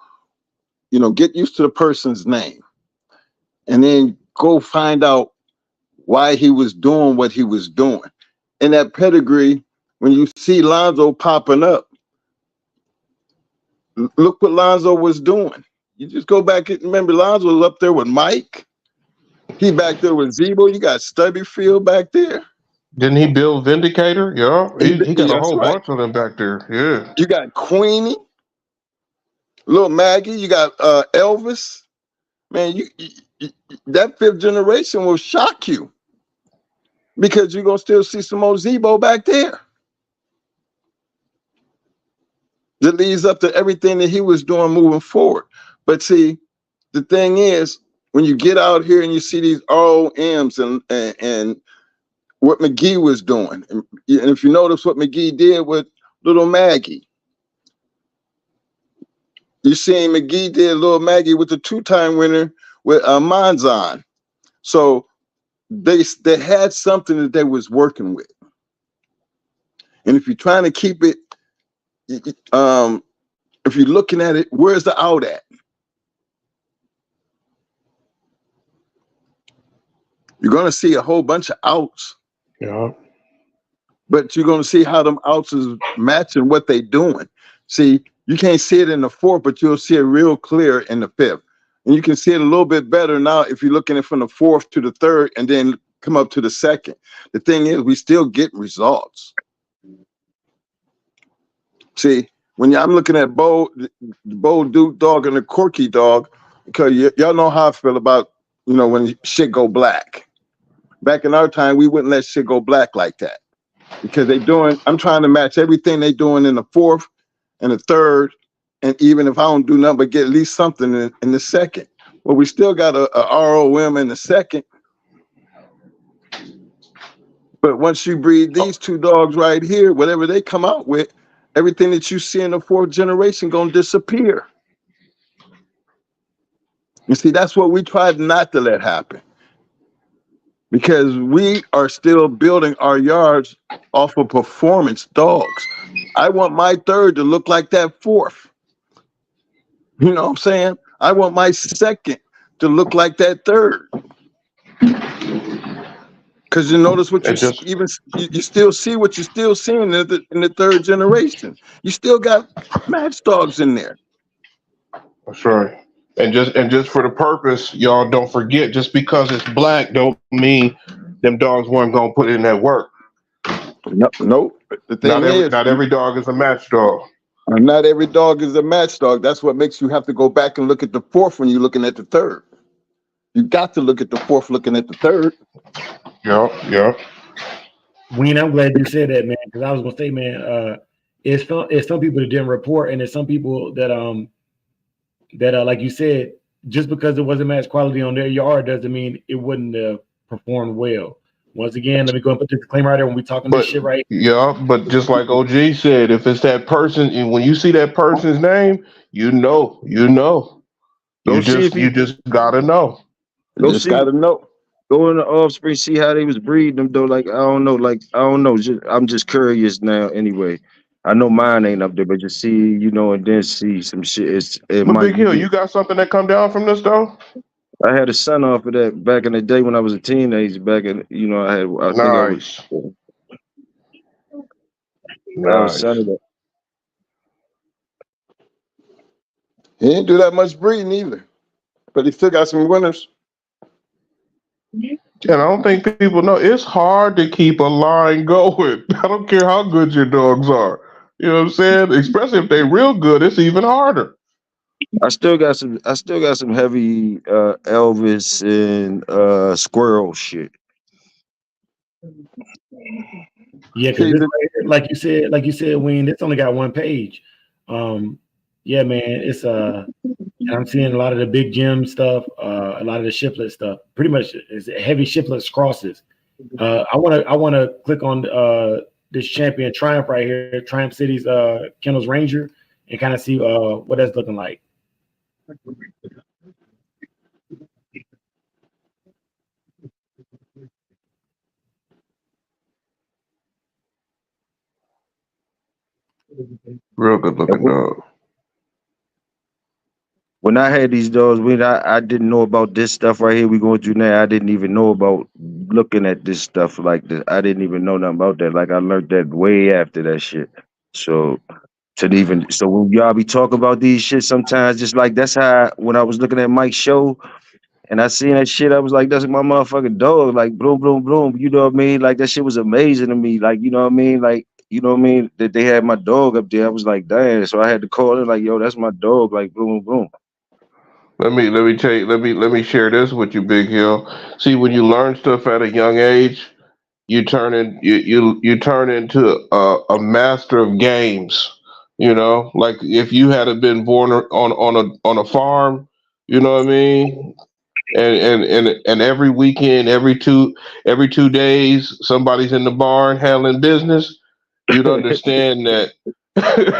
get used to the person's name. And then go find out why he was doing what he was doing. In that pedigree, when you see Lonzo popping up, look what Lonzo was doing. You just go back and remember Lonzo was up there with Mike. He back there with Zebo. You got Stubbyfield back there. Didn't he build Vindicator? Yeah, he got a whole right. bunch of them back there. Yeah. You got Queenie, little Maggie. You got Elvis. Man, you that 5th generation will shock you because you're gonna still see some more Zebo back there. That leads up to everything that he was doing moving forward. But see, the thing is, when you get out here and you see these ROMs and what McGee was doing, and if you notice what McGee did with little Maggie, you see McGee did little Maggie with the 2-time winner with Monzon. So they had something that they was working with. And if you're trying to keep it, if you're looking at it, where's the out at? You're going to see a whole bunch of outs. Yeah. But you're going to see how them outs is matching what they doing. See, you can't see it in the 4th, but you'll see it real clear in the 5th. And you can see it a little bit better now if you're looking at from the 4th to the 3rd and then come up to the 2nd. The thing is, we still get results. See, when I'm looking at Bo Duke dog and the Corky dog, because y'all know how I feel about, when shit go black. Back in our time, we wouldn't let shit go black like that because I'm trying to match everything they doing in the 4th and the 3rd. And even if I don't do nothing but get at least something in the 2nd. Well, we still got a ROM in the 2nd. But once you breed these 2 dogs right here, whatever they come out with, everything that you see in the 4th generation gonna disappear. You see, that's what we tried not to let happen. Because we are still building our yards off of performance dogs. I want my 3rd to look like that 4th. You know what I'm saying? I want my 2nd to look like that 3rd. Because you notice what And just you still see what you're still seeing in the third generation. You still got match dogs in there. that's right. And just for the purpose, y'all don't forget, just because it's black don't mean them dogs weren't gonna put in that work. No, nope. The thing is, Not every dog is a match dog. not every dog is a match dog. That's what makes you have to go back and look at the fourth when you're looking at the third. You got to look at the fourth looking at the third. Yeah. Wayne, I'm glad you said that, man, because I was gonna say, man, it's some people that didn't report, and it's some people that like you said, just because it wasn't match quality on their yard doesn't mean it wouldn't have performed well. Once again, let me go and put the disclaimer right there when we talking this shit right. Yeah, but just like OG said, if it's that person, and when you see that person's name, you know. Go see if You just gotta know. You just gotta know. Go in the offspring, see how they was breeding them though. Like I don't know. I'm just curious now. Anyway, I know mine ain't up there, but just see, and then see some shit. It But might Big Hill, be. you got something that come down from this though? I had a son off of that back in the day when I was a teenager. Back in, I think I was. I was son of that. He didn't do that much breeding either, but he still got some winners. And I don't think people know it's hard to keep a line going. I don't care how good your dogs are. You know what I'm saying? Especially if they're real good, it's even harder. I still got some heavy Elvis and squirrel shit. Yeah, because like you said, Wayne, it's only got one page. Yeah, man, it's I'm seeing a lot of the big gym stuff, a lot of the shiplet stuff. Pretty much it's heavy shiplets crosses. I wanna click on this champion Triumph right here, Triumph City's Kennels Ranger, and kind of see what that's looking like. Real good looking dog. When I had these dogs, I didn't know about this stuff right here we going through now. I didn't even know about looking at this stuff like this. I didn't even know nothing about that. Like I learned that way after that shit. So when y'all be talking about these shit sometimes, just like that's how when I was looking at Mike's show and I seen that shit, I was like, that's my motherfucking dog. Like boom, boom, boom. You know what I mean? Like that shit was amazing to me. Like, you know what I mean? Like, you know what I mean? That they had my dog up there. I was like, damn. So I had to call it like, yo, that's my dog. Like boom, boom, boom. Let me share this with you, Big Hill. See, when you learn stuff at a young age, you turn into a master of games. You know, like if you had been born on a farm, you know what I mean. And every weekend, every two days, somebody's in the barn handling business. You'd understand that.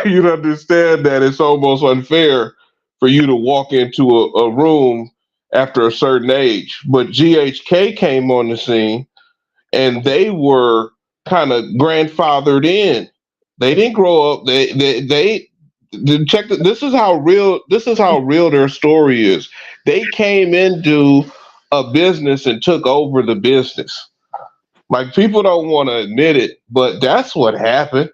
You'd understand that it's almost unfair for you to walk into a room after a certain age. But GHK came on the scene, and they were kind of grandfathered in. They didn't grow up. They check. This is how real. This is how real their story is. They came into a business and took over the business. Like people don't want to admit it, but that's what happened.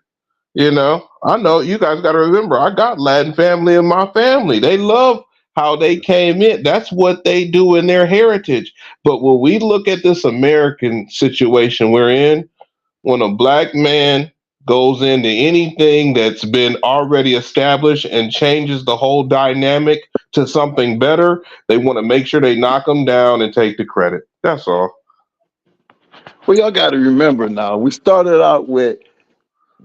You know, I know you guys got to remember. I got Latin family in my family. They love how they came in. That's what they do in their heritage. But when we look at this American situation we're in, when a black man goes into anything that's been already established and changes the whole dynamic to something better, they want to make sure they knock them down and take the credit. That's all. Well, y'all got to remember now, we started out with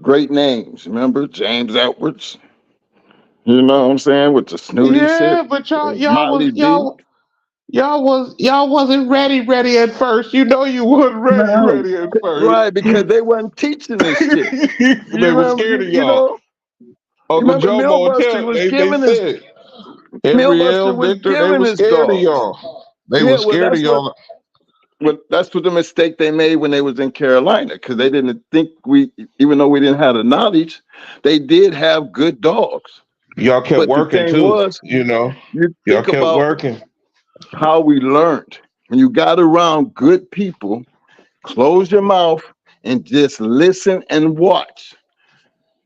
great names. Remember James Edwards? You know what I'm saying? With the snooty shit. But Motley B. y'all wasn't ready at first. You know you wasn't ready at first. Right, because they wasn't teaching this shit. They were scared of y'all. Uncle Joe Motel, they said. Henriel, Victor, they were scared of y'all. They were scared of y'all. Well, that's what the mistake they made when they was in Carolina, because they didn't think even though we didn't have the knowledge, they did have good dogs. Y'all kept working too, you know. Y'all kept working. How we learned. When you got around good people Close your mouth and just listen and watch.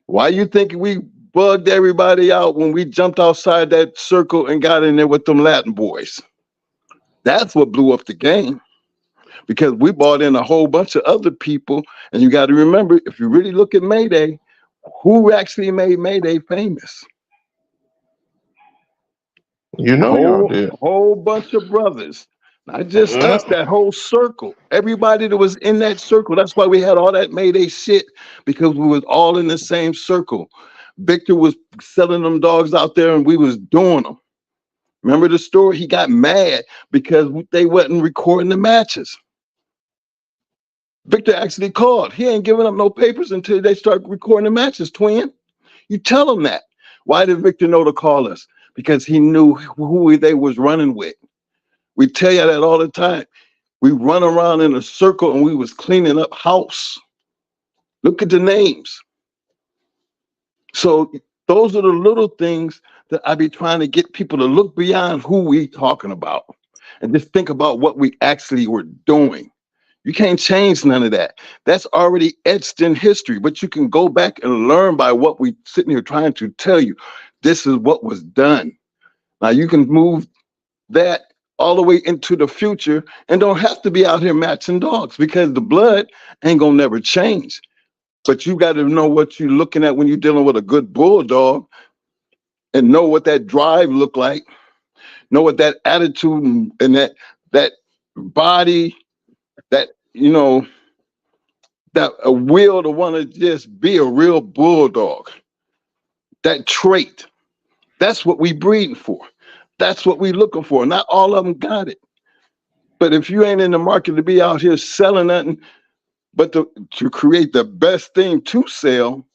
Why you think we bugged everybody out when we jumped outside that circle and got in there with them Latin boys? That's what blew up the game, because we brought in a whole bunch of other people. And you got to remember, if you really look at Mayday, who actually made Mayday famous? You know y'all did. Whole bunch of brothers. Not just us, that whole circle. Everybody that was in that circle. That's why we had all that Mayday shit, because we was all in the same circle. Victor was selling them dogs out there and we was doing them. Remember the story? He got mad because they wasn't recording the matches. Victor actually called. He ain't giving up no papers until they start recording the matches, twin. You tell him that. Why did Victor know to call us? Because he knew who they was running with. We tell you that all the time. We run around in a circle and we was cleaning up house. Look at the names. So those are the little things that I be trying to get people to look beyond who we talking about and just think about what we actually were doing. You can't change none of that. That's already etched in history, but you can go back and learn by what we sitting here trying to tell you. This is what was done. Now you can move that all the way into the future and don't have to be out here matching dogs, because the blood ain't gonna never change. But you got to know what you're looking at when you're dealing with a good bulldog, and know what that drive look like, know what that attitude and that body, that, you know, that a will to want to just be a real bulldog. That trait, that's what we breeding for. That's what we looking for. Not all of them got it. But if you ain't in the market to be out here selling nothing, but to create the best thing to sell,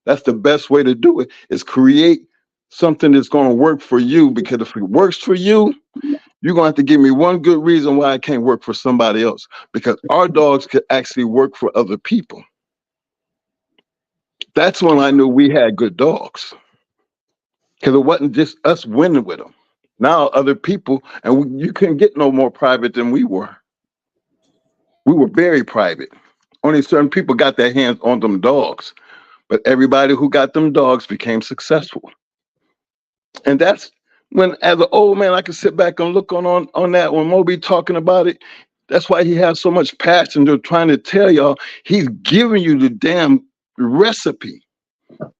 that's the best way to do it, is create something that's going to work for you. Because if it works for you, you're going to have to give me one good reason why it can't work for somebody else. Because our dogs could actually work for other people. That's when I knew we had good dogs. Because it wasn't just us winning with them. Now other people, and you couldn't get no more private than we were. We were very private. Only certain people got their hands on them dogs. But everybody who got them dogs became successful. And that's when, as an old man, I can sit back and look on that when Moby talking about it. That's why he has so much passion to trying to tell y'all. He's giving you the damn recipe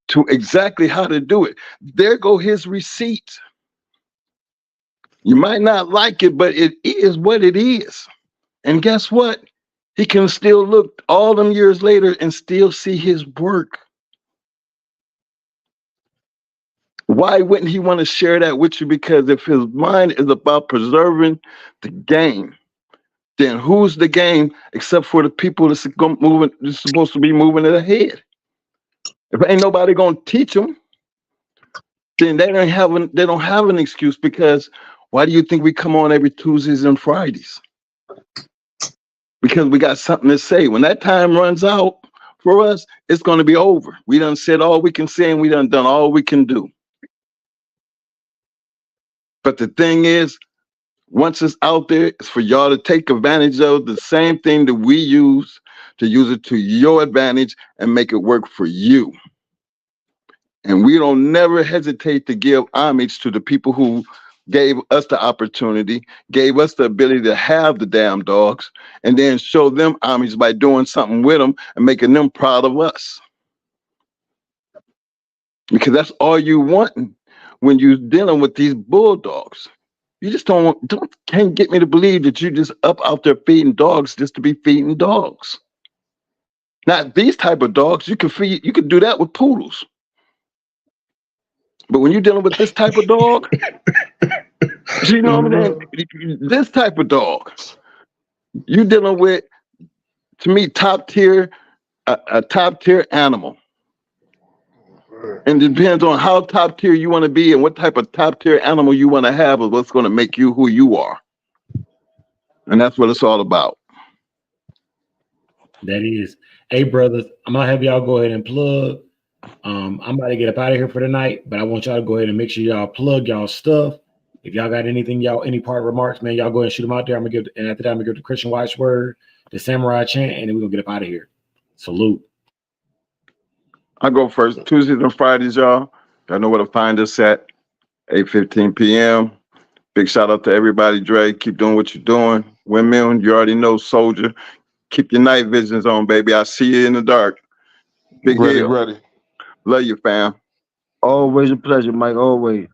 to exactly how to do it. There go his receipt. You might not like it, but it is what it is. And guess what? He can still look all them years later and still see his work. Why wouldn't he want to share that with you? Because if his mind is about preserving the game, then who's the game except for the people that's supposed to be moving it ahead? If ain't nobody gonna teach them, then they don't have an excuse. Because why do you think we come on every Tuesdays and Fridays? Because we got something to say. When that time runs out for us, it's going to be over. We done said all we can say, and we done all we can do. But the thing is, once it's out there, it's for y'all to take advantage of the same thing that we use, to use it to your advantage and make it work for you. And we don't never hesitate to give homage to the people who gave us the opportunity, gave us the ability to have the damn dogs, and then show them homage by doing something with them and making them proud of us. Because that's all you want when you're dealing with these bulldogs. You just can't get me to believe that you just up out there feeding dogs just to be feeding dogs. Not these type of dogs. You can do that with poodles. But when you're dealing with this type of dog, you know what I'm saying? This type of dog, you're dealing with, to me, top tier, a top tier animal. And it depends on how top tier you want to be and what type of top tier animal you want to have, is what's going to make you who you are. And that's what it's all about. That is. Hey, brothers, I'm going to have y'all go ahead and plug. I'm about to get up out of here for the night, but I want y'all to go ahead and make sure y'all plug y'all stuff. If y'all got anything, any part remarks, man, y'all go ahead and shoot them out there. And after that, I'm going to give the Christian Watch word. the samurai chant, and then we're gonna get up out of here. Salute. I go first. Tuesdays and Fridays, y'all. Y'all know where to find us at 8:15 p.m. Big shout out to everybody, Dre. Keep doing what you're doing. Women, you already know, soldier. Keep your night visions on, baby. I see you in the dark. Big Ready, Hill. ready. Love you, fam. Always a pleasure, Mike. Always.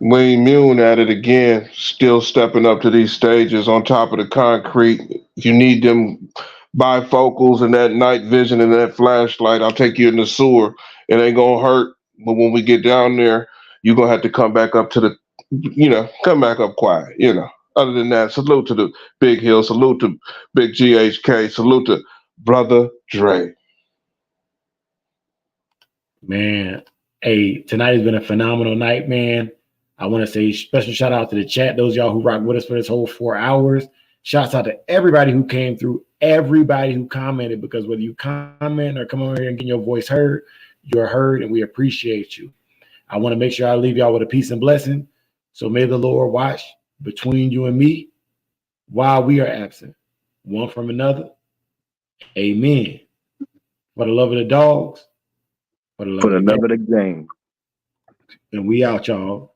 Wayne Mune at it again, still stepping up to these stages on top of the concrete. If you need them bifocals and that night vision and that flashlight, I'll take you in the sewer. It ain't gonna hurt, but when we get down there, you're gonna have to come back up to the, come back up quiet, Other than that, salute to the Big Hill, salute to Big GHK, salute to Brother Dre. Man, hey, tonight has been a phenomenal night, man. I want to say special shout out to the chat, those of y'all who rocked with us for this whole 4 hours. Shouts out to everybody who came through, everybody who commented, because whether you comment or come over here and get your voice heard, you're heard, and we appreciate you. I want to make sure I leave y'all with a peace and blessing. So may the Lord watch between you and me while we are absent, one from another. Amen. For the love of the dogs, for the love of the game. Game. And we out, y'all.